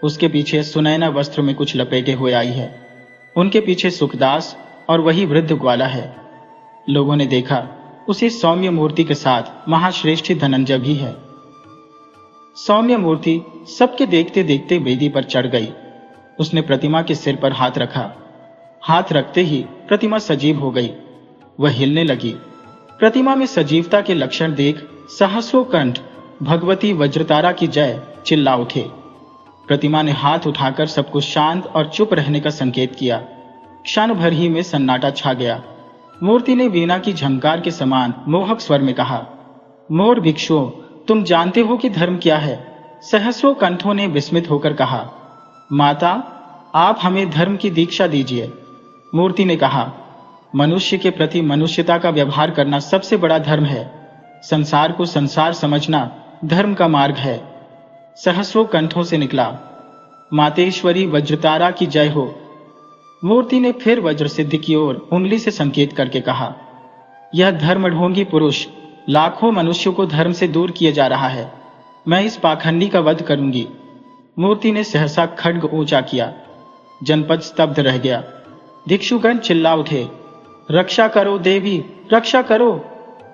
उसके पीछे सुनैना वस्त्र में कुछ लपेटे हुए आई है। उनके पीछे सुखदास और वही वृद्ध ग्वाला है। लोगों ने देखा, उसी सौम्य मूर्ति के साथ महाश्रेष्ठी धनंजय भी है। सौम्य मूर्ति सबके देखते देखते वेदी पर चढ़ गई। उसने प्रतिमा के सिर पर हाथ रखा। हाथ रखते ही प्रतिमा सजीव हो गई। वह हिलने लगी। प्रतिमा में सजीवता के लक्षण देख सहस्रों कंठ भगवती वज्रतारा की जय चिल्ला उठे। प्रतिमा ने हाथ उठाकर सबको शांत और चुप रहने का संकेत किया। क्षण भर ही में सन्नाटा छा गया। मूर्ति ने वीणा की झंकार के समान मोहक स्वर में कहा, मोर भिक्षुओं, तुम जानते हो कि धर्म क्या है? सहस्रों कंठों ने विस्मित होकर कहा, माता, आप हमें धर्म की दीक्षा दीजिए। मूर्ति ने कहा, मनुष्य के प्रति मनुष्यता का व्यवहार करना सबसे बड़ा धर्म है। संसार को संसार समझना धर्म का मार्ग है। सहस्रों कंठों से निकला, मातेश्वरी वज्रतारा की जय हो। मूर्ति ने फिर वज्र सिद्धि की ओर उंगली से संकेत करके कहा, यह धर्मढोंगी पुरुष लाखों मनुष्यों को धर्म से दूर किए जा रहा है। मैं इस पाखंडी का वध करूंगी। मूर्ति ने सहसा खड्ग ऊंचा किया। जनपद स्तब्ध रह गया। भिक्षुगण चिल्ला उठे, रक्षा करो देवी, रक्षा करो।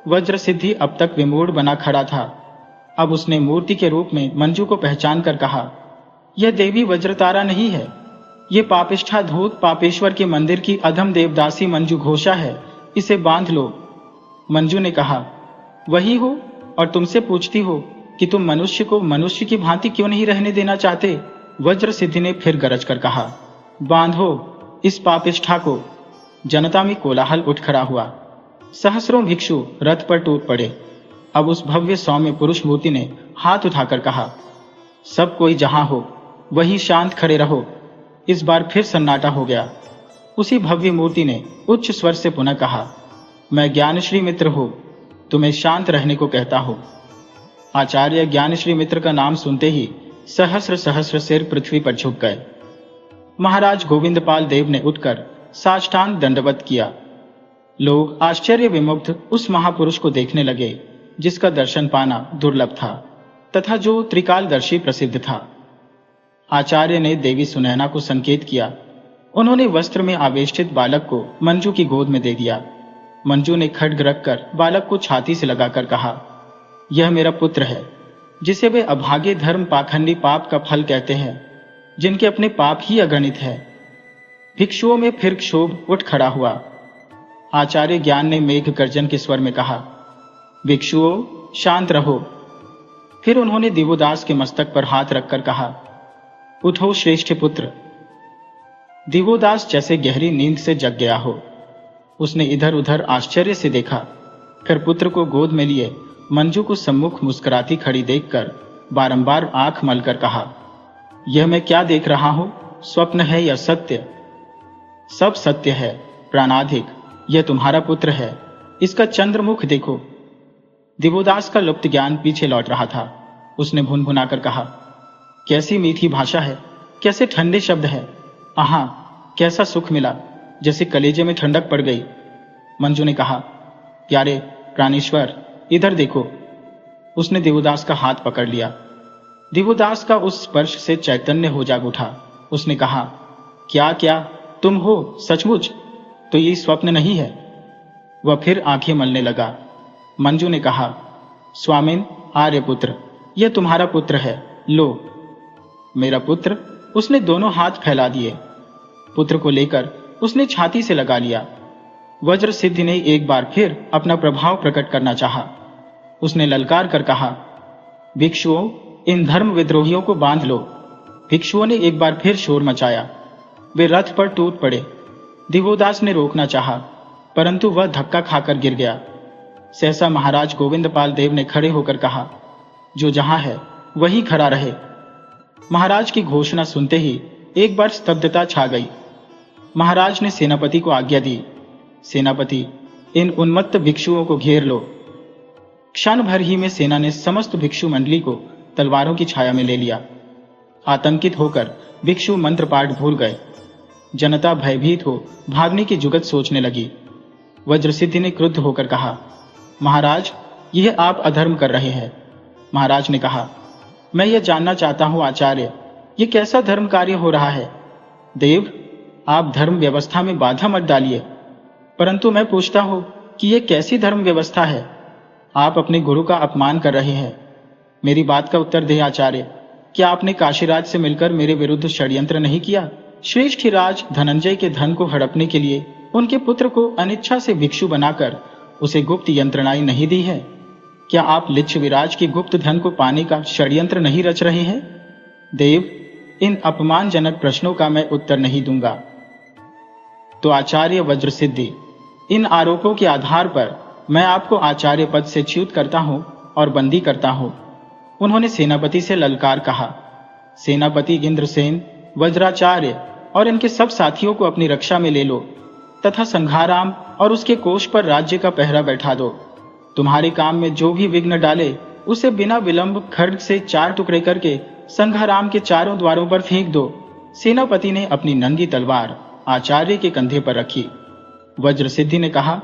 वज्र सिद्धि अब तक विमूढ़ बना खड़ा था। अब उसने मूर्ति के रूप में मंजू को पहचान कर कहा, यह देवी वज्रतारा नहीं है, ये पापिष्ठा धूत पापेश्वर के मंदिर की अधम देवदासी मंजू घोषा है। इसे बांध लो। मंजू ने कहा, वही हो, और तुमसे पूछती हो कि तुम मनुष्य को मनुष्य की भांति क्यों नहीं रहने देना चाहते? वज्र सिद्धि ने फिर गरज कर कहा, बांधो इस पापिष्ठा को। जनता में कोलाहल उठ खड़ा हुआ। सहस्रों भिक्षु रथ पर टूट पड़े। अब उस भव्य सौम्य पुरुष मूर्ति ने हाथ उठाकर कहा, सब कोई जहां हो वहीं शांत खड़े रहो। इस बार फिर सन्नाटा हो गया। उसी भव्य मूर्ति ने उच्च स्वर से पुनः कहा, मैं ज्ञानश्री मित्र हूं, तुम्हें शांत रहने को कहता हूं। आचार्य ज्ञानश्री मित्र का नाम सुनते ही सहस्र सहस्र सिर पृथ्वी पर झुक गए। महाराज गोविंदपाल देव ने उठकर साष्टांग दंडवत किया। लोग आश्चर्य विमुग्ध उस महापुरुष को देखने लगे जिसका दर्शन पाना दुर्लभ था तथा जो त्रिकालदर्शी प्रसिद्ध था। आचार्य ने देवी सुनैना को संकेत किया। उन्होंने वस्त्र में आवेष्टित बालक को मंजू की गोद में दे दिया। मंजू ने खड्ग रखकर बालक को छाती से लगाकर कहा, यह मेरा पुत्र है, जिसे वे अभागे धर्म पाखंडी पाप का फल कहते हैं, जिनके अपने पाप ही अगणित है। भिक्षुओं में फिर क्षोभ उठ खड़ा हुआ। आचार्य ज्ञान ने मेघ गर्जन के स्वर में कहा, भिक्षुओं शांत रहो। फिर उन्होंने दिवोदास के मस्तक पर हाथ रखकर कहा, उठो श्रेष्ठ पुत्र। दिवोदास जैसे गहरी नींद से जग गया हो। उसने इधर उधर आश्चर्य से देखा, फिर पुत्र को गोद में लिए मंजू को सम्मुख मुस्कुराती खड़ी देखकर बारंबार आंख मलकर कहा, यह मैं क्या देख रहा हूं? स्वप्न है या सत्य? सब सत्य है प्राणाधिक। यह तुम्हारा पुत्र है, इसका चंद्रमुख देखो। दिवोदास का लुप्त ज्ञान पीछे लौट रहा था। उसने भुनभुनाकर कहा, कैसी मीठी भाषा है, कैसे ठंडे शब्द है। आहा, कैसा सुख मिला, जैसे कलेजे में ठंडक पड़ गई। मंजू ने कहा, प्यारे प्राणेश्वर, इधर देखो। उसने दिवोदास का हाथ पकड़ लिया। दिवोदास का उस स्पर्श से चैतन्य हो जाग उठा। उसने कहा, क्या क्या तुम हो सचमुच? तो ये स्वप्न नहीं है। वह फिर आंखें मलने लगा। मंजू ने कहा, स्वामिन आर्यपुत्र, यह तुम्हारा पुत्र है, लो। मेरा पुत्र? उसने दोनों हाथ फैला दिए। पुत्र को लेकर उसने छाती से लगा लिया। वज्र सिद्धि ने एक बार फिर अपना प्रभाव प्रकट करना चाहा। उसने ललकार कर कहा, भिक्षुओं, इन धर्म विद्रोहियों को बांध लो। भिक्षुओं ने एक बार फिर शोर मचाया। वे रथ पर टूट पड़े। दिवोदास ने रोकना चाहा, परंतु वह धक्का खाकर गिर गया। सहसा महाराज गोविंदपाल देव ने खड़े होकर कहा, जो जहां है वहीं खड़ा रहे। महाराज की घोषणा सुनते ही एक बार स्तब्धता छा गई। महाराज ने सेनापति को आज्ञा दी, सेनापति, इन उन्मत्त भिक्षुओं को घेर लो। क्षण भर ही में सेना ने समस्त भिक्षु मंडली को तलवारों की छाया में ले लिया। आतंकित होकर भिक्षु मंत्र पाठ भूल गए। जनता भयभीत हो भागने की जुगत सोचने लगी। वज्रसिद्धि ने क्रुद्ध होकर कहा, महाराज, यह आप अधर्म कर रहे हैं। महाराज ने कहा, मैं यह जानना चाहता हूं आचार्य, यह कैसा धर्म कार्य हो रहा है? देव, आप धर्म व्यवस्था में बाधा मत डालिए, परंतु मैं पूछता हूं कि यह कैसी धर्म व्यवस्था है? आप अपने गुरु का अपमान कर रहे हैं। मेरी बात का उत्तर दे आचार्य। क्या आपने काशीराज से मिलकर मेरे विरुद्ध षड्यंत्र नहीं किया? श्रेष्ठीराज धनंजय के धन को हड़पने के लिए उनके पुत्र को अनिच्छा से भिक्षु बनाकर उसे गुप्त यंत्रणाएं नहीं दी है? क्या आप लिच्छविराज की गुप्त धन को पाने का षड्यंत्र नहीं रच रहे हैं? देव, इन अपमानजनक प्रश्नों का मैं उत्तर नहीं दूंगा। तो आचार्य वज्रसिद्धि, इन आरोपों के आधार पर मैं आपको आचार्य पद से च्युत करता हूं और बंदी करता हूं। उन्होंने सेनापति से ललकार कहा। सेनापति इंद्रसेन, वज्राचार्य और इनके सब साथियों को अपनी रक्षा में ले लो तथा संघाराम और उसके कोष पर राज्य का पहरा बैठा दो। तुम्हारे काम में जो भी विघ्न डाले उसे बिना विलंब खड्ग से 4 टुकड़े करके संघाराम के चारों द्वारों पर फेंक दो। सेनापति ने अपनी नंगी तलवार आचार्य के कंधे पर रखी। वज्रसिद्धि ने कहा,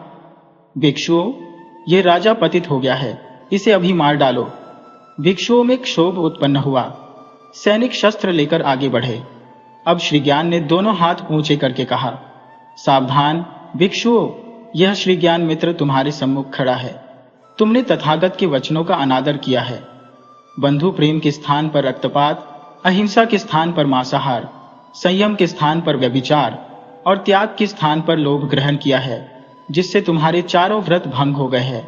भिक्षुओं, ये राजा पतित हो गया है, इसे अभी मार डालो। भिक्षुओं में क्षोभ उत्पन्न हुआ। सैनिक शस्त्र लेकर आगे बढ़े। अब श्रीज्ञान ने दोनों हाथ ऊंचे करके कहा, सावधान भिक्षुओं, यह श्रीज्ञान मित्र तुम्हारे सम्मुख खड़ा है। तुमने तथागत के वचनों का अनादर किया है। बंधु प्रेम के स्थान पर रक्तपात, अहिंसा के स्थान पर मांसाहार, संयम के स्थान पर व्यभिचार और त्याग के स्थान पर लोभ ग्रहण किया है, जिससे तुम्हारे चारों व्रत भंग हो गए हैं।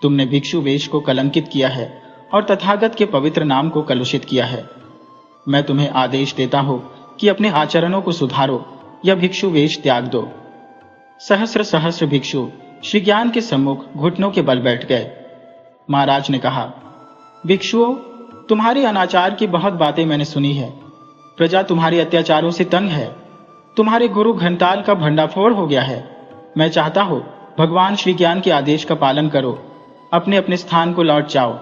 तुमने भिक्षु वेश को कलंकित किया है और तथागत के पवित्र नाम को कलुषित किया है। मैं तुम्हें आदेश देता हूं कि अपने आचरणों को सुधारो या भिक्षु वेश त्याग दो। सहस्र सहस्र भिक्षु श्रीज्ञान के सम्मुख घुटनों के बल बैठ गए। महाराज ने कहा, भिक्षुओं, तुम्हारे अनाचार की बहुत बातें मैंने सुनी है। प्रजा तुम्हारे अत्याचारों से तंग है। तुम्हारे गुरु घंटाल का भंडाफोड़ हो गया है। मैं चाहता हूं भगवान श्रीज्ञान के आदेश का पालन करो, अपने अपने स्थान को लौट जाओ।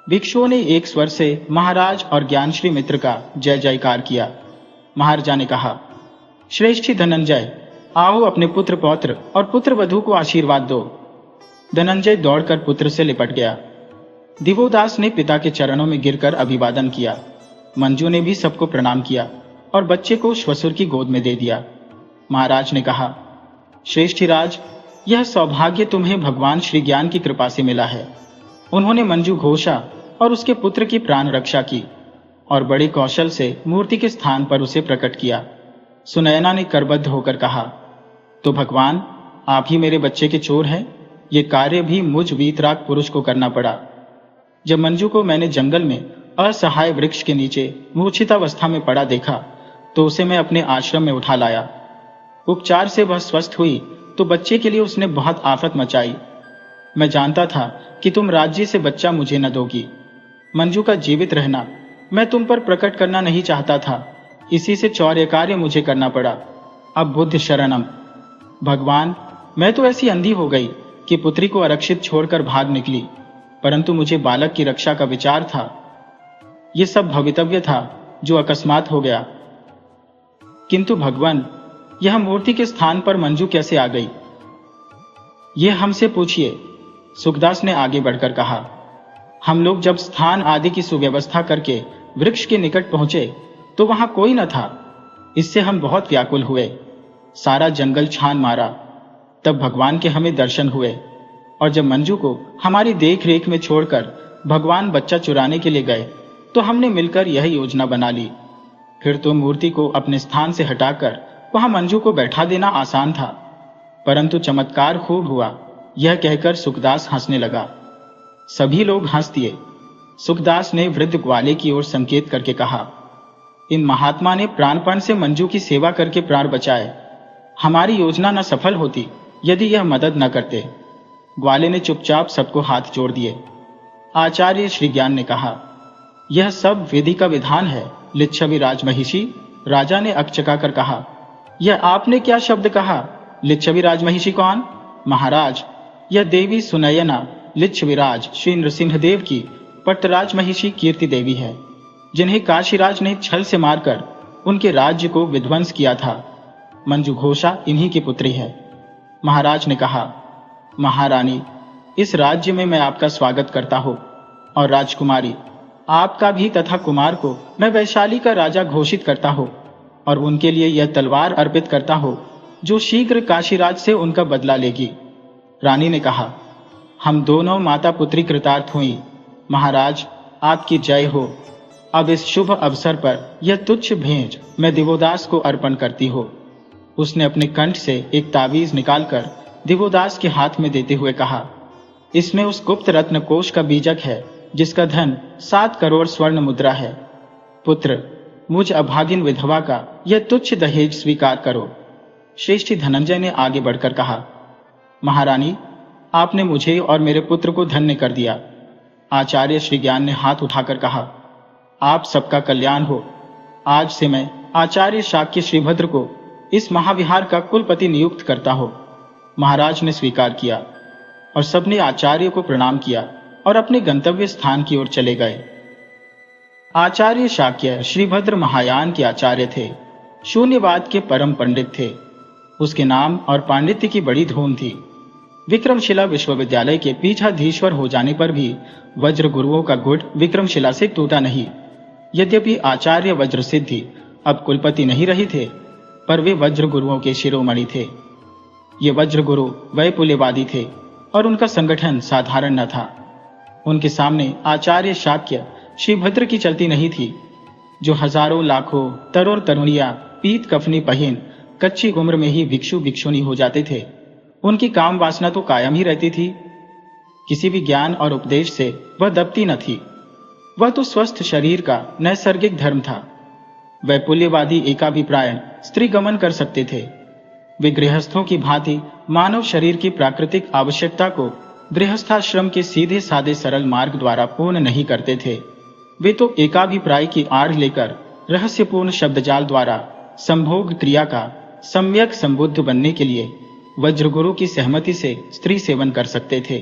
भिक्षुओं ने एक स्वर से महाराज और ज्ञानश्री मित्र का जय जयकार किया। महाराजा ने कहा, श्रेष्ठी धनंजय, आओ अपने पुत्र पौत्र और पुत्र वधू को आशीर्वाद दो। धनंजय दौड़कर पुत्र से लिपट गया। दिवोदास ने पिता के चरणों में गिरकर अभिवादन किया। मंजू ने भी सबको प्रणाम किया और बच्चे को श्वशुर की गोद में दे दिया। महाराज ने कहा, श्रेष्ठीराज, यह सौभाग्य तुम्हें भगवान श्री ज्ञान की कृपा से मिला है। उन्होंने मंजू घोषा और उसके पुत्र की प्राण रक्षा की और बड़े कौशल से मूर्ति के स्थान पर उसे प्रकट किया। सुनयना ने करबद्ध होकर कहा, तो भगवान, आप ही मेरे बच्चे के चोर हैं। ये कार्य भी मुझ वीतराग पुरुष को करना पड़ा। जब मंजू को मैंने जंगल में असहाय वृक्ष के नीचे मूर्छितावस्था में पड़ा देखा तो उसे मैं अपने आश्रम में उठा लाया। उपचार से वह स्वस्थ हुई तो बच्चे के लिए उसने बहुत आफत मचाई। मैं जानता था कि तुम राज्य से बच्चा मुझे न दोगी। मंजू का जीवित रहना मैं तुम पर प्रकट करना नहीं चाहता था, इसी से चौर्य कार्य मुझे करना पड़ा। अब बुद्ध शरणम। भगवान, मैं तो ऐसी अंधी हो गई कि पुत्री को आरक्षित छोड़कर भाग निकली, परंतु मुझे बालक की रक्षा का विचार था। ये सब भवितव्य था जो अकस्मात हो गया। किंतु भगवान, यह मूर्ति के स्थान पर मंजू कैसे आ गई? यह हमसे पूछिए। सुखदास ने आगे बढ़कर कहा, हम लोग जब स्थान आदि की सुव्यवस्था करके वृक्ष के निकट पहुंचे तो वहां कोई न था। इससे हम बहुत व्याकुल हुए, सारा जंगल छान मारा। तब भगवान के हमें दर्शन हुए और जब मंजू को हमारी देख रेख में छोड़कर भगवान बच्चा चुराने के लिए गए तो हमने मिलकर यह योजना बना ली। फिर तो मूर्ति को अपने स्थान से हटाकर वहां मंजू को बैठा देना आसान था, परंतु चमत्कार खूब हुआ। यह कहकर सुखदास हंसने लगा। सभी लोग हंस दिए। सुखदास ने वृद्ध ग्वाले की ओर संकेत करके कहा, इन महात्मा ने प्राणपण से मंजू की सेवा करके प्राण बचाए। हमारी योजना न सफल होती यदि यह मदद न करते। ग्वाले ने चुपचाप सबको हाथ जोड़ दिए। आचार्य श्री ज्ञान ने कहा, यह सब विधि का विधान है लिच्छवी राजमहिषी। राजा ने अकचका कर कहा, यह आपने क्या शब्द कहा? लिच्छवी राजमहिषी कौन? महाराज, यह देवी सुनयना लिच्छविराज श्री नृसिंहदेव की पट्टराज महिषी कीर्ति देवी है, जिन्हें काशीराज ने छल से मारकर उनके राज्य को विध्वंस किया था। मंजू घोषा इन्हीं की पुत्री है। महाराज ने कहा, महारानी, इस राज्य में मैं आपका स्वागत करता हूं और राजकुमारी, आपका भी तथा कुमार को मैं वैशाली का राजा घोषित करता हूं और उनके लिए यह तलवार अर्पित करता हूं जो शीघ्र काशीराज से उनका बदला लेगी। रानी ने कहा, हम दोनों माता पुत्री कृतार्थ हुई। महाराज, आपकी जय हो। अब इस शुभ अवसर पर यह तुच्छ भेंट मैं दिवोदास को अर्पण करती हो। उसने अपने कंठ से एक ताबीज निकालकर दिवोदास के हाथ में देते हुए कहा, इसमें उस गुप्त रत्न कोश का बीजक है जिसका धन 7 करोड़ स्वर्ण मुद्रा है। पुत्र, मुझ अभागिन विधवा का यह तुच्छ दहेज स्वीकार करो। श्रेष्ठी धनंजय ने आगे बढ़कर कहा, महारानी, आपने मुझे और मेरे पुत्र को धन्य कर दिया। आचार्य श्री ज्ञान ने हाथ उठाकर कहा, आप सबका कल्याण हो। आज से मैं आचार्य शाक्य श्रीभद्र को इस महाविहार का कुलपति नियुक्त करता हो। महाराज ने स्वीकार किया और सबने आचार्य को प्रणाम किया और अपने गंतव्य स्थान की ओर चले गए। आचार्य शाक्य श्रीभद्र महायान के आचार्य थे, शून्यवाद के परम पंडित थे। उसके नाम और पांडित्य की बड़ी धूम थी। विक्रमशिला विश्वविद्यालय के पीठाधीश्वर हो जाने पर भी वज्र गुरुओं का गुट विक्रमशिला से टूटा नहीं। यद्यपि आचार्य वज्र सिद्धि अब कुलपति नहीं रही थे, पर वे वज्र गुरुओं के शिरोमणि थे। ये वज्र गुरु वैपुल्यवादी थे और उनका संगठन साधारण न था। उनके सामने आचार्य शाक्य श्रीभद्र की चलती नहीं थी, जो हजारों लाखों तरुण तरुणियां पीत कफनी पहन कच्ची उम्र में ही भिक्षु भिक्षुणी हो जाते थे। उनकी काम वासना तो कायम ही रहती थी। किसी भी ज्ञान और उपदेश से वह दबती न थी। वह तो स्वस्थ शरीर का नैसर्गिक धर्म था। वैपुल्यवादी एकाभिप्रायण स्त्री गमन कर सकते थे। वे गृहस्थों की भांति मानव शरीर की प्राकृतिक आवश्यकता को गृहस्थाश्रम के सीधे साधे सरल मार्ग द्वारा पूर्ण नहीं करते थे। वे तो एकाभिप्राय की आड़ लेकर रहस्यपूर्ण शब्दजाल द्वारा संभोग क्रिया का सम्यक संबुद्ध बनने के लिए वज्रगुरु की सहमति से स्त्री सेवन कर सकते थे।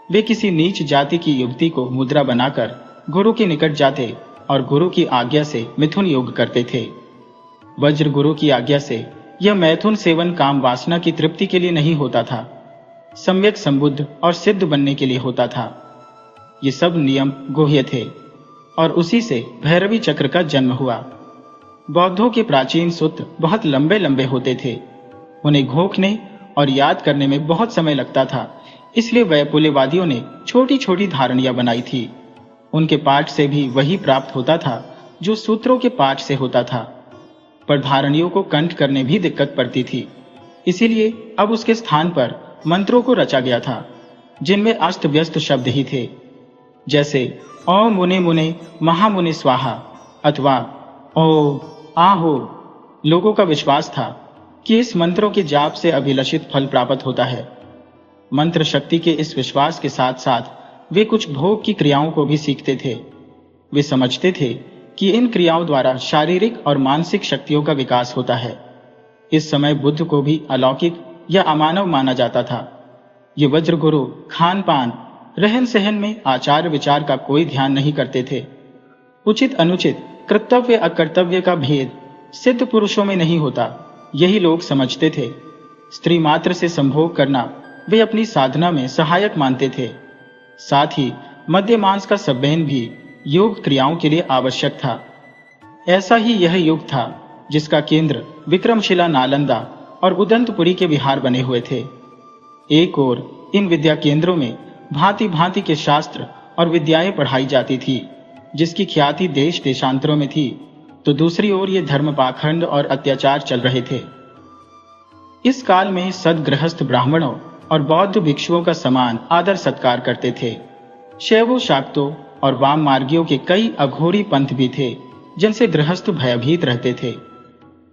वे किसी नीच जाति की युवती को मुद्रा बनाकर गुरु के निकट जाते और गुरु की आज्ञा से मिथुन योग करते थे। वज्र गुरु की आज्ञा से यह मैथुन सेवन काम वासना की तृप्ति के लिए नहीं होता था, सम्यक संबुद्ध और सिद्ध बनने के लिए होता था। ये सब नियम गुह्य थे और उसी से भैरवी चक्र का जन्म हुआ। बौद्धों के प्राचीन सूत्र बहुत लंबे लंबे होते थे। उन्हें घोंकने और याद करने में बहुत समय लगता था, इसलिए वैपुल्यवादियों ने छोटी छोटी धारणियां बनाई थी। उनके पाठ से भी वही प्राप्त होता था जो सूत्रों के पाठ से होता था, पर धारणियों को कंठ करने भी दिक्कत पड़ती थी। इसीलिए अब उसके स्थान पर मंत्रों को रचा गया था, जिनमें अस्त व्यस्त शब्द ही थे, जैसे ओ मुने मुने महामुने स्वाहा अथवा ओ आहो। लोगों का विश्वास था कि इस मंत्रों के जाप से अभिलषित फल प्राप्त होता है। मंत्र शक्ति के इस विश्वास के साथ साथ वे कुछ भोग की क्रियाओं को भी सीखते थे। वे समझते थे कि इन क्रियाओं द्वारा शारीरिक और मानसिक शक्तियों का विकास होता है। इस समय बुद्ध को भी अलौकिक या अमानव माना जाता था। ये वज्र गुरु खान पान रहन सहन में आचार विचार का कोई ध्यान नहीं करते थे। उचित अनुचित कर्तव्य अकर्तव्य का भेद सिद्ध पुरुषों में नहीं होता, यही लोग समझते थे। स्त्री मात्र से संभोग करना वे अपनी साधना में सहायक मानते थे। साथ ही मद्य मांस का संबंध भी योग क्रियाओं के लिए आवश्यक था। ऐसा ही यह युग था जिसका केंद्र विक्रमशिला, नालंदा और उदंतपुरी के विहार बने हुए थे। एक ओर इन विद्या केंद्रों में भांति भांति के शास्त्र और विद्याएं पढ़ाई जाती थी, जिसकी ख्याति देश देशांतरों में थी, तो दूसरी ओर ये धर्म पाखंड और अत्याचार चल रहे थे। इस काल में सदगृहस्थ ब्राह्मणों और बौद्ध भिक्षुओं का समान आदर सत्कार करते थे। शैवों, शाक्तों और वाम मार्गियों के कई अघोरी पंथ भी थे, जिनसे गृहस्थ भयभीत रहते थे।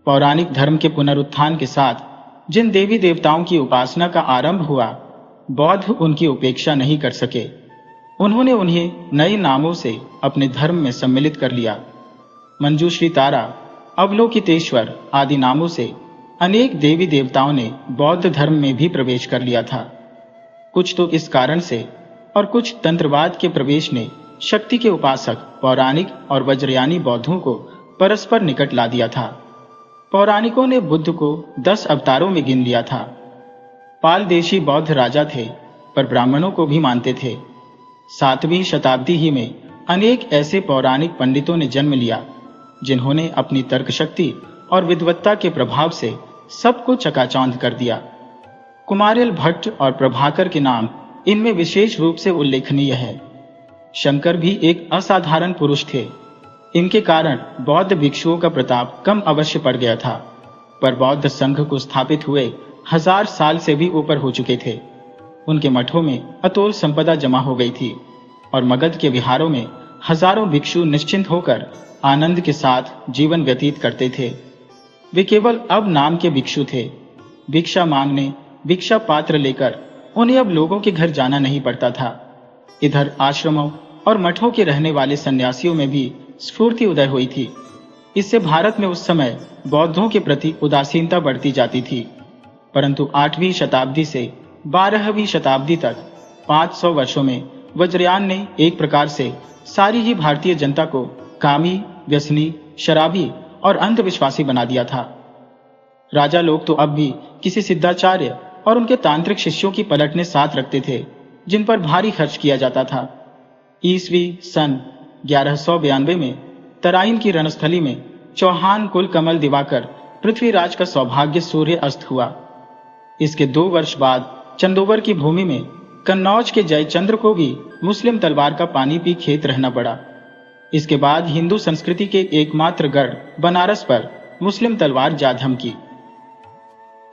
पौराणिक धर्म के पुनरुत्थान के साथ जिन देवी देवताओं की उपासना का आरंभ हुआ, बौद्ध उनकी उपेक्षा नहीं कर सके। उन्होंने उन्हें नए नामों से अपने धर्म में सम्मिलित कर लिया। मंजूश्री तारा, अवलोकितेश्वर आदि नामों से अनेक देवी देवताओं ने बौद्ध धर्म में भी प्रवेश कर लिया था। कुछ तो इस कारण से और कुछ तंत्रवाद के प्रवेश ने शक्ति के उपासक पौराणिक और वज्रयानी बौद्धों को परस्पर निकट ला दिया था। पौराणिकों ने बुद्ध को 10 अवतारों में गिन लिया था। पाल देशी बौद्ध राजा थे, पर ब्राह्मणों को भी मानते थे। 7वीं शताब्दी ही में अनेक ऐसे पौराणिक पंडितों ने जन्म लिया, जिन्होंने अपनी तर्क शक्ति और विद्वत्ता के प्रभाव से सबको चकाचौंध कर दिया। कुमारिल भट्ट और प्रभाकर के नाम इनमें विशेष रूप से उल्लेखनीय है। शंकर भी एक असाधारण पुरुष थे। इनके कारण बौद्ध भिक्षुओं का प्रताप कम अवश्य पड़ गया था, पर बौद्ध संघ को स्थापित हुए 1000 साल से भी ऊपर हो चुके थे। उनके मठों में अतुल संपदा जमा हो गई थी और मगध के विहारों में हजारों भिक्षु निश्चिंत होकर आनंद के साथ जीवन व्यतीत करते थे। वे केवल अब नाम के भिक्षु थे। भिक्षा मांगने, भिक्षा पात्र लेकर उन्हें अब लोगों के घर जाना नहीं पड़ता था। इधर आश्रमों और मठों के रहने वाले सन्यासियों में भी स्फूर्ति उदय हुई थी। इससे भारत में उस समय बौद्धों के प्रति उदासीनता बढ़ती जाती थी। परंतु 8वीं शताब्दी से 12वीं शताब्दी तक 500 वर्षों में वज्रयान ने एक प्रकार से सारी ही भारतीय जनता को कामी, व्यसनी, शराबी और अंधविश्वासी बना दिया था। राजा लोग तो अब भी किसी सिद्धाचार्य और उनके तांत्रिक शिष्यों की पलटने साथ रखते थे, जिन पर भारी खर्च किया जाता था। ईस्वी सन 1192 में तराइन की रणस्थली में चौहान कुल कमल दिवाकर पृथ्वीराज का सौभाग्य सूर्य अस्त हुआ। इसके 2 वर्ष बाद चंदोबर की भूमि में कन्नौज के जयचंद्र को भी मुस्लिम तलवार का पानी पी खेत रहना पड़ा। इसके बाद हिंदू संस्कृति के एकमात्र गढ़ बनारस पर मुस्लिम तलवार जा धमकी।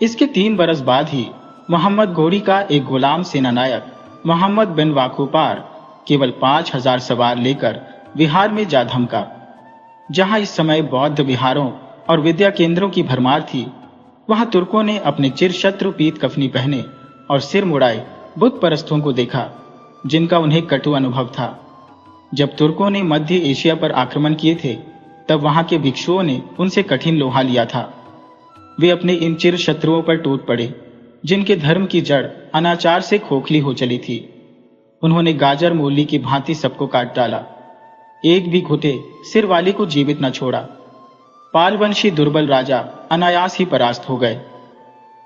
इसके 3 बरस बाद ही मोहम्मद घोरी का एक गुलाम सेनानायक मोहम्मद बिन वाकुपार केवल 5000 सवार लेकर बिहार में जा धमका। जहां इस समय बौद्ध विहारों और विद्या केंद्रों की भरमार थी, वहां तुर्कों ने अपने चिरशत्रु पीत कफनी पहने और सिर मुड़ाए बुत परस्तों को देखा, जिनका उन्हें कटु अनुभव था। जब तुर्कों ने मध्य एशिया पर आक्रमण किए थे, तब वहां के भिक्षुओं ने उनसे कठिन लोहा लिया था। वे अपने इन चिर शत्रुओं पर टूट पड़े, जिनके धर्म की जड़ अनाचार से खोखली हो चली थी। उन्होंने गाजर मूली की भांति सबको काट डाला। एक भी घुटे सिर वाली को जीवित न छोड़ा। पालवंशी दुर्बल राजा अनायास ही परास्त हो गए।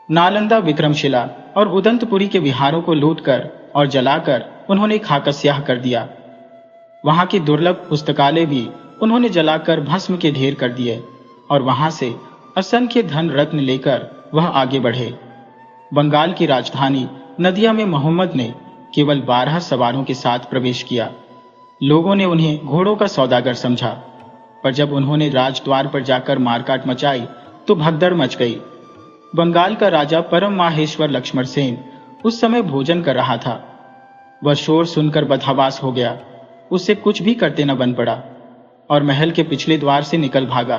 नालंदा, विक्रमशिला और उदंतपुरी के विहारों को लूटकर और जलाकर उन्होंने खाकस्याह कर दिया। वहां की दुर्लभ पुस्तकालय भी उन्होंने जलाकर भस्म के ढेर कर दिए और वहां से असंख्य धन रत्न लेकर वह आगे बढ़े। बंगाल की राजधानी नदिया में मोहम्मद ने केवल 12 सवारों के साथ प्रवेश किया। लोगों ने उन्हें घोड़ों का सौदागर समझा, पर जब उन्होंने राजद्वार पर जाकर मारकाट मचाई तो भगदड़ मच गई। बंगाल का राजा परम माहेश्वर लक्ष्मण सेन उस समय भोजन कर रहा था। वह शोर सुनकर बदहवास हो गया। उससे कुछ भी करते न बन पड़ा और महल के पिछले द्वार से निकल भागा।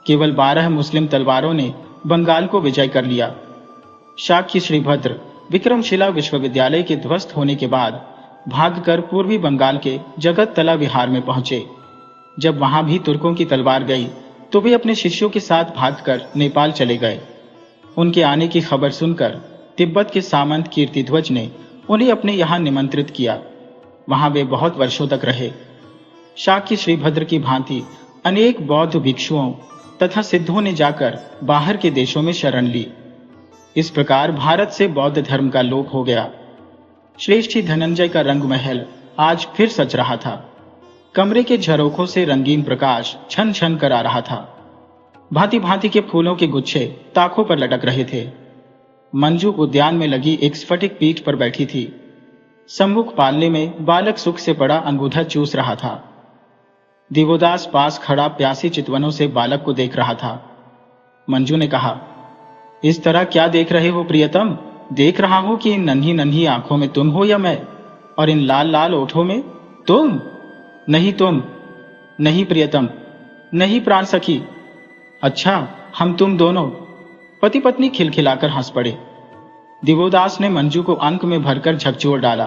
केवल 12 मुस्लिम तलवारों ने बंगाल को विजय कर लिया। शाक्य श्रीभद्र विक्रमशिला विश्वविद्यालय के ध्वस्त होने के बाद भागकर पूर्वी बंगाल के जगततला विहार में पहुंचे। जब वहां भी तुर्कों की तलवार गई तो वे अपने शिष्यों के साथ भागकर नेपाल चले गए। उनके आने की खबर सुनकर तिब्बत के सामंत कीर्तिध्वज ने उन्हें अपने यहाँ निमंत्रित किया। वहां वे बहुत वर्षों तक रहे। शाक्य श्रीभद्र की भांति अनेक बौद्ध भिक्षुओं तथा सिद्धों ने जाकर बाहर के देशों में शरण ली। इस प्रकार भारत से बौद्ध धर्म का लोप हो गया। श्रेष्ठी धनंजय का रंग महल आज फिर सज रहा था। कमरे के झरोखों से रंगीन प्रकाश छन छन कर आ रहा था। भांति भांति के फूलों के गुच्छे ताकों पर लटक रहे थे। मंजू उद्यान में लगी एक स्फटिक पीठ पर बैठी थी। सम्मुख पालने में बालक सुख से पड़ा अंगूठा चूस रहा था। दिवोदास पास खड़ा प्यासी चितवनों से बालक को देख रहा था। मंजू ने कहा, इस तरह क्या देख रहे हो प्रियतम? देख रहा हूं कि इन नन्ही नन्ही आंखों में तुम हो या मैं, और इन लाल लाल ओठों में तुम? नहीं तुम, नहीं प्रियतम, नहीं प्राण सखी। अच्छा, हम तुम दोनों। पति पत्नी खिलखिलाकर हंस पड़े। दिवोदास ने मंजू को अंक में भरकर झकझोर डाला।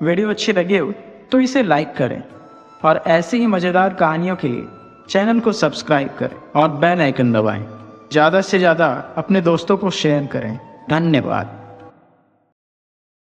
वीडियो अच्छी लगी हो तो इसे लाइक करें और ऐसी ही मजेदार कहानियों के लिए चैनल को सब्सक्राइब करें और बेल आइकन दबाएं। ज़्यादा से ज़्यादा अपने दोस्तों को शेयर करें। धन्यवाद।